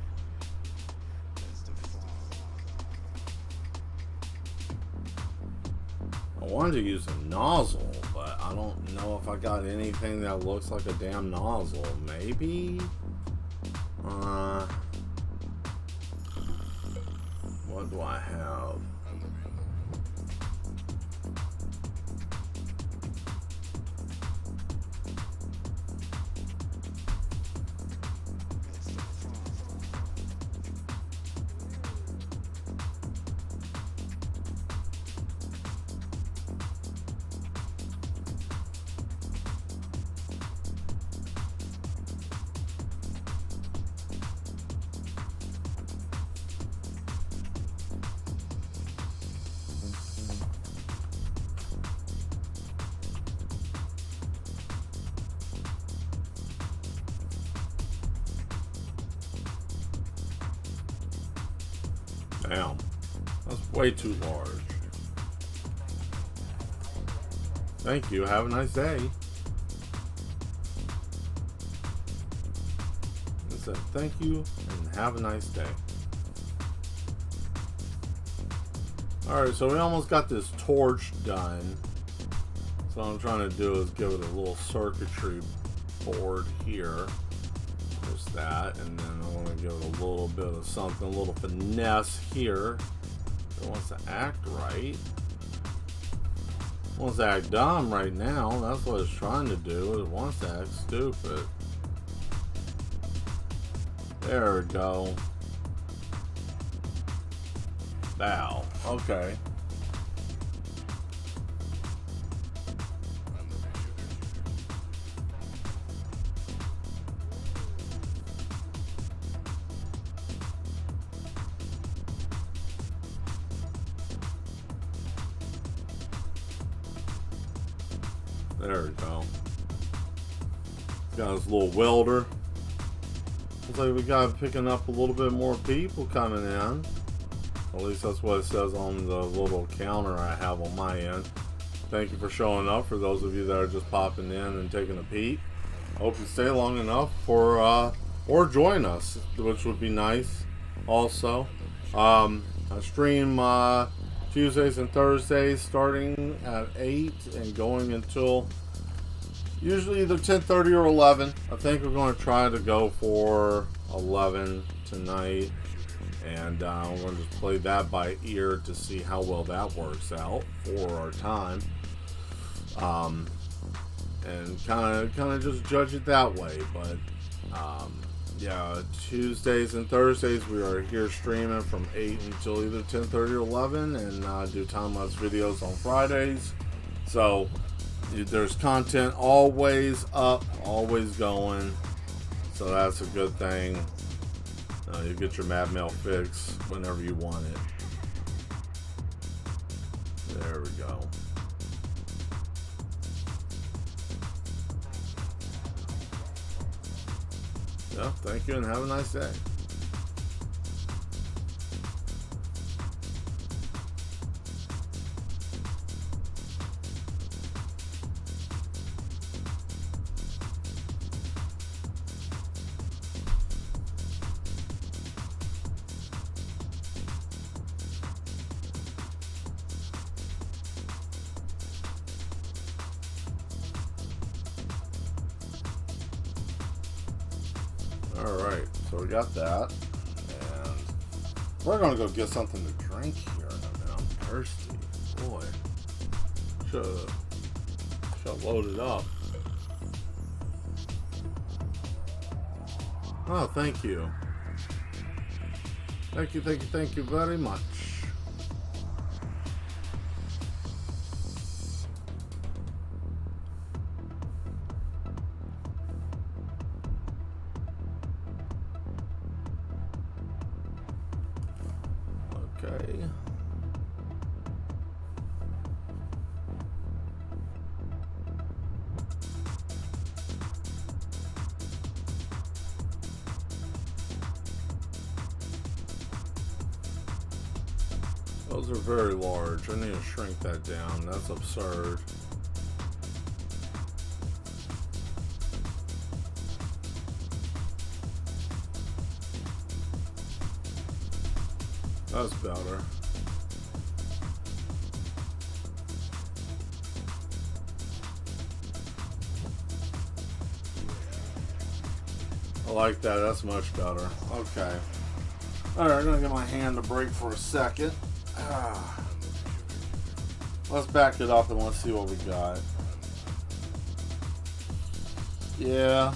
I wanted to use a nozzle, but I don't know if I got anything that looks like a damn nozzle. Maybe? What do I have? Damn, that's way too large. Thank you. Have a nice day. I said thank you and have a nice day. Alright, so we almost got this torch done. So what I'm trying to do is give it a little circuitry board here. Just that, and then I want to give it a little bit of something, a little finesse here. It wants to act right. It wants to act dumb right now. That's what it's trying to do. It wants to act stupid. There we go. Wow. Okay. There we go. Got his little welder. Looks like we got picking up a little bit more people coming in. At least that's what it says on the little counter I have on my end. Thank you for showing up. For those of you that are just popping in and taking a peek, hope you stay long enough for or join us, which would be nice. Also, I stream Tuesdays and Thursdays starting at 8 and going until usually either 10:30 or 11. I think we're going to try to go for 11 tonight, and we're going to just play that by ear to see how well that works out for our time, and kind of just judge it that way. But yeah, Tuesdays and Thursdays we are here streaming from 8 until either 10:30 or 11, and do time-lapse videos on Fridays. So there's content always up, always going, so that's a good thing. You get your Mad Mail fix whenever you want it. There we go. Yeah, thank you and have a nice day. Alright, so we got that, and we're gonna go get something to drink here in a minute. I'm thirsty. Boy, should load it up. Oh, thank you. Thank you very much. Okay. Those are very large. I need to shrink that down. That's absurd. That's better. I like that. That's much better. Okay. Alright, I'm going to get my hand to break for a second. Let's back it up and let's see what we got. Yeah.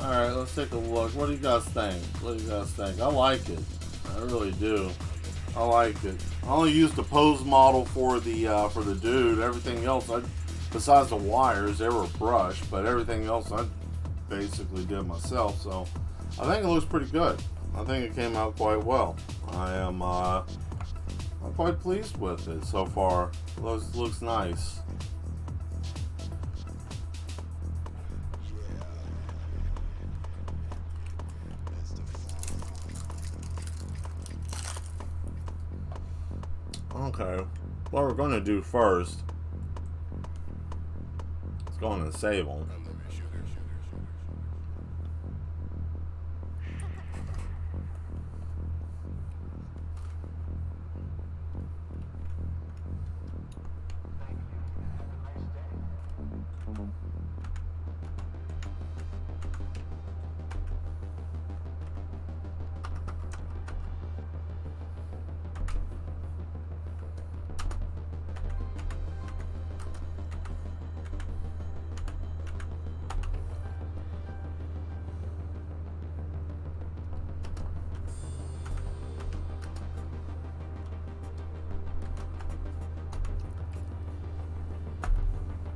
Alright, let's take a look. What do you guys think? What do you guys think? I like it. I really do. I like it. I only used the pose model for the dude. Everything else, besides the wires, they were brushed, but everything else I basically did myself. So I think it looks pretty good. I think it came out quite well. I'm quite pleased with it so far. Looks nice. Okay, what we're going to do first is go on and save them.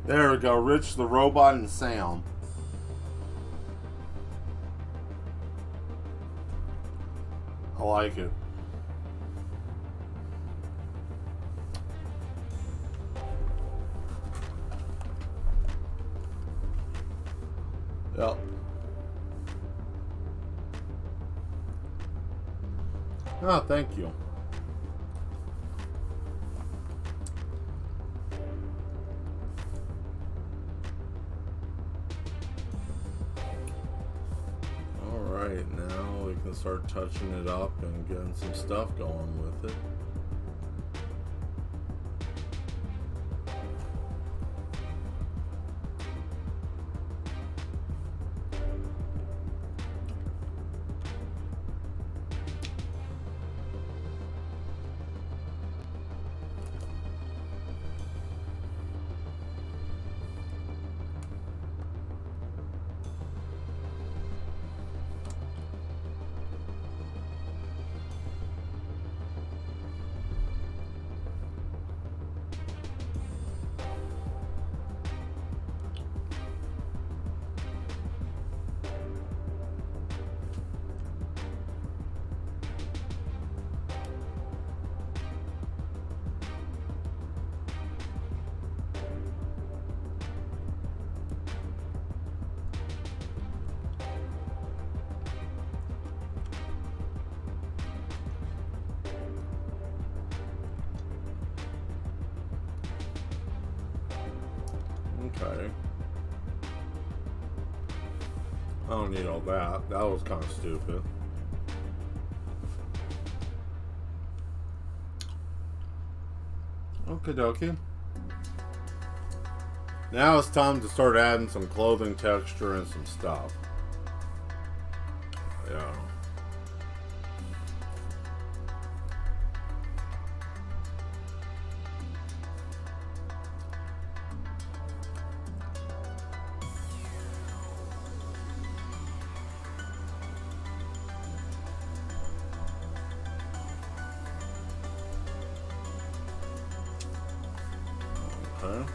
There we go, Rich the Robot and Sam. I like it. Yep. Oh, thank you. Now we can start touching it up and getting some stuff going with it. Okay. I don't need all that. That was kind of stupid. Okie dokie. Now it's time to start adding some clothing texture and some stuff. Yeah. Okay.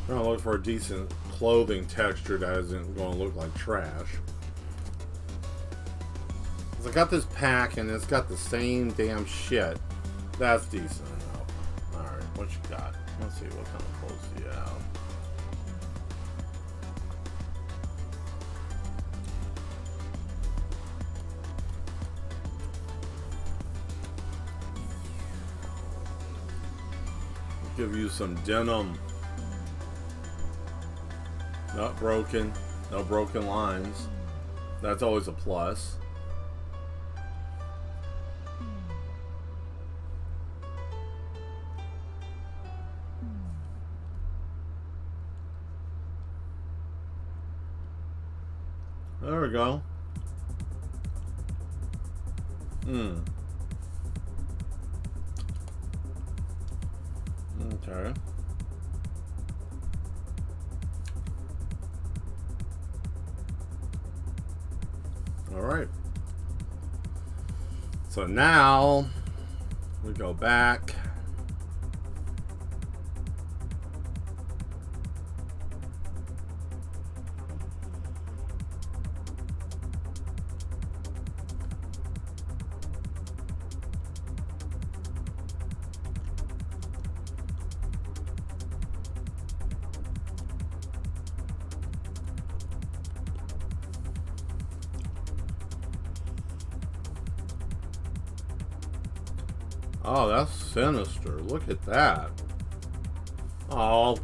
We're gonna look for a decent clothing texture that isn't gonna look like trash. I got this pack and it's got the same damn shit. That's decent enough. Alright, what you got? Let's see, what kind of clothes do you have? Give you some denim. Not broken. No broken lines. That's always a plus. There we go. Okay. All right. So now we go back. Oh, that's sinister. Look at that. Oh.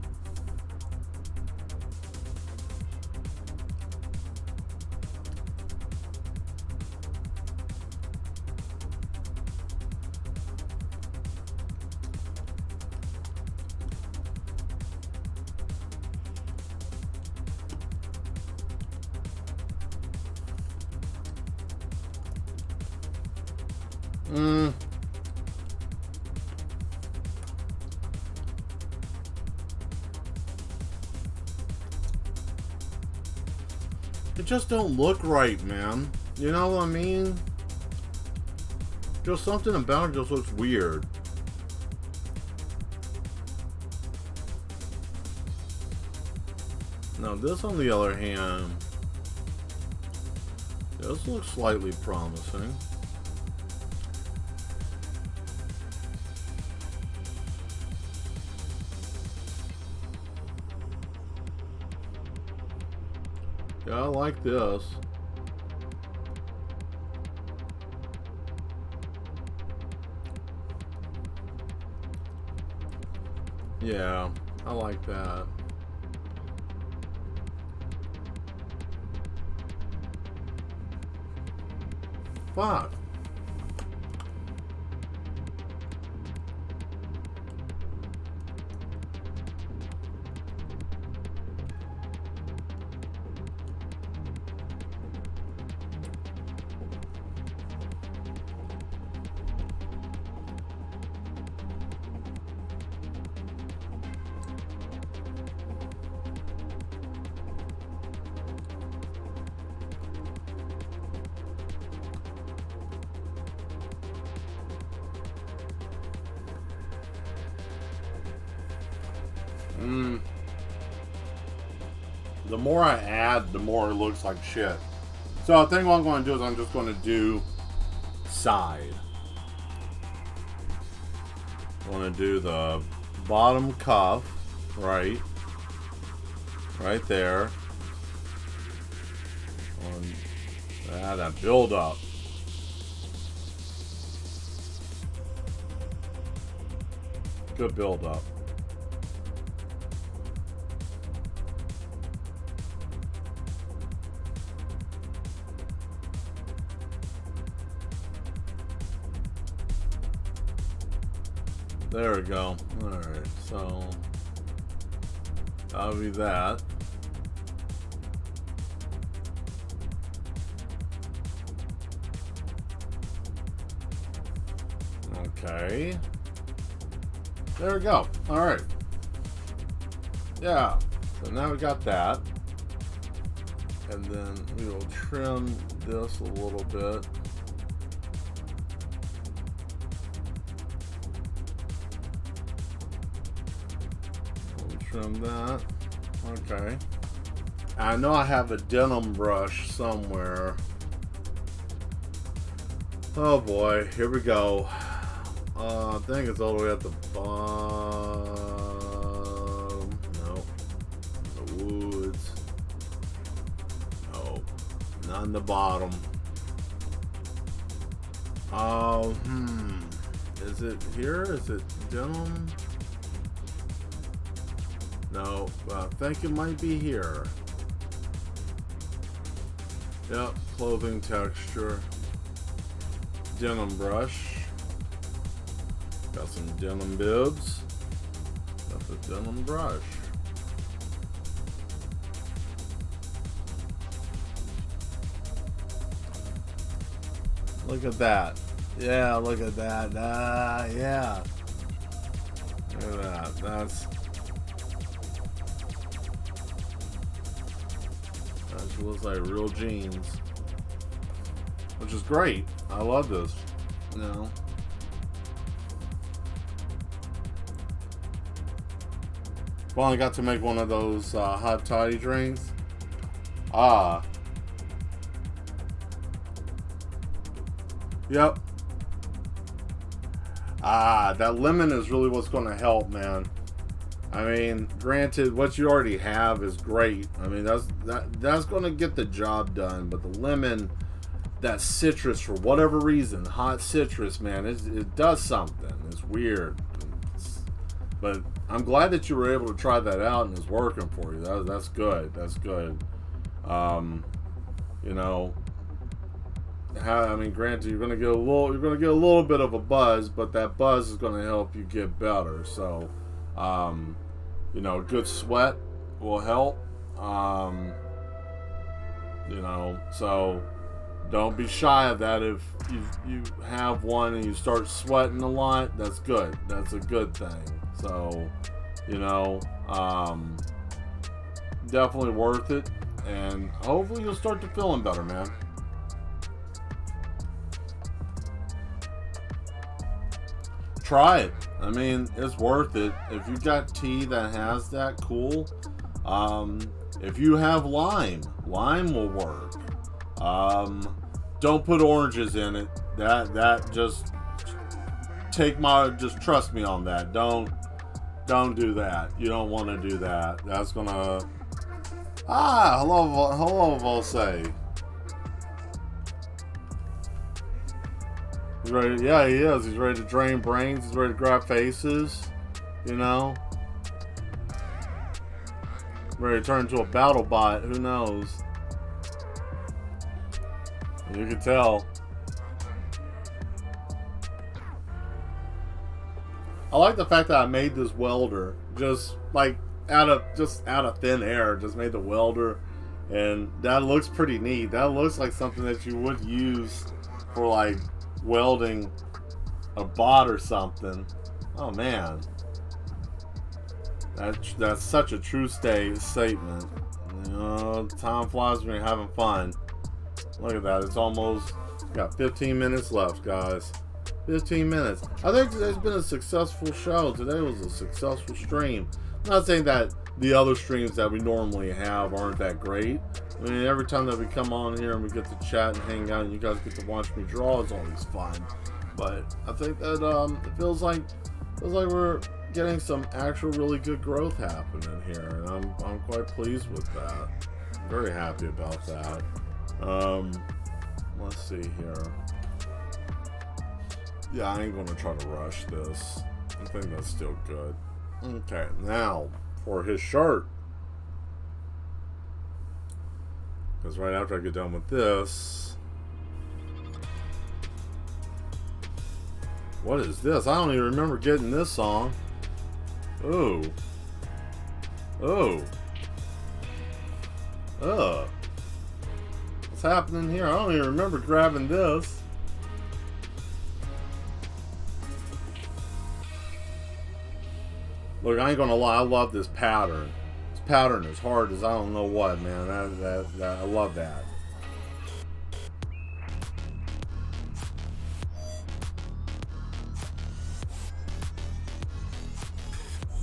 It just don't look right, man. You know what I mean? Just something about it just looks weird. Now this, on the other hand, this looks slightly promising. Yeah, I like this. Yeah, I like that. Fuck. The more I add, the more it looks like shit. So I think what I'm going to do is I'm just going to do side. I'm going to do the bottom cuff, right there. That build up. Good build up. There we go. Alright, so that'll be that. Okay. There we go. Alright. Yeah. So now we got that. And then we will trim this a little bit. Trim that. Okay. I know I have a denim brush somewhere. Oh boy, here we go. I think it's all the way at the bottom. No. The woods. No. Not in the bottom. Oh, Is it here? Is it denim? No, I think it might be here. Yep, clothing texture. Denim brush. Got some denim bibs. Got the denim brush. Look at that. Yeah, look at that. Yeah. Look at that. That looks like real jeans. Which is great. I love this. You know. Finally got to make one of those hot toddy drinks. Yep. That lemon is really what's going to help, man. I mean, granted, what you already have is great. I mean, that's going to get the job done. But the lemon, that citrus, for whatever reason, hot citrus, man, it does something. It's weird. But I'm glad that you were able to try that out and it's working for you. That's good. That's good. You know. I mean, granted, you're gonna get a little bit of a buzz, but that buzz is gonna help you get better. So, you know, good sweat will help. You know, so don't be shy of that. If you have one and you start sweating a lot, that's good. That's a good thing. So, you know, definitely worth it, and hopefully you'll start to feeling better, man. Try it. I mean, it's worth it. If you got tea that has that, cool. If you have lime will work. Don't put oranges in it. That just trust me on that. Don't do that. You don't want to do that. That's gonna. Hello, Volse. He's ready. Yeah, he is. He's ready to drain brains. He's ready to grab faces. You know. Ready to turn into a battle bot. Who knows? You can tell. I like the fact that I made this welder just like out of thin air. Just made the welder, and that looks pretty neat. That looks like something that you would use for like welding a bot or something. Oh man, that's such a true statement. You know, time flies when you're having fun. Look at that. It's almost got 15 minutes left, guys. 15 minutes. I think it's been a successful show. Today was a successful stream. I'm not saying that the other streams that we normally have aren't that great. I mean, every time that we come on here and we get to chat and hang out and you guys get to watch me draw is always fun. But I think that it feels like we're getting some actual really good growth happening here, and I'm quite pleased with that. I'm very happy about that. Let's see here. Yeah, I ain't gonna try to rush this. I think that's still good. Okay, now for his shirt. Because right after I get done with this, what is this? I don't even remember getting this song. Ooh. Oh. What's happening here? I don't even remember grabbing this. Look, I ain't gonna lie, I love this pattern. This pattern is hard as I don't know what, man. I love that.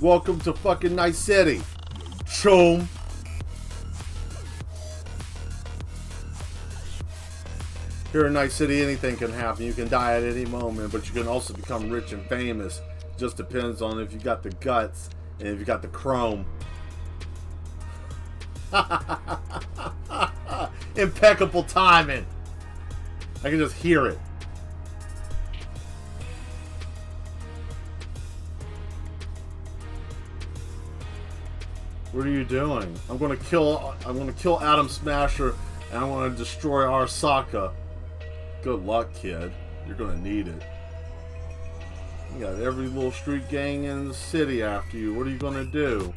Welcome to fucking Night City. Choom. Here in Night City, anything can happen. You can die at any moment, but you can also become rich and famous. Just depends on if you got the guts and if you got the chrome. Impeccable timing. I can just hear it. What are you doing? I'm gonna kill Adam Smasher, and I'm gonna destroy Arasaka. Good luck, kid. You're gonna need it. You got every little street gang in the city after you. What are you gonna do?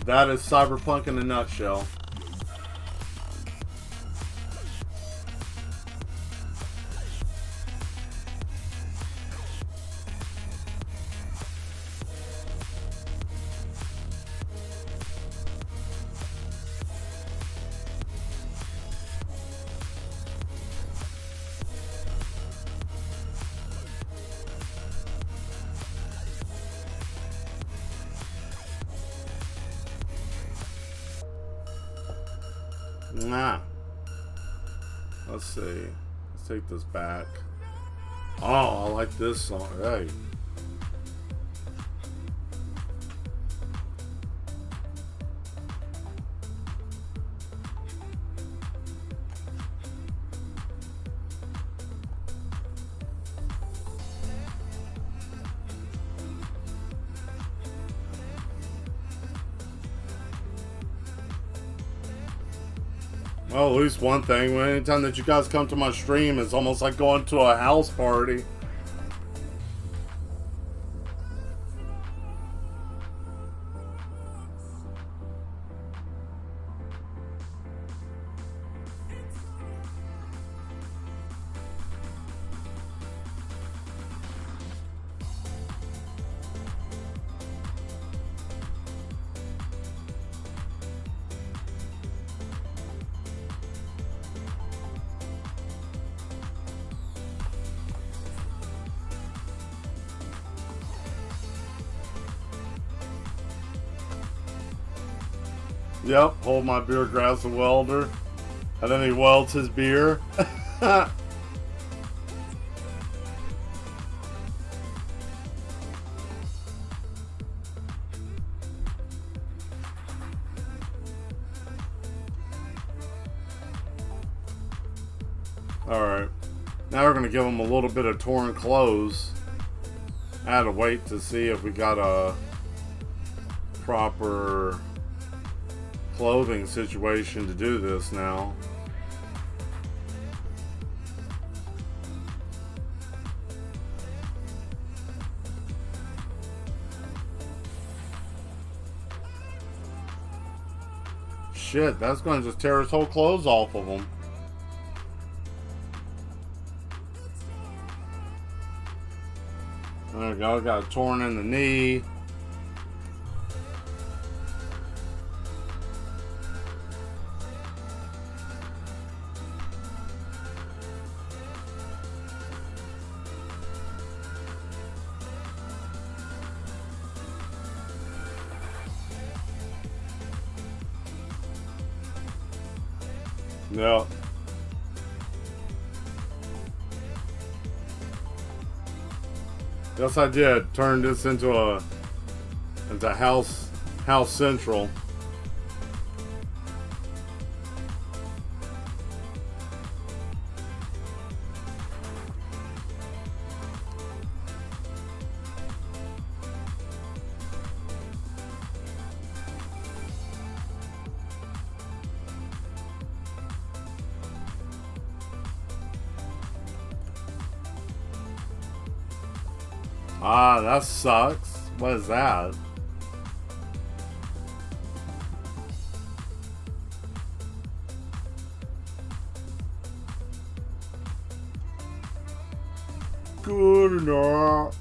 That is Cyberpunk in a nutshell. Nah. Let's see. Let's take this back. Oh, I like this song. Hey. Well, at least one thing. Anytime that you guys come to my stream, it's almost like going to a house party. Yep, hold my beer, grabs the welder, and then he welds his beer. Alright, now we're going to give him a little bit of torn clothes. I had to wait to see if we got a proper clothing situation to do this now. Shit, that's going to just tear his whole clothes off of him. There we go, got it torn in the knee. Yeah. Yes, I did. Turn this into House Central. Ah, that sucks. What is that? Good enough.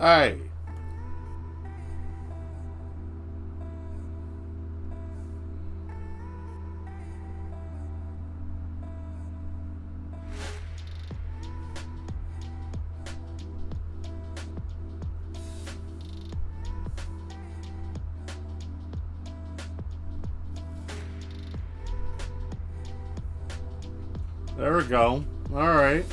Hey. There we go. All right.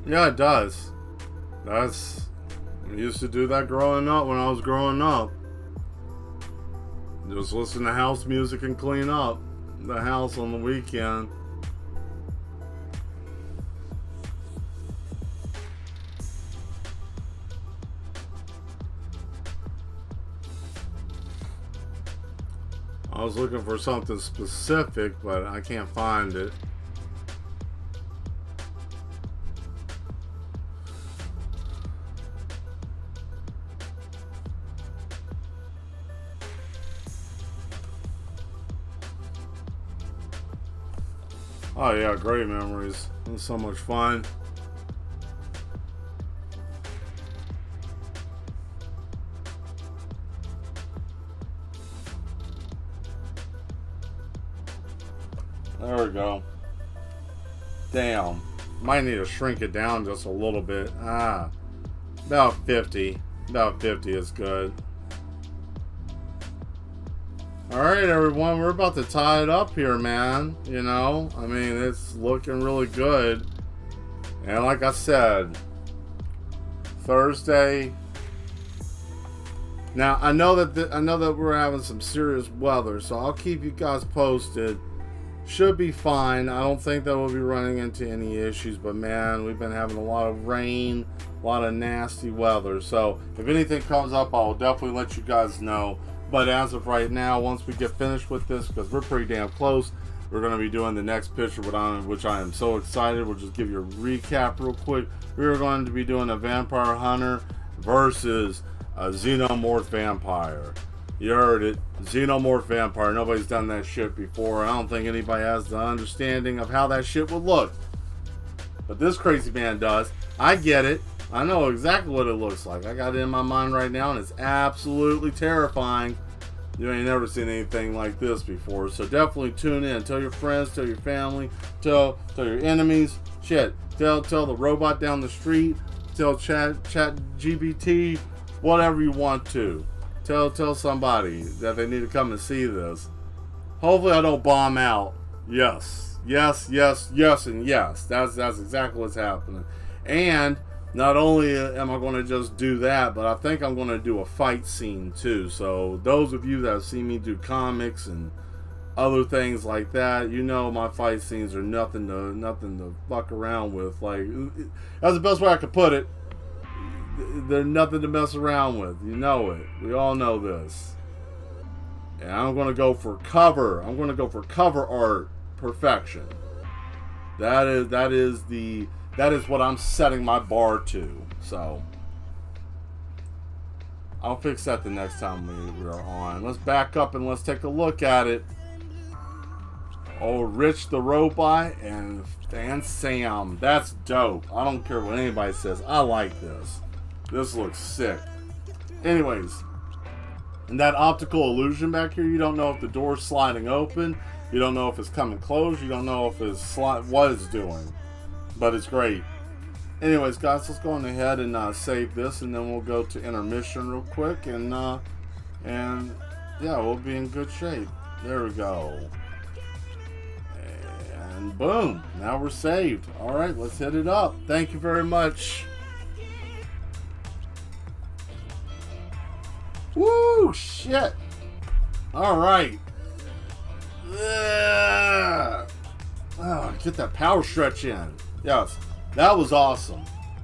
Yeah, it does. I used to do that growing up when I was growing up. Just listen to house music and clean up the house on the weekend. I was looking for something specific, but I can't find it. Oh yeah, great memories. It was so much fun. There we go. Damn. Might need to shrink it down just a little bit. About 50. About 50 is good. Alright, everyone. We're about to tie it up here, man. You know? I mean, it's looking really good. And like I said, Thursday. Now, I know that we're having some serious weather, so I'll keep you guys posted. Should be fine. I don't think that we'll be running into any issues, but man, we've been having a lot of rain, a lot of nasty weather. So if anything comes up, I'll definitely let you guys know. But as of right now, once we get finished with this, because we're pretty damn close, we're going to be doing the next picture, which I am so excited. We'll just give you a recap real quick. We're going to be doing a vampire hunter versus a xenomorph vampire. You heard it. Xenomorph vampire. Nobody's done that shit before. I don't think anybody has the understanding of how that shit would look. But this crazy man does. I get it. I know exactly what it looks like. I got it in my mind right now, and it's absolutely terrifying. You ain't never seen anything like this before. So definitely tune in. Tell your friends, tell your family, tell your enemies. Shit. Tell the robot down the street. Tell chat GBT, whatever you want to. Tell somebody that they need to come and see this. Hopefully I don't bomb out. Yes, and yes. That's exactly what's happening. And not only am I going to just do that, but I think I'm going to do a fight scene too. So those of you that have seen me do comics and other things like that, you know my fight scenes are nothing to fuck around with. Like, that's the best way I could put it. They're nothing to mess around with. You know it. We all know this. And I'm going to go for cover. I'm going to go for cover art perfection. That is what I'm setting my bar to. So I'll fix that the next time we are on. Let's back up and let's take a look at it. Oh, Rich the Robot and Sam. That's dope. I don't care what anybody says. I like this. This looks sick. Anyways, and that optical illusion back here, you don't know if the door's sliding open. You don't know if it's coming closed. You don't know if it's what it's doing. But it's great. Anyways, guys, let's go on ahead and save this, and then we'll go to intermission real quick, and yeah, we'll be in good shape. There we go. And boom, now we're saved. All right, let's hit it up. Thank you very much. Woo, shit. All right. Oh, get that power stretch in. Yes, that was awesome.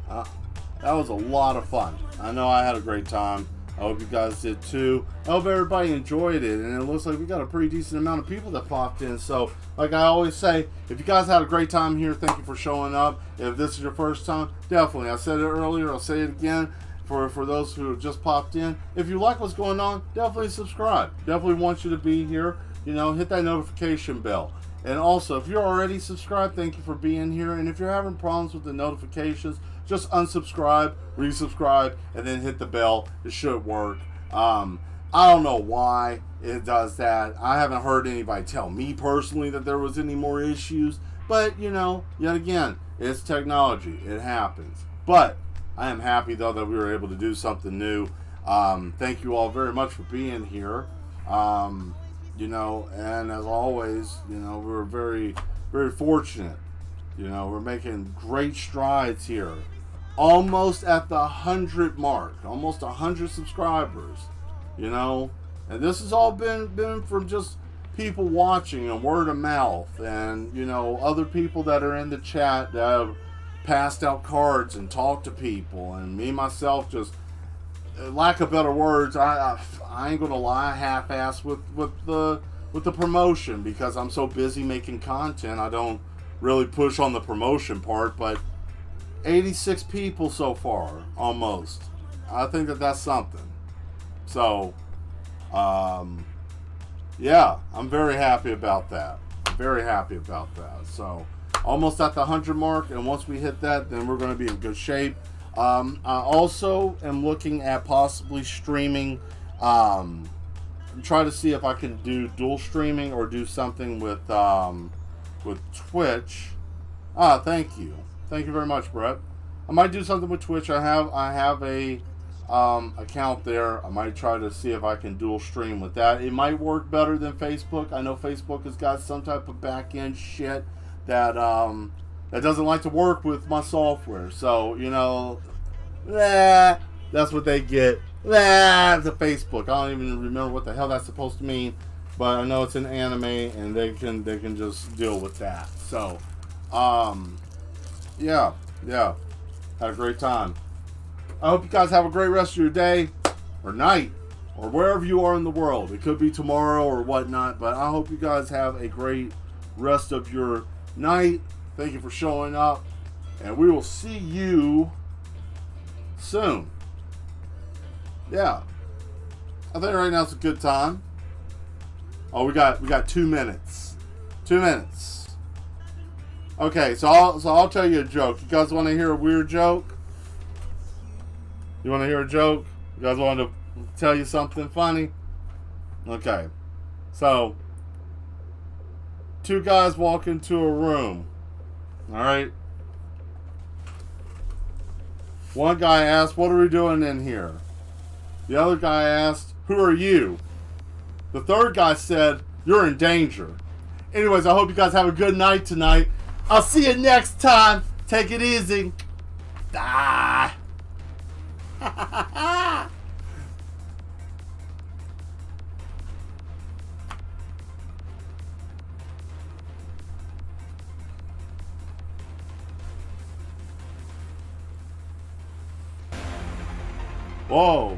That was a lot of fun. I know I had a great time. I hope you guys did too. I hope everybody enjoyed it. And it looks like we got a pretty decent amount of people that popped in. So, like I always say, if you guys had a great time here, thank you for showing up. If this is your first time, definitely. I said it earlier. I'll say it again. For those who have just popped in, if you like what's going on, definitely subscribe. Definitely want you to be here. hit that notification bell. And also, if you're already subscribed, thank you for being here. And if you're having problems with the notifications, just unsubscribe, resubscribe, and then hit the bell. It should work. I don't know why it does that. I haven't heard anybody tell me personally that there was any more issues. But, yet again, it's technology. It happens. But I am happy, though, that we were able to do something new. Thank you all very much for being here. And as always, we're very, very fortunate. We're making great strides here. Almost at the 100 mark. Almost 100 subscribers. And this has all been from just people watching and word of mouth. And, other people that are in the chat that have passed out cards and talked to people. And me, myself, just... lack of better words, I ain't gonna lie, half-ass with the promotion because I'm so busy making content. I don't really push on the promotion part, but 86 people so far, almost. I think that's something. So, yeah, I'm very happy about that. So, almost at the 100 mark, and once we hit that, then we're gonna be in good shape. I also am looking at possibly streaming, try to see if I can do dual streaming or do something with Twitch. Thank you very much, Brett. I might do something with Twitch. I have a account there. I might try to see if I can dual stream with that. It might work better than Facebook. I know Facebook has got some type of back end shit that doesn't like to work with my software. So, that's what they get. The Facebook. I don't even remember what the hell that's supposed to mean, but I know it's an anime, and they can just deal with that. So, yeah. Had a great time. I hope you guys have a great rest of your day, or night, or wherever you are in the world. It could be tomorrow or whatnot, but I hope you guys have a great rest of your night. Thank you for showing up, and we will see you soon. Yeah, I think right now it's a good time. Oh, we got 2 minutes. 2 minutes. Okay, so I'll tell you a joke. You guys want to hear a weird joke? You want to hear a joke? You guys want to tell you something funny? Okay, so 2 guys walk into a room. All right. One guy asked, "What are we doing in here?" The other guy asked, "Who are you?" The third guy said, "You're in danger." Anyways, I hope you guys have a good night tonight. I'll see you next time. Take it easy. Ah. Whoa.